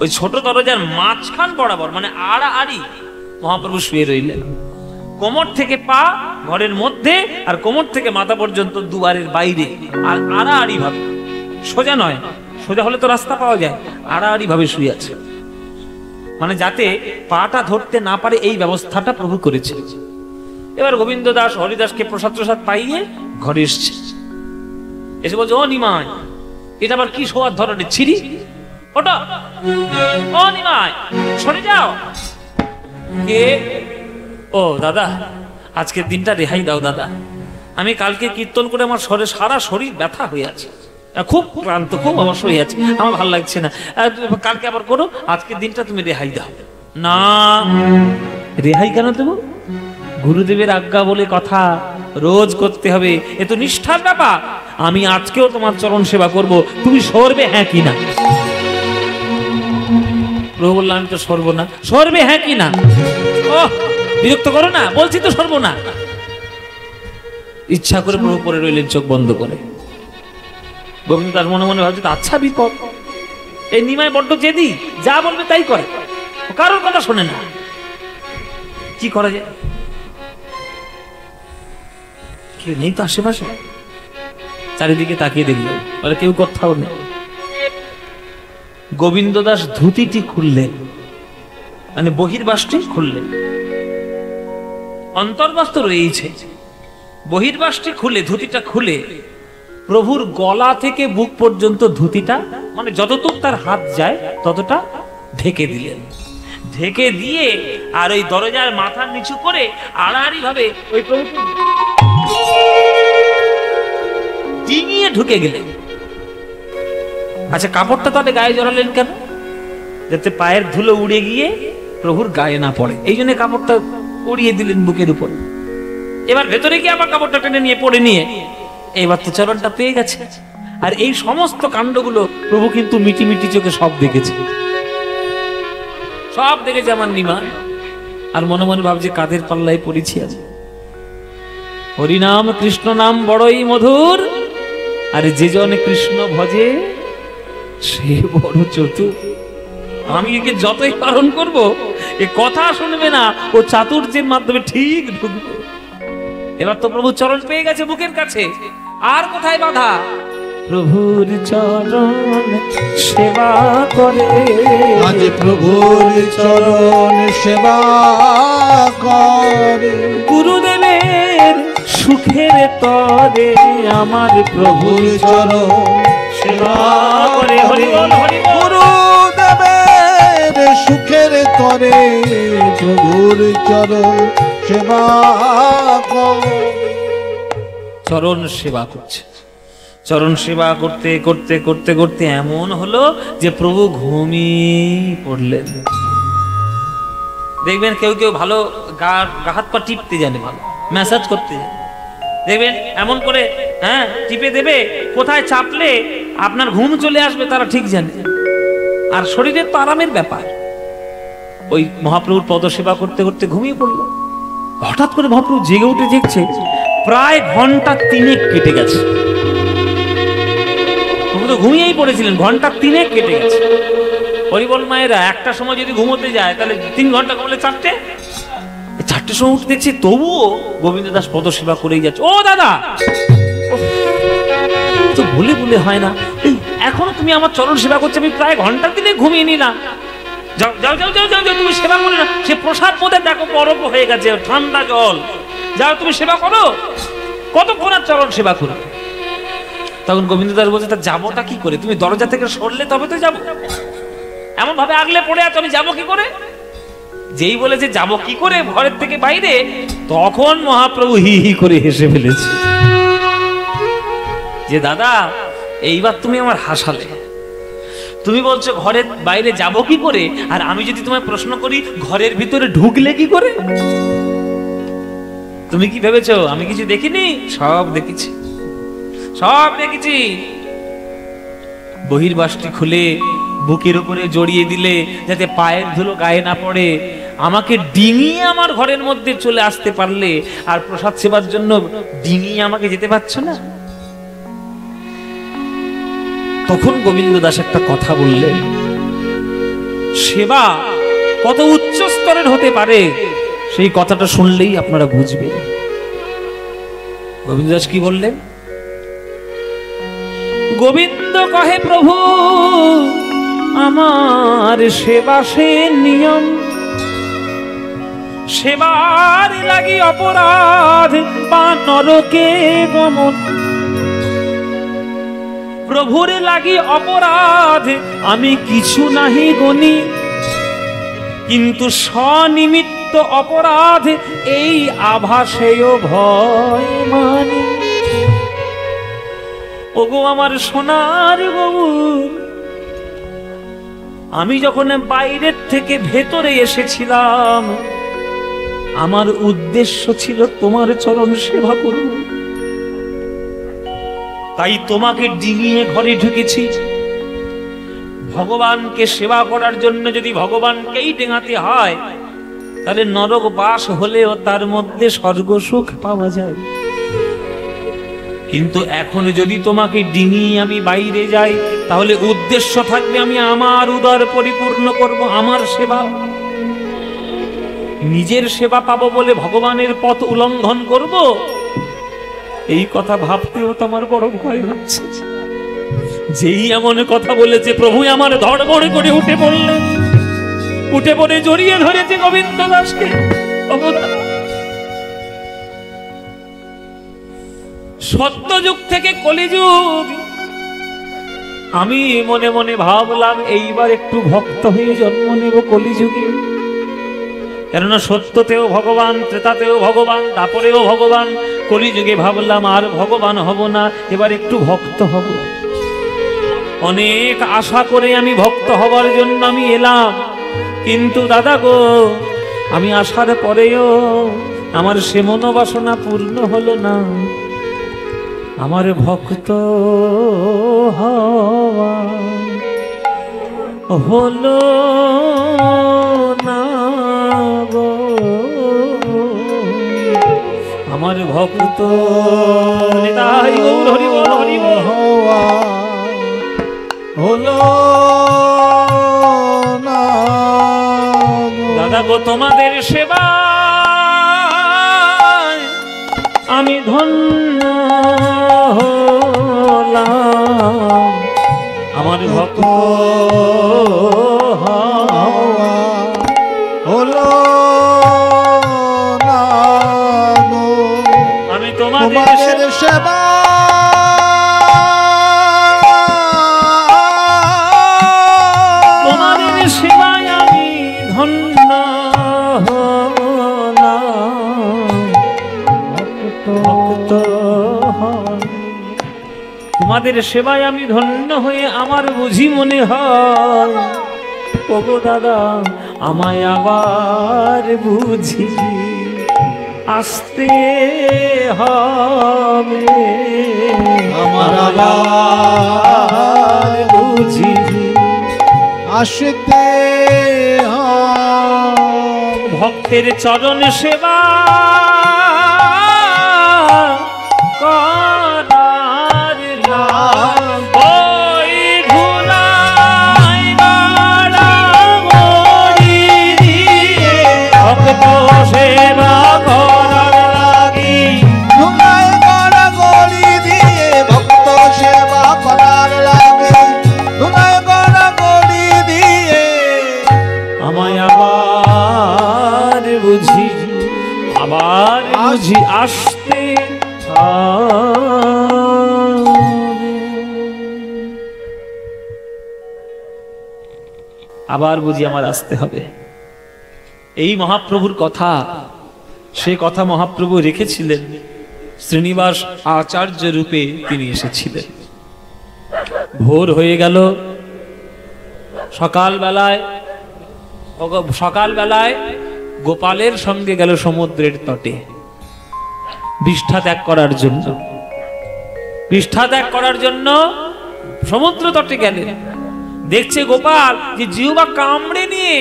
A: ওই ছোট দরজার মাঝখান বরাবর মানে আড়াআড়ি মহাপ্রভু শুয়ে রইলেন। কোমর থেকে পা ঘরের মধ্যে, আর কোমর থেকে মাথা পর্যন্ত দুয়ারের বাইরে, আর আড়াআড়ি ভাবে, সোজা নয়, সোজা হলে তো রাস্তা পাওয়া যায়, আড়াআড়ি ভাবে শুয়ে আছে, মানে যাতে পাটা ধরতে না পারে এই ব্যবস্থাটা প্রভু করেছে। এবার গোবিন্দ দাস হরিদাসকে প্রসাদ প্রসাদ পাইয়ে ঘরে এসছে, এসে বলছে, ও নিমাই, এটা আবার কি শোয়ার ধরনের ছিরি, ওটা ও নিমাই সরে যাও। কে? ও দাদা, আজকের দিনটা রেহাই দাও দাদা, আমি কালকে কীর্তন করে আমার সারা শরীর ব্যথা হয়ে আছে, খুব ক্লান্ত, খুব অবশ্য হয়ে আছে, আমার ভালো লাগছে না, কালকে আবার করো, আজকের দিনটা তুমি রেহাই দাও। না, রেহাই কেন দেবো? গুরুদেবের আজ্ঞা বলে কথা, রোজ করতে হবে, এ তো নিষ্ঠার ব্যাপার। আমি আজকেও তোমার চরণ সেবা করব, তুমি সরবে হ্যাঁ কি না? প্রভু বললাম, আমি তো সরবো না। সরবে হ্যাঁ কি না? ও বিরক্ত করো না, বলছি তো সরবো না। ইচ্ছা করে প্রভু পরে রইলেন চোখ বন্ধ করে। গোবিন্দ দাস মনে মনে ভাবছে, আচ্ছা বিপদ, এই নিমাই বড্ড জেদি, যা বলবে তাই করে। ও কারোর কথা শোনে না। কি করা যায়? কেউ নেই তো আশেপাশে। চারিদিকে তাকিয়ে দেখল, বলে কেউ কোথাও নেই। গোবিন্দ দাস ধুতিটি খুললেন, মানে বহির্বাসটি খুললেন। অন্তর্বাস তো রয়েছে, বহির্বাসটি খুলে, ধুতিটা খুলে প্রভুর গলা থেকে বুক পর্যন্ত ধুতিটা, মানে যতটুক তার হাত যায় ততটা ঢেকে দিলেন। ঢেকে দিয়ে আর ওই দরজার মাথা নিচু করে আড়াআড়ি ভাবে ওই প্রভুকে ডিঙিয়ে ঢুকে গেলেন। আচ্ছা, কাপড়টা তাহলে গায়ে জড়ালেন কেন? যাতে পায়ের ধুলো উড়ে গিয়ে প্রভুর গায়ে না পড়ে, এই জন্য কাপড়টা উড়িয়ে দিলেন বুকের উপর। এবার ভেতরে গিয়ে আবার কাপড়টা টেনে নিয়ে পড়ে নিয়ে এবার তো চরণটা পেয়ে গেছে। আর এই সমস্ত কাণ্ডগুলো প্রভু কিন্তু মিটি মিটি চোখে সব দেখেছে, সব দেখেছে আমার নিমাই। আর মনে মনে ভাবছে কাদের পাল্লায় পড়েছি আজ। হরিনাম কৃষ্ণ নাম বড়ই মধুর, আর যে জনে কৃষ্ণ ভজে সে বড় চতুর। আমি একে যতই পালন করব, এ কথা শুনবে না, ও চাতুর্যের মাধ্যমে ঠিক ঢুকবে। এবার তো প্রভু চরণ পেয়ে গেছে বুকের কাছে, আর কোথায় বাধা? প্রভুর চরণ সেবা করে,
B: আজ প্রভুর চরণ সেবা করে।
A: গুরুদেবের সুখের তরে আমার প্রভুর চরণ সেবা করে। হরি বল, হরি বল।
B: গুরুদেবের সুখের তরে প্রভুর চরণ সেবা করে।
A: চরণ সেবা করছে। চরণ সেবা করতে করতে করতে করতে এমন হলো যে প্রভু ঘুমিয়ে পড়লেন। দেখবেন কেউ কেউ ভালো গা হাত পা টিপতে জানে, ভালো ম্যাসাজ করতে জানে, দেখবেন এমন করে হ্যাঁ টিপে দেবে, কোথায় চাপলে আপনার ঘুম চলে আসবে তারা ঠিক জানে। আর শরীরের তো আরামের ব্যাপার। ওই মহাপ্রভুর পদ সেবা করতে করতে ঘুমিয়ে পড়লো। হঠাৎ করে মহাপ্রভু জেগে উঠে দেখছে প্রায় ঘন্টা 3 কেটে গেছে। প্রভু তো ঘুমিয়েই পড়েছিলেন, ঘন্টা 3 কেটে গেছে। হরিবল মায়েরা একটা সময় যদি ঘুমোতে যায় তাহলে 3 ঘন্টা ঘুমলে 4টের সময় উঠে দেখছি তবুও গোবিন্দ দাস পদ সেবা করেই যাচ্ছে। ও দাদা, তো বলে বলে হয় না, এখনো তুমি আমার চরণ সেবা করছো, আমি প্রায় ঘন্টা 3 ঘুমিয়ে নিলাম। যাও যাও যাও যাও যাও, তুমি সেবা করো না। সে প্রসাদ বোধে দেখো বরফ হয়ে গেছে, ঠান্ডা জল। যাও তুমি সেবা করো, কতক্ষণ আর চরণ সেবা করো। তখন গোবিন্দ দাস বলছে, তা যাবোটা কি করে? তুমি দরজা থেকে সরলে তবে তো যাবো, এমন ভাবে আগলে পড়ে আছো, আমি যাবো কি করে? যেই বলেছে যাবো কি করে ঘরের থেকে বাইরে, তখন মহাপ্রভু হি হি করে হেসে ফেলেছে যে দাদা এইবার তুমি আমার হাসালে। তুমি বলছো ঘরের বাইরে যাব কি করে, আর আমি যদি তোমায় প্রশ্ন করি ঘরের ভিতরে ঢুকলে কি করে? তুমি কি ভেবেছো আমি কিছু দেখিনি? সব দেখেছি, সব দেখেছি। বহির্বাসটি খুলে বুকের উপরে জড়িয়ে দিলে যাতে পায়ের ধুলো গায়ে না পড়ে, আমাকে ডিঙিয়ে আমার ঘরের মধ্যে চলে আসতে পারলে, আর প্রসাদ সেবার জন্য ডিঙিয়ে আমাকে যেতে পারছো না। তখন গোবিন্দ দাস একটা কথা বললেন, সেবা কত উচ্চ স্তরের হতে পারে সেই কথাটা শুনলেই আপনারা বুঝবেন। গোবিন্দ দাস কি বললেন? গোবিন্দ কহে প্রভু আমার সেবা সে নিয়ম, সেবার লাগি অপরাধ বা নরকে গমন। প্রভুর লাগি অপরাধ আমি কিছু নাহি গনি, কিন্তু স্বনিমিত্ত অপরাধ এই আভাসেও ভয় মানি। ওগো আমার সোনার বাবু, আমি যখন বাইরের থেকে ভেতরে এসেছিলাম আমার উদ্দেশ্য ছিল তোমার চরণ সেবা করব, তাই তোমাকে ডিঙিয়ে ঘরে ঢুকেছি। ভগবানকে সেবা করার জন্য যদি ভগবানকেই ডেঙাতে হয় তাহলে নরক বাস হলেও তার মধ্যে স্বর্গ সুখ পাওয়া যায়, কিন্তু এখন যদি তোমাকে ডিঙিয়ে আমি বাইরে যাই, তাহলে উদ্দেশ্য থাকবে আমি আমার উদর পরিপূর্ণ করব, আমার সেবা। নিজের সেবা পাবো বলে ভগবানের পথ উল্লঙ্ঘন করব, এই কথা ভাবতেও তোমার বড় ভয় হচ্ছে। যেই এমন কথা বলেছে, প্রভু আমার ধড়বড় করে উঠে পড়লেন, উঠে পড়ে জড়িয়ে ধরেছে গোবিন্দ দাসকে। সত্যযুগ থেকে কলিযুগ, আমি মনে মনে ভাবলাম এইবার একটু ভক্ত হয়ে জন্ম নেব কলিযুগে। কেননা সত্যতেও ভগবান, ত্রেতাতেও ভগবান, দাপরেও ভগবান। কলিযুগে ভাবলাম আর ভগবান হব না, এবার একটু ভক্ত হব। অনেক আশা করে আমি ভক্ত হবার জন্য আমি এলাম, কিন্তু দাদা গো, আমি আসার পরেও আমার সে মনোবাসনা পূর্ণ হলো না। আমার ভক্ত হওয়া হলো না গো, আমার ভক্ত নিতাই গৌর হরি বল হরি বল
B: হওয়া হলো না গো।
A: দাদা গো, তোমাদের সেবা আমি ধন্য হলাম, আমার ভক্ত
B: হওয়া হলো না গো।
A: আমি তোমাদের
B: তোমাদের সেবা
A: তোমাদের সেবায় আমি ধন্য হলাম, ভক্ত তোমাদের সেবায় আমি ধন্য হয়ে আমার বুঝি মনে হয়, ওগো দাদা আমায় আবার বুঝি আসতে হবে,
B: আমার আবার
A: বুঝি
B: আসতে হবে।
A: ভক্তের চরণ সেবা করার নাম, ওই ধুলাই বাড়াবড়ি দিয়ে ভক্ত সেবা করার লাগি,
B: ধুলাই গড়াগড়ি দিয়ে ভক্ত সেবা করার লাগে, ধুলাই গড়াগড়ি দিয়ে
A: আমায় আবার বুঝি আসতে আবার বুঝি আমার আসতে হবে। এই মহাপ্রভুর কথা, সে কথা মহাপ্রভু রেখেছিলেন। শ্রীনিবাস আচার্য রূপে তিনি এসেছিলেন। ভোর হয়ে গেল, সকালবেলায় গোপালের সঙ্গে গেল সমুদ্রের তটে বিষ্ঠা ত্যাগ করার জন্য সমুদ্র তটে গেলেন। দেখছে গোপাল যে জিহ্বা কামড়ে নিয়ে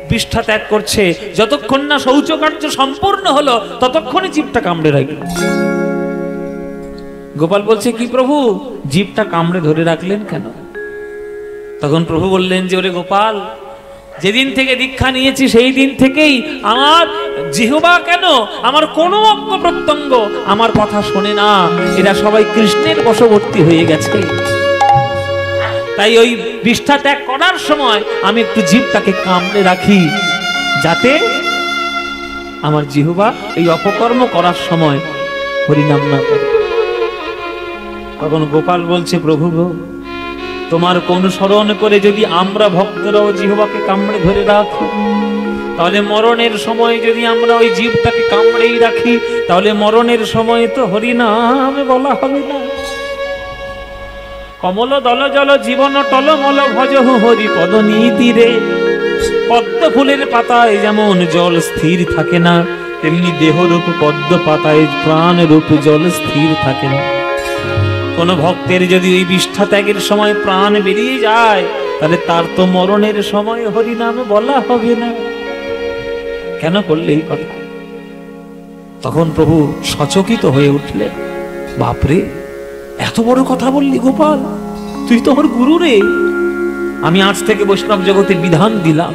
A: বিষ্ঠা ত্যাগ করছে, যতক্ষণ না শৌচকার্য সম্পূর্ণ হলো ততক্ষণে জিভটা কামড়ে রাখল। গোপাল বলছে, কি প্রভু, জিভটা কামড়ে ধরে রাখলেন কেন? তখন প্রভু বললেন যে, ওরে গোপাল, যেদিন থেকে দীক্ষা নিয়েছি সেই দিন থেকেই আমার জিহ্বা কেন, আমার কোনো অঙ্গ প্রত্যঙ্গ আমার কথা শোনে না, এরা সবাই কৃষ্ণের বশবর্তী হয়ে গেছে। তাই ওই বিষ্ঠা ত্যাগ করার সময় আমি একটু জিভটাকে কামড়ে রাখি, যাতে আমার জিহ্বা এই অপকর্ম করার সময় হরিনাম না করে। তখন গোপাল বলছে, প্রভু গো, তোমার কোন স্মরণ করে যদি আমরা ভক্তরাও জিহ্বাকে কামড়ে ধরে রাখি, তাহলে মরণের সময় যদি আমরা ওই জীবটাকে কামড়েই রাখি, তাহলে মরণের সময় তো হরিনাম বলা হবে না। কমল দল জল জীবন টলমল ভজহু হরি পদ নীতিরে। পদ্ম ফুলের পাতায় যেমন জল স্থির থাকে না, তেমনি দেহরূপ পদ্ম পাতায় প্রাণ রূপ জল স্থির থাকে না। কোন ভক্তের যদি ওই বিষ্ঠা ত্যাগের সময় প্রাণ বেরিয়ে যায়, তাহলে তার তো মরণের সময় হরিনাম বলা হবে না। কেন করলে এই কথা? তখন প্রভু সচকিত হয়ে উঠলেন, বাপরে, এত বড় কথা বললি গোপাল, তুই তো আমার গুরু রে। আমি আজ থেকে বৈষ্ণব জগতে বিধান দিলাম,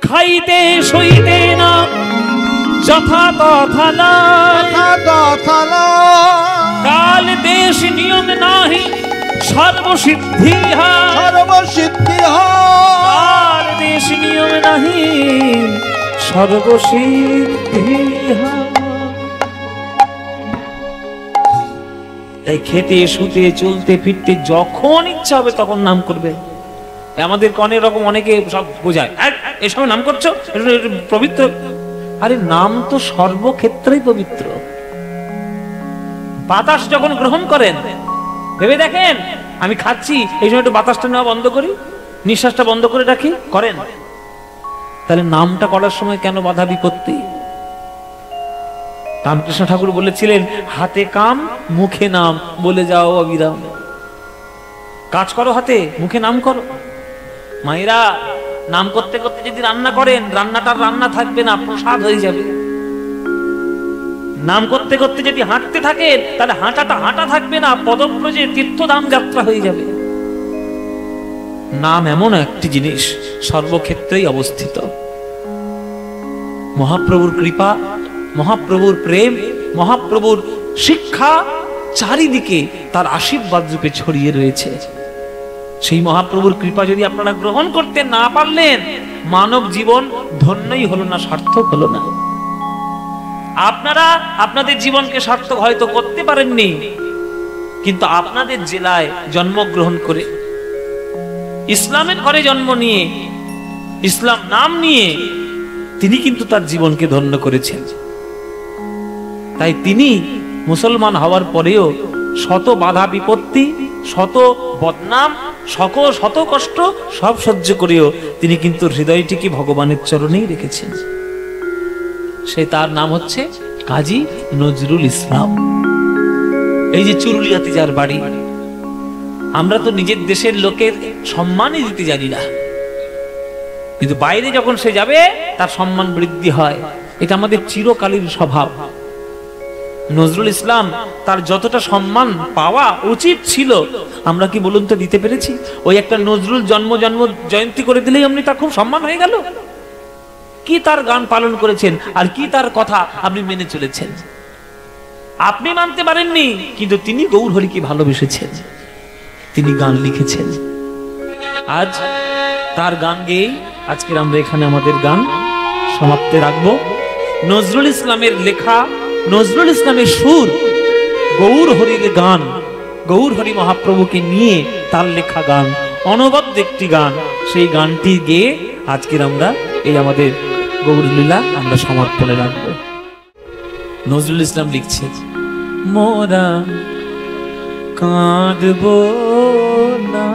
A: খাইতে সইতে না যথা তথা লয়, কাল দেশ নিয়ম নাহি সর্বসিদ্ধি হয়,
B: সর্বসিদ্ধি
A: কাল দেশ নিয়ম নাহি সর্বসিদ্ধি হয়। তাই খেতে শুতে চলতে ফিরতে যখন ইচ্ছা হবে তখন নাম করবে। আমাদের অনেক রকম অনেকে সব বোঝায়, এসব নাম করছো পবিত্র। আরে নাম তো সর্বক্ষেত্রেই পবিত্র। বাতাস যখন গ্রহণ করেন ভেবে দেখেন, আমি খাচ্ছি এই সময় একটু বাতাসটা নেওয়া বন্ধ করি, নিঃশ্বাসটা বন্ধ করে রাখি, করেন? তাহলে নামটা করার সময় কেন বাধা বিপত্তি? রামকৃষ্ণ ঠাকুর বলেছিলেন, হাতে কাম মুখে নাম বলে যাও অবিরাম। কাজ করো হাতে, মুখে নাম করো। মায়েরা নাম করতে করতে যদি রান্না করেন, রান্নাটার রান্না থাকবে না, প্রসাদ হয়ে যাবে। নাম করতে করতে যদি হাঁটতে থাকেন, তাহলে হাঁটাটা হাঁটা থাকবে না, পদব্রজে তীর্থধাম যাত্রা হয়ে যাবে। নাম এমন একটি জিনিস সর্বক্ষেত্রেই অবস্থিত। মহাপ্রভুর কৃপা, মহাপ্রভুর প্রেম, মহাপ্রভুর শিক্ষা চারিদিকে তার আশীর্বাদ রূপে ছড়িয়ে রয়েছে। সেই মহাপ্রভুর কৃপা যদি আপনারা গ্রহণ করতে না পারলেন, মানব জীবন ধন্যই হলো না, সার্থক হলো না। আপনারা আপনাদের জীবনকে সার্থক হয়তো করতে পারেননি, কিন্তু আপনাদের জেলায় জন্মগ্রহণ করে, ইসলামের ঘরে জন্ম নিয়ে, ইসলাম নাম নিয়ে তিনি কিন্তু তার জীবনকে ধন্য করেছেন। তাই তিনি মুসলমান হওয়ার পরেও শত বাধা বিপত্তি, শত বদনাম, শত কষ্ট সব সহ্য করেও তিনি কিন্তু হৃদয়টিকে ভগবানের চরণেই রেখেছেন। সে তার নাম হচ্ছে কাজী নজরুল ইসলাম। এই যে চুরুলিয়াতে যার বাড়ি, আমরা তো নিজের দেশের লোকের সম্মানই দিতে জানি না, কিন্তু বাইরে যখন সে যাবে তার সম্মান বৃদ্ধি হয়। এটা আমাদের চিরকালীন স্বভাব। নজরুল ইসলাম তার যতটা সম্মান পাওয়া উচিত ছিল, আমরা কি বলুন তো দিতে পেরেছি? ওই একটা নজরুল জন্ম জয়ন্তী করে দিলেই আপনি তার খুব সম্মান হয়ে গেল। কি তার গান পালন করেছেন, আর কি তার কথা আপনি মেনে চলেছেন। আপনি মানতে পারেননি, কিন্তু তিনি গৌর হরিকে ভালোবেসেছেন, তিনি গান লিখেছেন। আজ তার গান গেয়েই আজকের আমরা এখানে আমাদের গান সমাপ্তে রাখবো। নজরুল ইসলামের লেখা, নজরুল ইসলামের সুর, গৌর হরির গান, গৌর হরি মহাপ্রভুকে নিয়ে তার লেখা গান, অনবদ্য একটি গান। সেই গানটি গেয়ে আজকের আমরা এই আমাদের গৌরলীলা আমরা সমর্পণে রাখবো। নজরুল ইসলাম লিখছে, মোরা কাঁদবো না।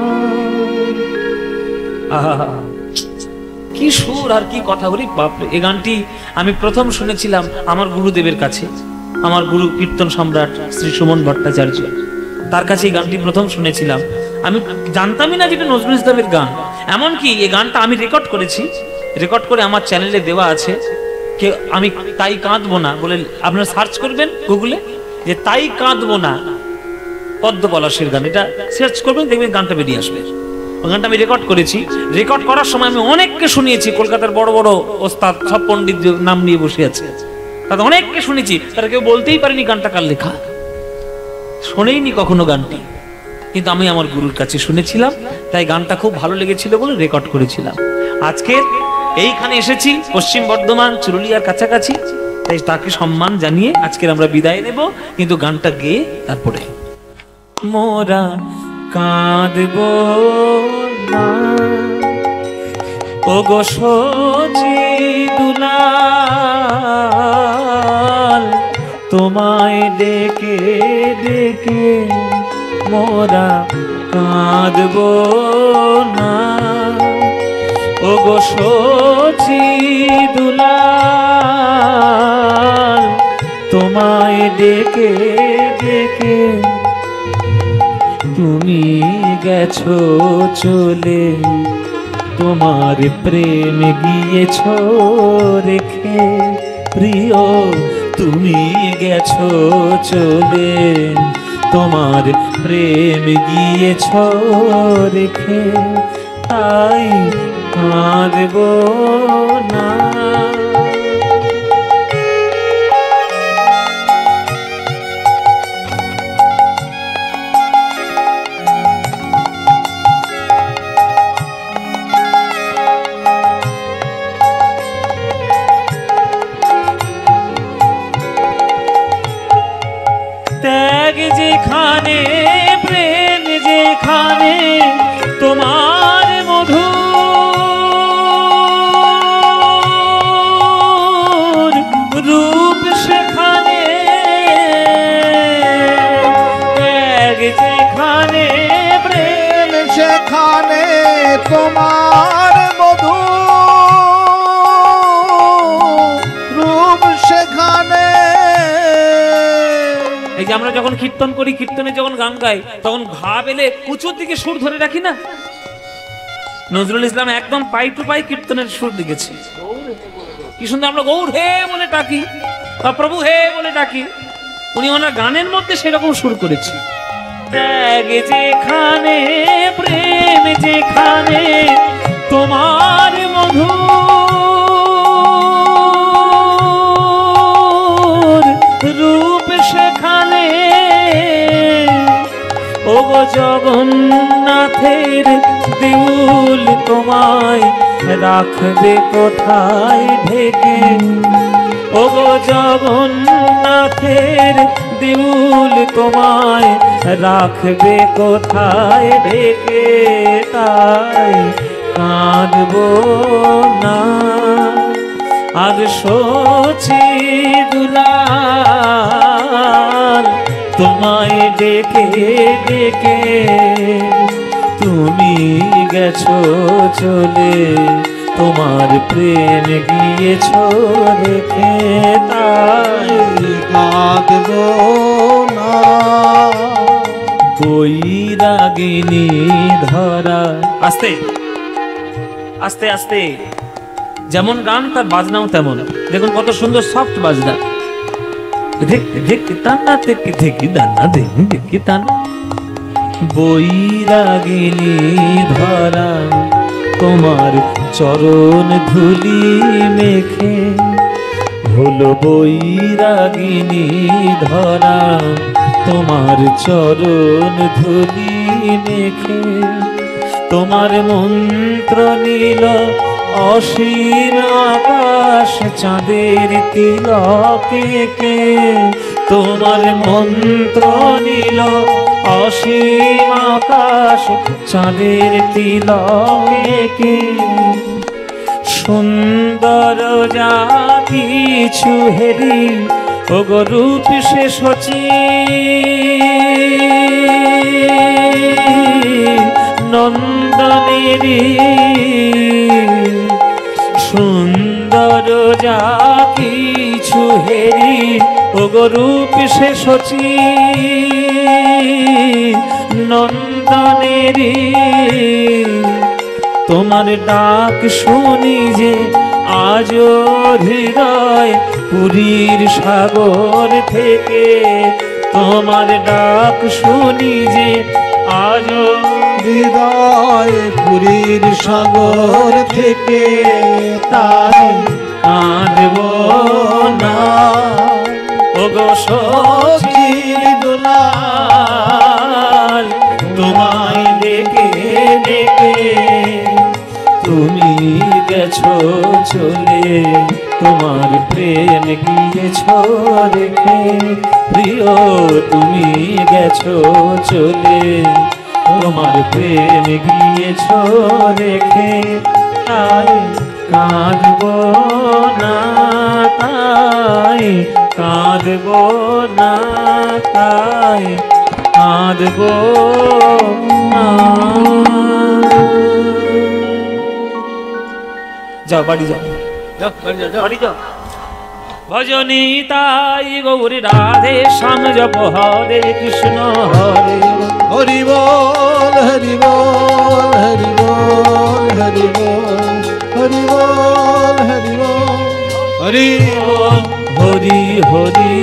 A: কি সুর আর কি কথা বলি, বাপরে! এই গানটি আমি প্রথম শুনেছিলাম আমার গুরুদেবের কাছে, আমার গুরু কীর্তন সম্রাট শ্রী সুমন ভট্টাচার্য, তার কাছে এই গানটি প্রথম শুনেছিলাম। আমি জানতামই না যেটা নজরুল ইসলামের গান। এমনকি এই গানটা আমি রেকর্ড করেছি, রেকর্ড করে আমার চ্যানেলে দেওয়া আছে। আমি তাই কাঁদবো না বলে আপনারা সার্চ করবেন গুগলে, যে তাই কাঁদবো না পদ্ম পলাশের গান, এটা সার্চ করবেন, দেখবেন গানটা বেরিয়ে আসবে। ওই গানটা আমি রেকর্ড করেছি। রেকর্ড করার সময় আমি অনেককে শুনিয়েছি, কলকাতার বড় বড় ওস্তাদ সব পণ্ডিত নাম নিয়ে বসে আছে, তাদের অনেককে শুনেছি, তারা কেউ বলতেই পারেনি গানটা কার লেখা, শোনেইনি কখনো গানটি, কিন্তু আমি আমার গুরুর কাছে শুনেছিলাম, তাই গানটা খুব ভালো লেগেছিল বলে রেকর্ড করেছিলাম। আজকে এইখানে এসেছি পশ্চিম বর্ধমান চুরুলিয়ার কাছাকাছি, তাই তাকে সম্মান জানিয়ে আজকের আমরা বিদায় নেব, কিন্তু গানটা গেয়ে তারপরে মোরা কাঁদবো না, ও গো সজি দুলাল, তোমায় ডেকে ডেকে মোরা কাঁদবো না, ও গো সজি দুলাল, তোমায় ডেকে ডেকে তুমি গেছো চলে, তোমার প্রেম গিয়েছো রেখে, প্রিয় তুমি গেছো চলে, তোমার প্রেম গিয়েছ রেখে, তাই কাঁদব না। ত্যাগ যেখানে, প্রেম যেখানে, তোমার মধুর রূপ সেখানে। ত্যাগ যেখানে, প্রেম
B: সেখানে তোমার মধু রূপ সেখানে।
A: এই যে আমরা যখন কীর্তন করি, কীর্তনে যখন গান গাই, তখন ঘা বেলে উঁচুর দিকে সুর ধরে রাখি না? নজরুল ইসলাম একদম পাই টু পাই কীর্তনের সুর লিখেছে। কি সুন্দর আমরা গৌর হে বলে ডাকি বা প্রভু হে বলে ডাকি, উনি ওনার গানের মধ্যে সেরকম সুর করেছে। ত্যাগ যেখানে, প্রেম যেখানে, তোমার মধুর রূপ সেখানে। ওগো জগন্নাথের দেউল তোমায় রাখবে কোথায় ঢেকে? ওগো জগন্নাথের দেউল তোমায় রাখবে কোথায় ঢেকে? তাই কাঁদব না আজ সচি দুলাল তোমায় ডেকে ডেকে। তুমি গেছো চলে, তোমার প্রেম গিয়েছ রেখে, তাই
B: কাঁদব না।
A: বৈরাগিনী ধরা। আস্তে আস্তে আস্তে, যেমন গান তার বাজনাও তেমন। দেখুন কত সুন্দর সফট বাজনা। তানা থেকে থেকে দানা দেখি তানা। বৈরাগিনী ধরা তোমার চরণ ধুলি মেখে, হলো বৈরাগিনী ধরা তোমার চরণ ধুলি মেখে। তোমার মন্ত্র নীল অসীম আকাশ চাঁদের তিলকে কে। তোমার মন্ত্র নীল অসীম আকাশ চাঁদের তিলকে কে। সুন্দর যা কিছু হেরি, ওগো রূপ সে সচি নন্দনেরি। সুন্দর যা কিছু হেরি, ওগো রূপ সে সচি নন্দনেরি। তোমার ডাক শুনি যে আজ হৃদয় পুরীর সাগর থেকে। তোমার ডাক শুনি যে আজ
B: হৃদয় পুরীর সাগর থেকে, তাই
A: কাঁদব না ওগো সচি দুলাল তোমায় ডেকে ডেকে। তুমি গেছো চলে, তোমার প্রেম গিয়েছ রেখে। প্রিয় তুমি গেছো চলে, তোমার প্রেম গিয়েছ রেখে। তাই কাঁদব না, তাই কাঁদব না, তাই কাঁদব না। যাও বাড়ি যাও, বাড়ি যাও। ভজনী তাই গৌরী রাধে শ্যাম জপ হরে কৃষ্ণ হরে।
B: হরি বল হরি বল হরি বল হরি বল হরি বল হরি বল হরি
A: হরি হরি